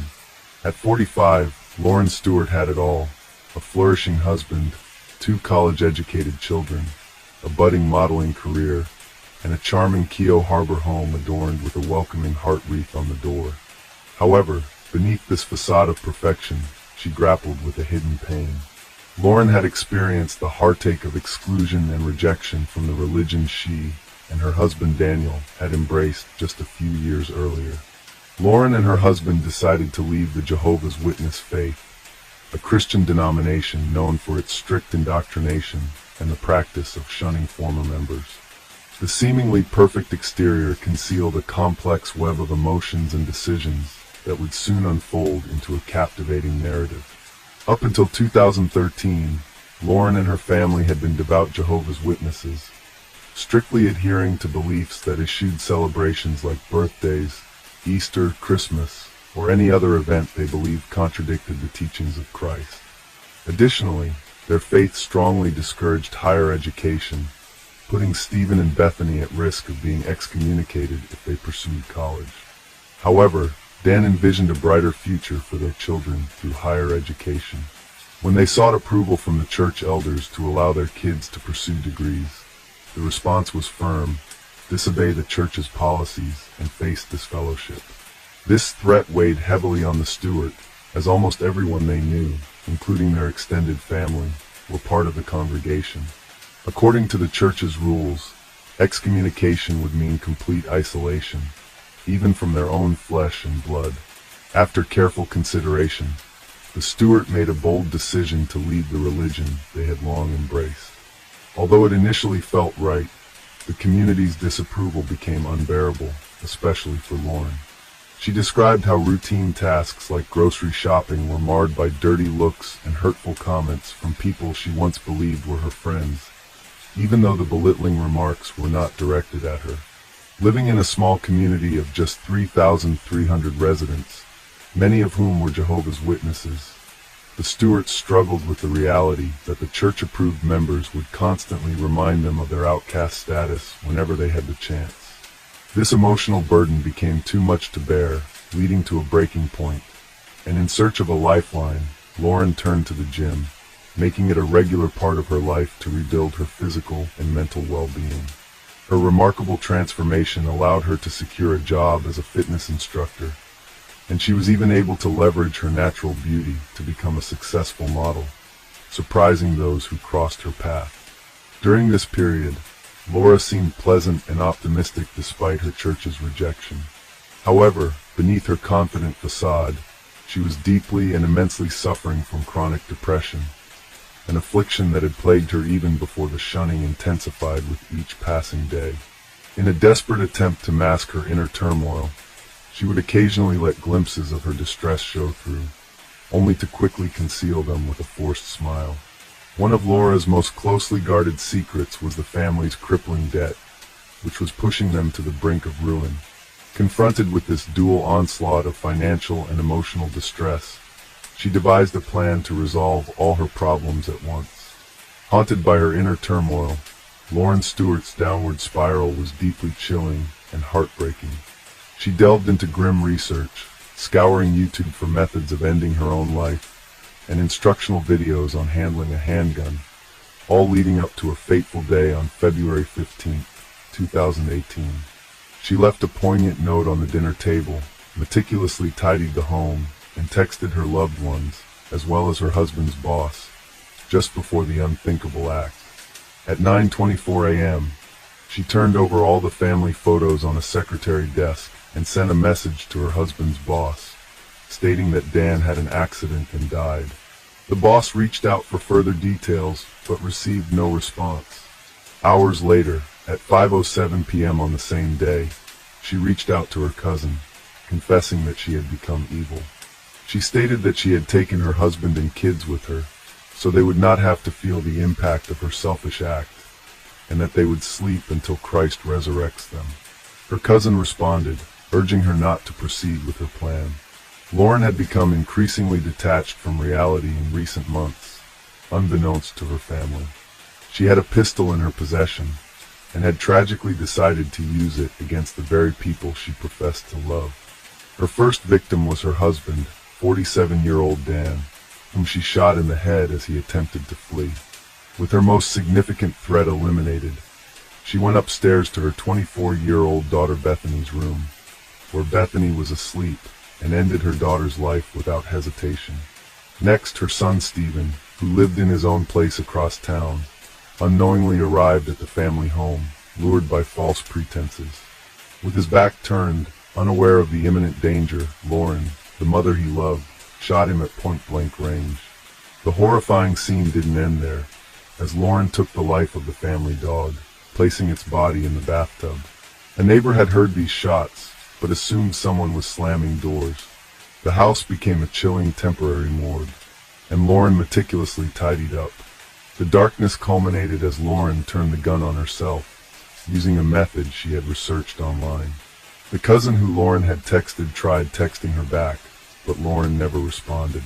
At 45, Lauren Stewart had it all: a flourishing husband, 2 college-educated children, a budding modeling career, and a charming Keogh Harbor home adorned with a welcoming heart wreath on the door. However, beneath this facade of perfection, she grappled with a hidden pain. Lauren had experienced the heartache of exclusion and rejection from the religion she and her husband Daniel had embraced just a few years earlier. Lauren and her husband decided to leave the Jehovah's Witness faith, a Christian denomination known for its strict indoctrination and the practice of shunning former members. The seemingly perfect exterior concealed a complex web of emotions and decisions that would soon unfold into a captivating narrative. Up until 2013, Lauren and her family had been devout Jehovah's Witnesses, strictly adhering to beliefs that eschewed celebrations like birthdays, Easter, Christmas, or any other event they believed contradicted the teachings of Christ. Additionally, their faith strongly discouraged higher education, putting Stephen and Bethany at risk of being excommunicated if they pursued college. However, Dan envisioned a brighter future for their children through higher education. When they sought approval from the church elders to allow their kids to pursue degrees, the response was firm: disobey the church's policies and face disfellowship. This threat weighed heavily on the Stewart, as almost everyone they knew, including their extended family, were part of the congregation. According to the church's rules, excommunication would mean complete isolation, even from their own flesh and blood. After careful consideration, the Stewart made a bold decision to leave the religion they had long embraced. Although it initially felt right, the community's disapproval became unbearable, especially for Lauren. She described how routine tasks like grocery shopping were marred by dirty looks and hurtful comments from people she once believed were her friends, even though the belittling remarks were not directed at her. Living in a small community of just 3,300 residents, many of whom were Jehovah's Witnesses, the Stewarts struggled with the reality that the church-approved members would constantly remind them of their outcast status whenever they had the chance. This emotional burden became too much to bear, leading to a breaking point, and in search of a lifeline, Lauren turned to the gym, making it a regular part of her life to rebuild her physical and mental well-being. Her remarkable transformation allowed her to secure a job as a fitness instructor, and she was even able to leverage her natural beauty to become a successful model, surprising those who crossed her path. During this period, Laura seemed pleasant and optimistic despite her church's rejection. However, beneath her confident facade, she was deeply and immensely suffering from chronic depression, an affliction that had plagued her even before the shunning intensified with each passing day. In a desperate attempt to mask her inner turmoil, she would occasionally let glimpses of her distress show through, only to quickly conceal them with a forced smile. One of Laura's most closely guarded secrets was the family's crippling debt, which was pushing them to the brink of ruin. Confronted with this dual onslaught of financial and emotional distress, she devised a plan to resolve all her problems at once. Haunted by her inner turmoil, Lauren Stewart's downward spiral was deeply chilling and heartbreaking. She delved into grim research, scouring YouTube for methods of ending her own life, and instructional videos on handling a handgun, all leading up to a fateful day on February 15, 2018. She left a poignant note on the dinner table, meticulously tidied the home, and texted her loved ones, as well as her husband's boss, just before the unthinkable act. At 9:24 a.m., she turned over all the family photos on a secretary desk and sent a message to her husband's boss, stating that Dan had an accident and died. The boss reached out for further details, but received no response. Hours later, at 5:07 p.m. on the same day, she reached out to her cousin, confessing that she had become evil. She stated that she had taken her husband and kids with her, so they would not have to feel the impact of her selfish act, and that they would sleep until Christ resurrects them. Her cousin responded, urging her not to proceed with her plan. Lauren had become increasingly detached from reality in recent months, unbeknownst to her family. She had a pistol in her possession, and had tragically decided to use it against the very people she professed to love. Her first victim was her husband, 47-year-old Dan, whom she shot in the head as he attempted to flee. With her most significant threat eliminated, she went upstairs to her 24-year-old daughter Bethany's room, where Bethany was asleep, and ended her daughter's life without hesitation. Next, her son Stephen, who lived in his own place across town, unknowingly arrived at the family home, lured by false pretenses. With his back turned, unaware of the imminent danger, Lauren, the mother he loved, shot him at point-blank range. The horrifying scene didn't end there, as Lauren took the life of the family dog, placing its body in the bathtub. A neighbor had heard these shots, but assumed someone was slamming doors. The house became a chilling temporary morgue, and Lauren meticulously tidied up. The darkness culminated as Lauren turned the gun on herself, using a method she had researched online. The cousin who Lauren had texted tried texting her back, but Lauren never responded.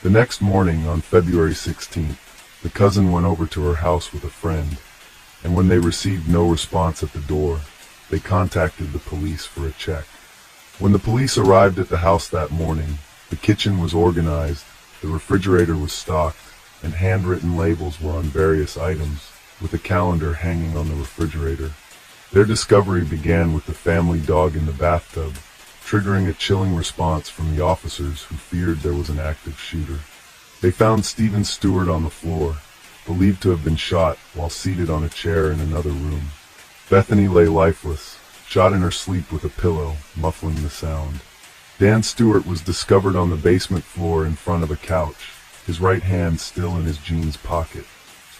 The next morning, on February 16th, the cousin went over to her house with a friend, and when they received no response at the door, they contacted the police for a check. When the police arrived at the house that morning, the kitchen was organized, the refrigerator was stocked, and handwritten labels were on various items, with a calendar hanging on the refrigerator. Their discovery began with the family dog in the bathtub, triggering a chilling response from the officers who feared there was an active shooter. They found Stephen Stewart on the floor, believed to have been shot while seated on a chair in another room. Bethany lay lifeless, shot in her sleep with a pillow, muffling the sound. Dan Stewart was discovered on the basement floor in front of a couch, his right hand still in his jeans pocket.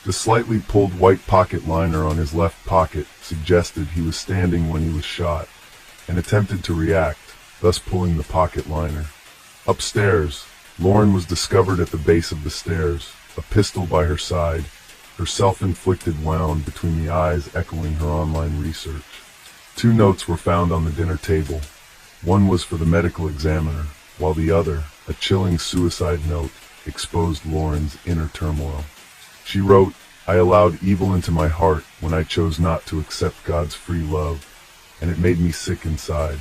The slightly pulled white pocket liner on his left pocket suggested he was standing when he was shot, and attempted to react, thus pulling the pocket liner. Upstairs, Lauren was discovered at the base of the stairs, a pistol by her side, her self-inflicted wound between the eyes echoing her online research. Two notes were found on the dinner table. One was for the medical examiner, while the other, a chilling suicide note, exposed Lauren's inner turmoil. She wrote, "I allowed evil into my heart when I chose not to accept God's free love, and it made me sick inside.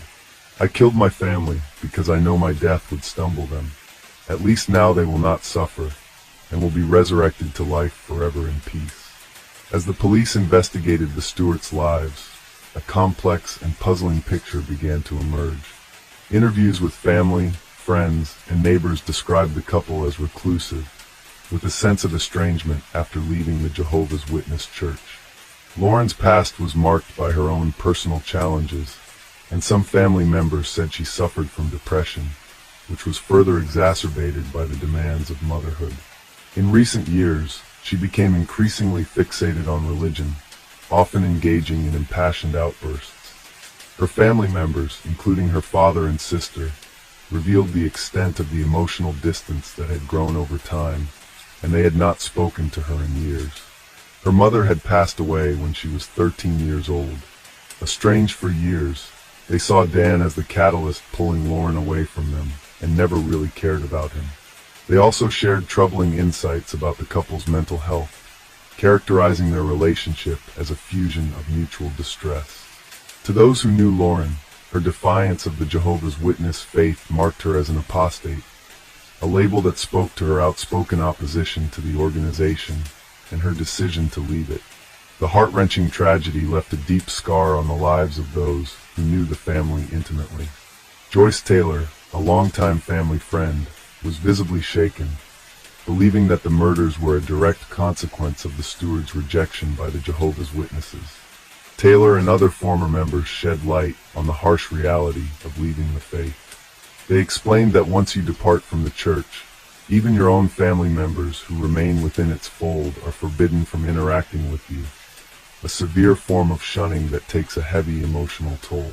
I killed my family because I know my death would stumble them. At least now they will not suffer, and will be resurrected to life forever in peace." As the police investigated the Stewarts' lives, a complex and puzzling picture began to emerge. Interviews with family, friends, and neighbors described the couple as reclusive, with a sense of estrangement after leaving the Jehovah's Witness church. Lauren's past was marked by her own personal challenges, and some family members said she suffered from depression, which was further exacerbated by the demands of motherhood. In recent years, she became increasingly fixated on religion, often engaging in impassioned outbursts. Her family members, including her father and sister, revealed the extent of the emotional distance that had grown over time, and they had not spoken to her in years. Her mother had passed away when she was 13 years old. Estranged for years, they saw Dan as the catalyst pulling Lauren away from them, and never really cared about him. They also shared troubling insights about the couple's mental health, characterizing their relationship as a fusion of mutual distress. To those who knew Lauren, her defiance of the Jehovah's Witness faith marked her as an apostate, a label that spoke to her outspoken opposition to the organization and her decision to leave it. The heart-wrenching tragedy left a deep scar on the lives of those who knew the family intimately. Joyce Taylor, a longtime family friend, was visibly shaken, believing that the murders were a direct consequence of the steward's rejection by the Jehovah's Witnesses. Taylor and other former members shed light on the harsh reality of leaving the faith. They explained that once you depart from the church, even your own family members who remain within its fold are forbidden from interacting with you, a severe form of shunning that takes a heavy emotional toll.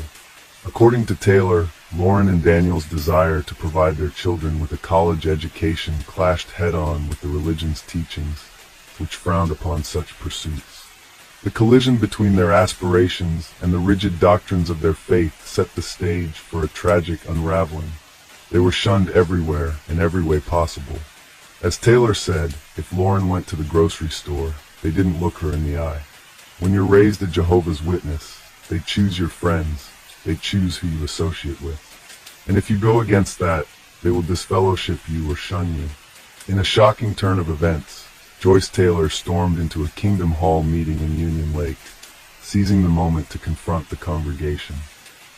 According to Taylor, Lauren and Daniel's desire to provide their children with a college education clashed head-on with the religion's teachings, which frowned upon such pursuits. The collision between their aspirations and the rigid doctrines of their faith set the stage for a tragic unraveling. They were shunned everywhere, in every way possible. As Taylor said, if Lauren went to the grocery store, they didn't look her in the eye. When you're raised a Jehovah's Witness, they choose your friends. They choose who you associate with. And if you go against that, they will disfellowship you or shun you. In a shocking turn of events, Joyce Taylor stormed into a Kingdom Hall meeting in Union Lake, seizing the moment to confront the congregation.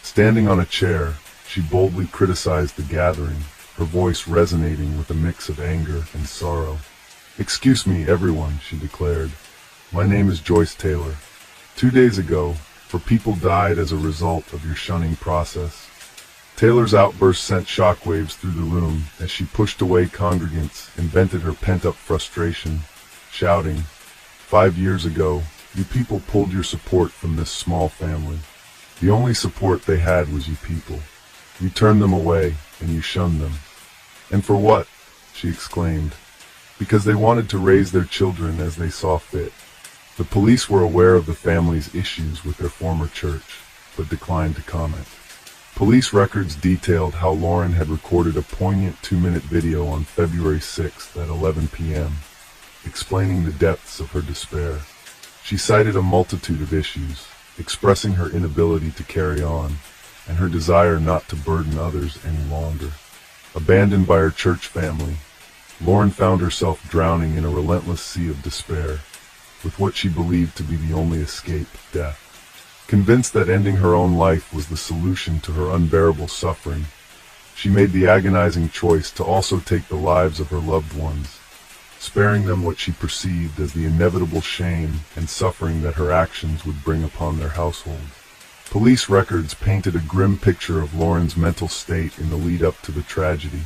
Standing on a chair, she boldly criticized the gathering, her voice resonating with a mix of anger and sorrow. "Excuse me, everyone," she declared. "My name is Joyce Taylor. 2 days ago, 4 people died as a result of your shunning process." Taylor's outburst sent shockwaves through the room as she pushed away congregants and vented her pent-up frustration, shouting, "5 years ago, you people pulled your support from this small family. The only support they had was you people. You turned them away and you shunned them. And for what?" she exclaimed. "Because they wanted to raise their children as they saw fit." The police were aware of the family's issues with their former church, but declined to comment. Police records detailed how Lauren had recorded a poignant 2-minute video on February 6th at 11 p.m., explaining the depths of her despair. She cited a multitude of issues, expressing her inability to carry on, and her desire not to burden others any longer. Abandoned by her church family, Lauren found herself drowning in a relentless sea of despair, with what she believed to be the only escape, death. Convinced that ending her own life was the solution to her unbearable suffering, she made the agonizing choice to also take the lives of her loved ones, sparing them what she perceived as the inevitable shame and suffering that her actions would bring upon their household. Police records painted a grim picture of Lauren's mental state in the lead-up to the tragedy,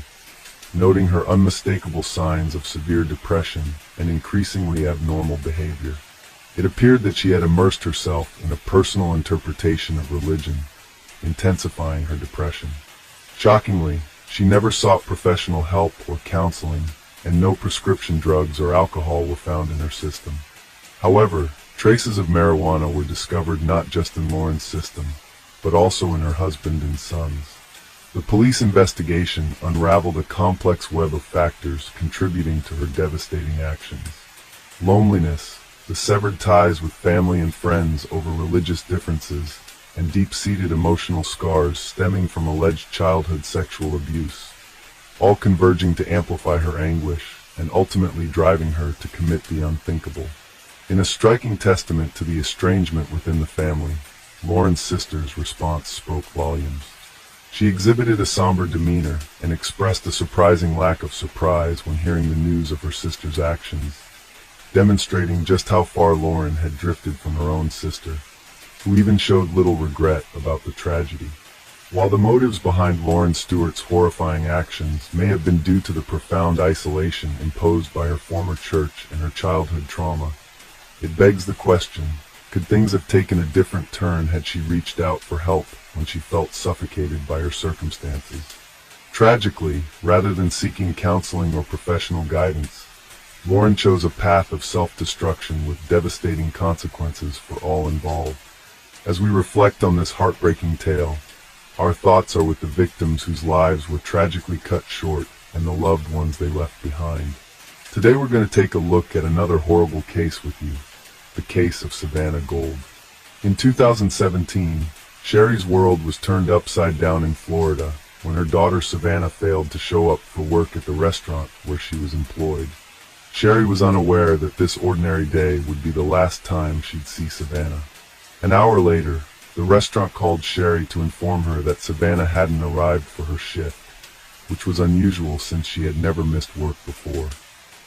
noting her unmistakable signs of severe depression and increasingly abnormal behavior. It appeared that she had immersed herself in a personal interpretation of religion, intensifying her depression. Shockingly, she never sought professional help or counseling, and no prescription drugs or alcohol were found in her system. However, traces of marijuana were discovered not just in Lauren's system, but also in her husband and sons. The police investigation unraveled a complex web of factors contributing to her devastating actions. Loneliness, the severed ties with family and friends over religious differences, and deep-seated emotional scars stemming from alleged childhood sexual abuse, all converging to amplify her anguish and ultimately driving her to commit the unthinkable. In a striking testament to the estrangement within the family, Lauren's sister's response spoke volumes. She exhibited a somber demeanor and expressed a surprising lack of surprise when hearing the news of her sister's actions, demonstrating just how far Lauren had drifted from her own sister, who even showed little regret about the tragedy. While the motives behind Lauren Stewart's horrifying actions may have been due to the profound isolation imposed by her former church and her childhood trauma, it begs the question, could things have taken a different turn had she reached out for help when she felt suffocated by her circumstances? Tragically, rather than seeking counseling or professional guidance, Lauren chose a path of self-destruction with devastating consequences for all involved. As we reflect on this heartbreaking tale, our thoughts are with the victims whose lives were tragically cut short and the loved ones they left behind. Today we're going to take a look at another horrible case with you, the case of Savannah Gold. In 2017, Sherry's world was turned upside down in Florida when her daughter Savannah failed to show up for work at the restaurant where she was employed. Sherry was unaware that this ordinary day would be the last time she'd see Savannah. An hour later, the restaurant called Sherry to inform her that Savannah hadn't arrived for her shift, which was unusual since she had never missed work before.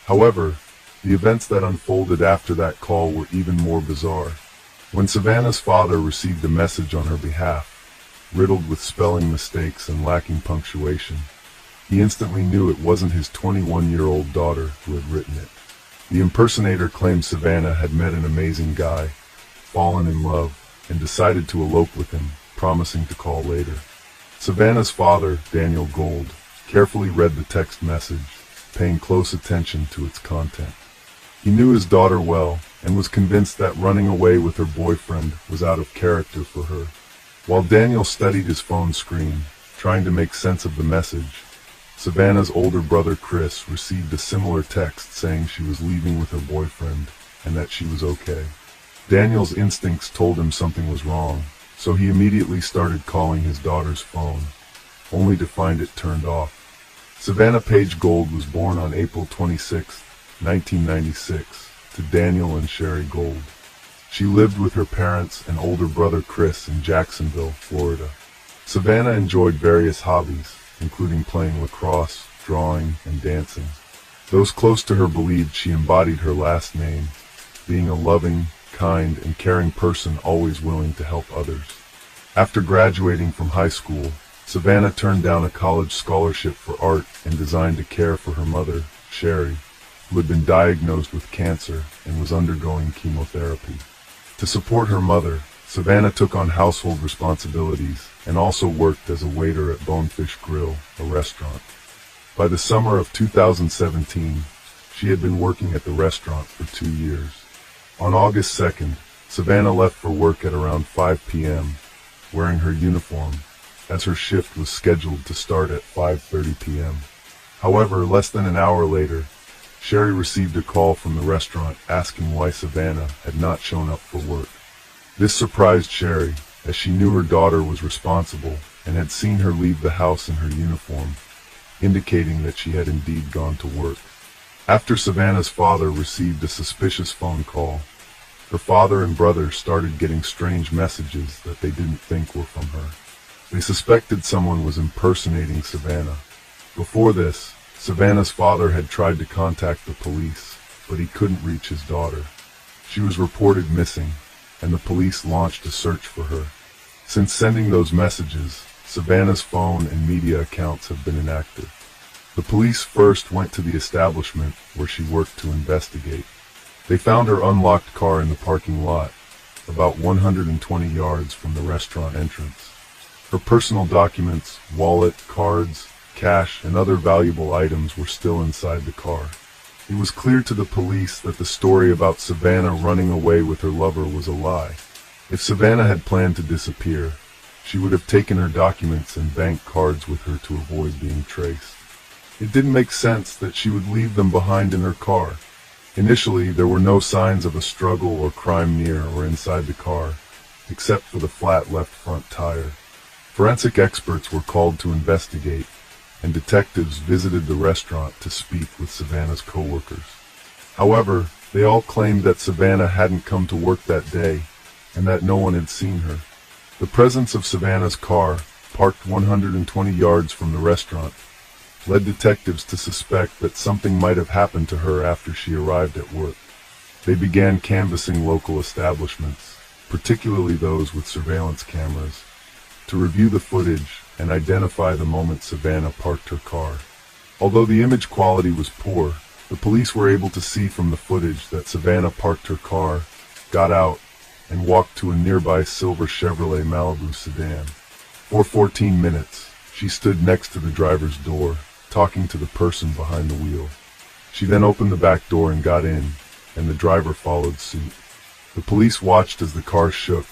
However, the events that unfolded after that call were even more bizarre. When Savannah's father received a message on her behalf, riddled with spelling mistakes and lacking punctuation, he instantly knew it wasn't his 21-year-old daughter who had written it. The impersonator claimed Savannah had met an amazing guy, fallen in love, and decided to elope with him, promising to call later. Savannah's father, Daniel Gold, carefully read the text message, paying close attention to its content. He knew his daughter well and was convinced that running away with her boyfriend was out of character for her. While Daniel studied his phone screen, trying to make sense of the message, Savannah's older brother Chris received a similar text saying she was leaving with her boyfriend and that she was okay. Daniel's instincts told him something was wrong, so he immediately started calling his daughter's phone, only to find it turned off. Savannah Page Gold was born on April 26, 1996, to Daniel and Sherry Gold. She lived with her parents and older brother Chris in Jacksonville, Florida. Savannah enjoyed various hobbies, including playing lacrosse, drawing, and dancing. Those close to her believed she embodied her last name, being a loving, kind, and caring person always willing to help others. After graduating from high school, Savannah turned down a college scholarship for art and design to care for her mother, Sherry, who had been diagnosed with cancer and was undergoing chemotherapy. To support her mother, Savannah took on household responsibilities and also worked as a waiter at Bonefish Grill, a restaurant. By the summer of 2017, she had been working at the restaurant for 2 years. On August 2nd, Savannah left for work at around 5 p.m., wearing her uniform, as her shift was scheduled to start at 5:30 p.m. However, less than an hour later, Sherry received a call from the restaurant asking why Savannah had not shown up for work. This surprised Sherry, as she knew her daughter was responsible and had seen her leave the house in her uniform, indicating that she had indeed gone to work. After Savannah's father received a suspicious phone call, her father and brother started getting strange messages that they didn't think were from her. They suspected someone was impersonating Savannah. Before this, Savannah's father had tried to contact the police, but he couldn't reach his daughter. She was reported missing, and the police launched a search for her. Since sending those messages, Savannah's phone and media accounts have been inactive. The police first went to the establishment where she worked to investigate. They found her unlocked car in the parking lot, about 120 yards from the restaurant entrance. Her personal documents, wallet, cards, cash, and other valuable items were still inside the car. It was clear to the police that the story about Savannah running away with her lover was a lie. If Savannah had planned to disappear, She would have taken her documents and bank cards with her to avoid being traced. It didn't make sense that she would leave them behind in her car. Initially, there were no signs of a struggle or crime near or inside the car, except for the flat left front tire. Forensic experts were called to investigate, and detectives visited the restaurant to speak with Savannah's co-workers. However, they all claimed that Savannah hadn't come to work that day, and that no one had seen her. The presence of Savannah's car, parked 120 yards from the restaurant, led detectives to suspect that something might have happened to her after she arrived at work. They began canvassing local establishments, particularly those with surveillance cameras, to review the footage and identify the moment Savannah parked her car. Although the image quality was poor, the police were able to see from the footage that Savannah parked her car, got out, and walked to a nearby silver Chevrolet Malibu sedan. For 14 minutes, she stood next to the driver's door, talking to the person behind the wheel. She then opened the back door and got in, and the driver followed suit. The police watched as the car shook,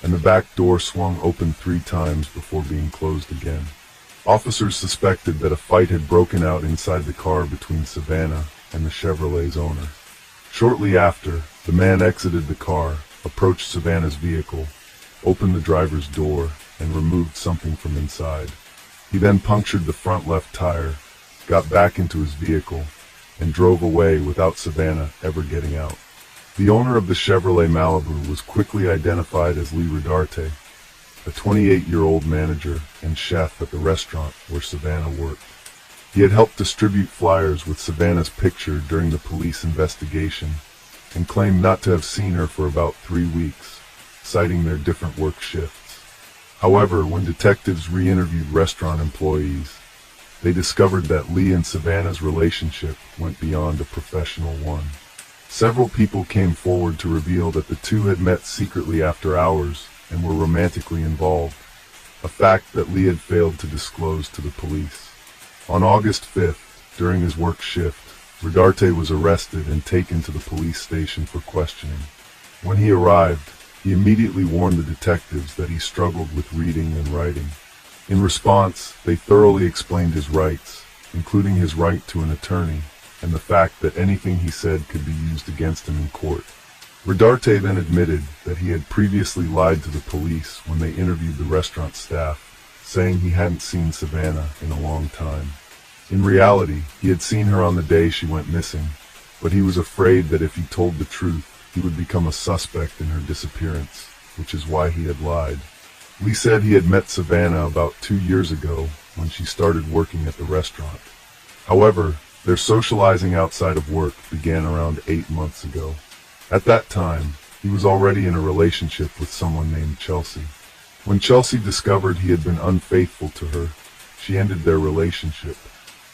and the back door swung open 3 times before being closed again. Officers suspected that a fight had broken out inside the car between Savannah and the Chevrolet's owner. Shortly after, the man exited the car, approached Savannah's vehicle, opened the driver's door, and removed something from inside. He then punctured the front left tire, got back into his vehicle, and drove away without Savannah ever getting out. The owner of the Chevrolet Malibu was quickly identified as Lee Rodarte, a 28-year-old manager and chef at the restaurant where Savannah worked. He had helped distribute flyers with Savannah's picture during the police investigation and claimed not to have seen her for about 3 weeks, citing their different work shifts. However, when detectives re-interviewed restaurant employees, they discovered that Lee and Savannah's relationship went beyond a professional one. Several people came forward to reveal that the two had met secretly after hours and were romantically involved, a fact that Lee had failed to disclose to the police. On August 5th, during his work shift, Rodarte was arrested and taken to the police station for questioning. When he arrived, he immediately warned the detectives that he struggled with reading and writing. In response, they thoroughly explained his rights, including his right to an attorney, and the fact that anything he said could be used against him in court. Rodarte then admitted that he had previously lied to the police when they interviewed the restaurant staff, saying he hadn't seen Savannah in a long time. In reality, he had seen her on the day she went missing, but he was afraid that if he told the truth, he would become a suspect in her disappearance, which is why he had lied. Lee said he had met Savannah about 2 years ago when she started working at the restaurant. However, their socializing outside of work began around 8 months ago. At that time, he was already in a relationship with someone named Chelsea. When Chelsea discovered he had been unfaithful to her, she ended their relationship.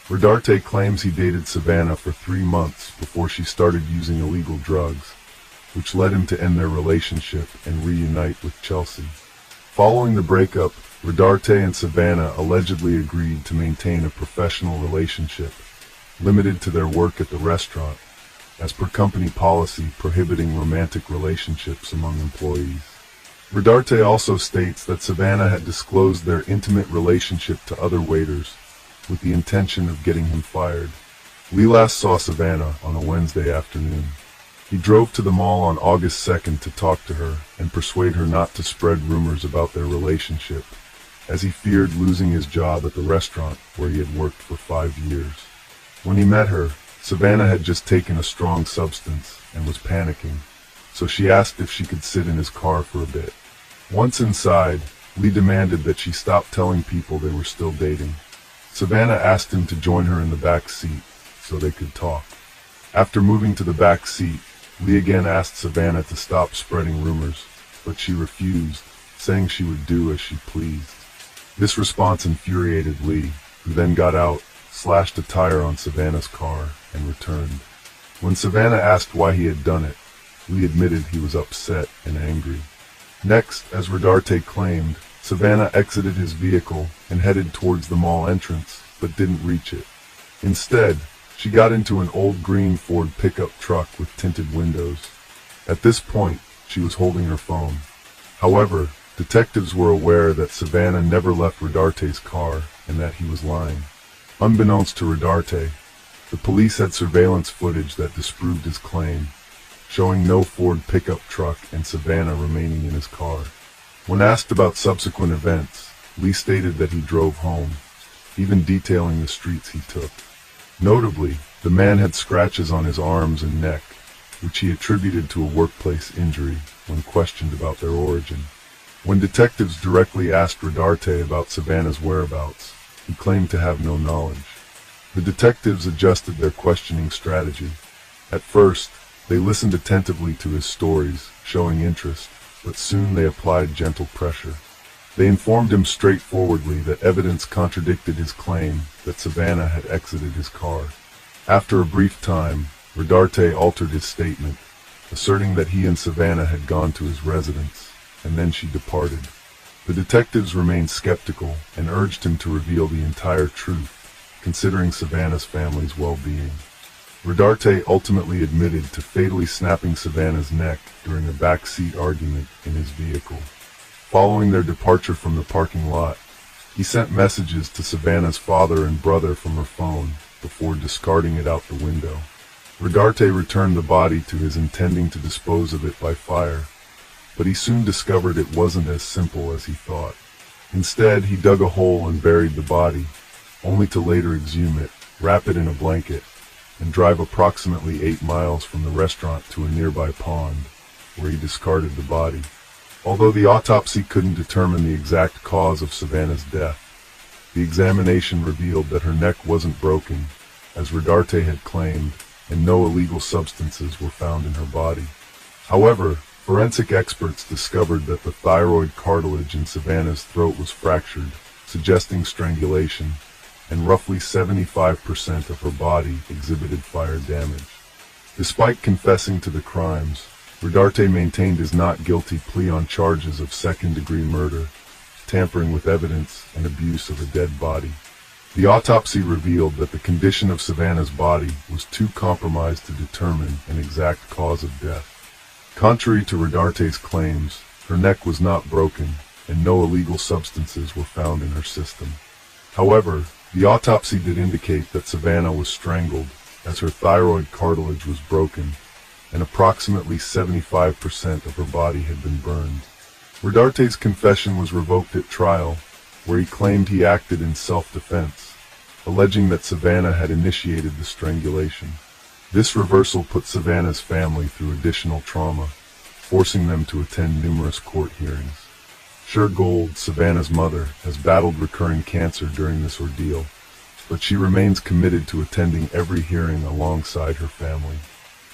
Rodarte claims he dated Savannah for 3 months before she started using illegal drugs, which led him to end their relationship and reunite with Chelsea. Following the breakup, Rodarte and Savannah allegedly agreed to maintain a professional relationship, limited to their work at the restaurant, as per company policy prohibiting romantic relationships among employees. Rodarte also states that Savannah had disclosed their intimate relationship to other waiters, with the intention of getting him fired. Lee last saw Savannah on a Wednesday afternoon. He drove to the mall on August 2nd to talk to her and persuade her not to spread rumors about their relationship, as he feared losing his job at the restaurant where he had worked for 5 years. When he met her, Savannah had just taken a strong substance and was panicking, so she asked if she could sit in his car for a bit. Once inside, Lee demanded that she stop telling people they were still dating. Savannah asked him to join her in the back seat so they could talk. After moving to the back seat, Lee again asked Savannah to stop spreading rumors, but she refused, saying she would do as she pleased. This response infuriated Lee, who then got out, slashed a tire on Savannah's car, and returned. When Savannah asked why he had done it, Lee admitted he was upset and angry. Next, as Rodarte claimed, Savannah exited his vehicle and headed towards the mall entrance, but didn't reach it. Instead, she got into an old green Ford pickup truck with tinted windows. At this point, she was holding her phone. However, Detectives were aware that Savannah never left Rodarte's car and that he was lying. Unbeknownst to Rodarte, the police had surveillance footage that disproved his claim, showing no Ford pickup truck and Savannah remaining in his car. When asked about subsequent events, Lee stated that he drove home, even detailing the streets he took. Notably, the man had scratches on his arms and neck, which he attributed to a workplace injury when questioned about their origin. When detectives directly asked Rodarte about Savannah's whereabouts, he claimed to have no knowledge. The detectives adjusted their questioning strategy. At first, they listened attentively to his stories, showing interest, but soon they applied gentle pressure. They informed him straightforwardly that evidence contradicted his claim that Savannah had exited his car. After a brief time, Rodarte altered his statement, asserting that he and Savannah had gone to his residence, and then she departed. The detectives remained skeptical and urged him to reveal the entire truth, considering Savannah's family's well-being. Rodarte ultimately admitted to fatally snapping Savannah's neck during a backseat argument in his vehicle. Following their departure from the parking lot, he sent messages to Savannah's father and brother from her phone before discarding it out the window. Rodarte returned the body to his intending to dispose of it by fire, but he soon discovered it wasn't as simple as he thought. Instead, he dug a hole and buried the body, only to later exhume it, wrap it in a blanket, and drive approximately 8 miles from the restaurant to a nearby pond, where he discarded the body. Although the autopsy couldn't determine the exact cause of Savannah's death, the examination revealed that her neck wasn't broken, as Rodarte had claimed, and no illegal substances were found in her body. However, forensic experts discovered that the thyroid cartilage in Savannah's throat was fractured, suggesting strangulation, and roughly 75% of her body exhibited fire damage. Despite confessing to the crimes, Rodarte maintained his not guilty plea on charges of second-degree murder, tampering with evidence, and abuse of a dead body. The autopsy revealed that the condition of Savannah's body was too compromised to determine an exact cause of death. Contrary to Rodarte's claims, her neck was not broken, and no illegal substances were found in her system. However, the autopsy did indicate that Savannah was strangled, as her thyroid cartilage was broken, and approximately 75% of her body had been burned. Rodarte's confession was revoked at trial, where he claimed he acted in self-defense, alleging that Savannah had initiated the strangulation. This reversal put Savannah's family through additional trauma, forcing them to attend numerous court hearings. Sure Gold, Savannah's mother, has battled recurring cancer during this ordeal, but she remains committed to attending every hearing alongside her family.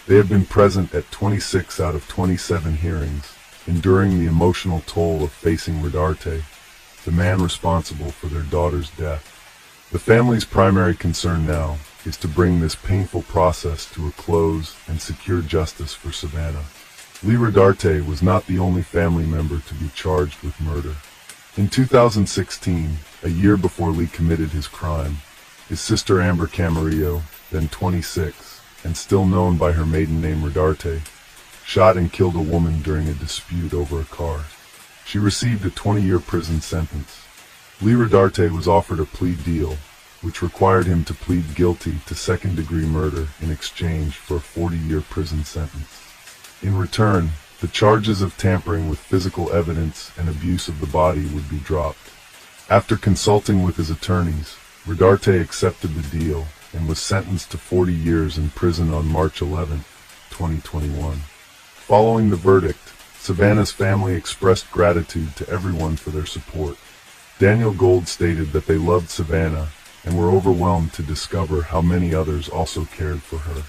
They have been present at 26 out of 27 hearings, enduring the emotional toll of facing Rodarte, the man responsible for their daughter's death. The family's primary concern now is to bring this painful process to a close and secure justice for Savannah. Lee Rodarte was not the only family member to be charged with murder. In 2016, a year before Lee committed his crime, his sister Amber Camarillo, then 26, and still known by her maiden name Rodarte, shot and killed a woman during a dispute over a car. She received a 20-year prison sentence. Lee Rodarte was offered a plea deal, which required him to plead guilty to second-degree murder in exchange for a 40-year prison sentence. In return, the charges of tampering with physical evidence and abuse of the body would be dropped. After consulting with his attorneys, Rodarte accepted the deal and was sentenced to 40 years in prison on March 11, 2021. Following the verdict, Savannah's family expressed gratitude to everyone for their support. Daniel Gold stated that they loved Savannah and were overwhelmed to discover how many others also cared for her.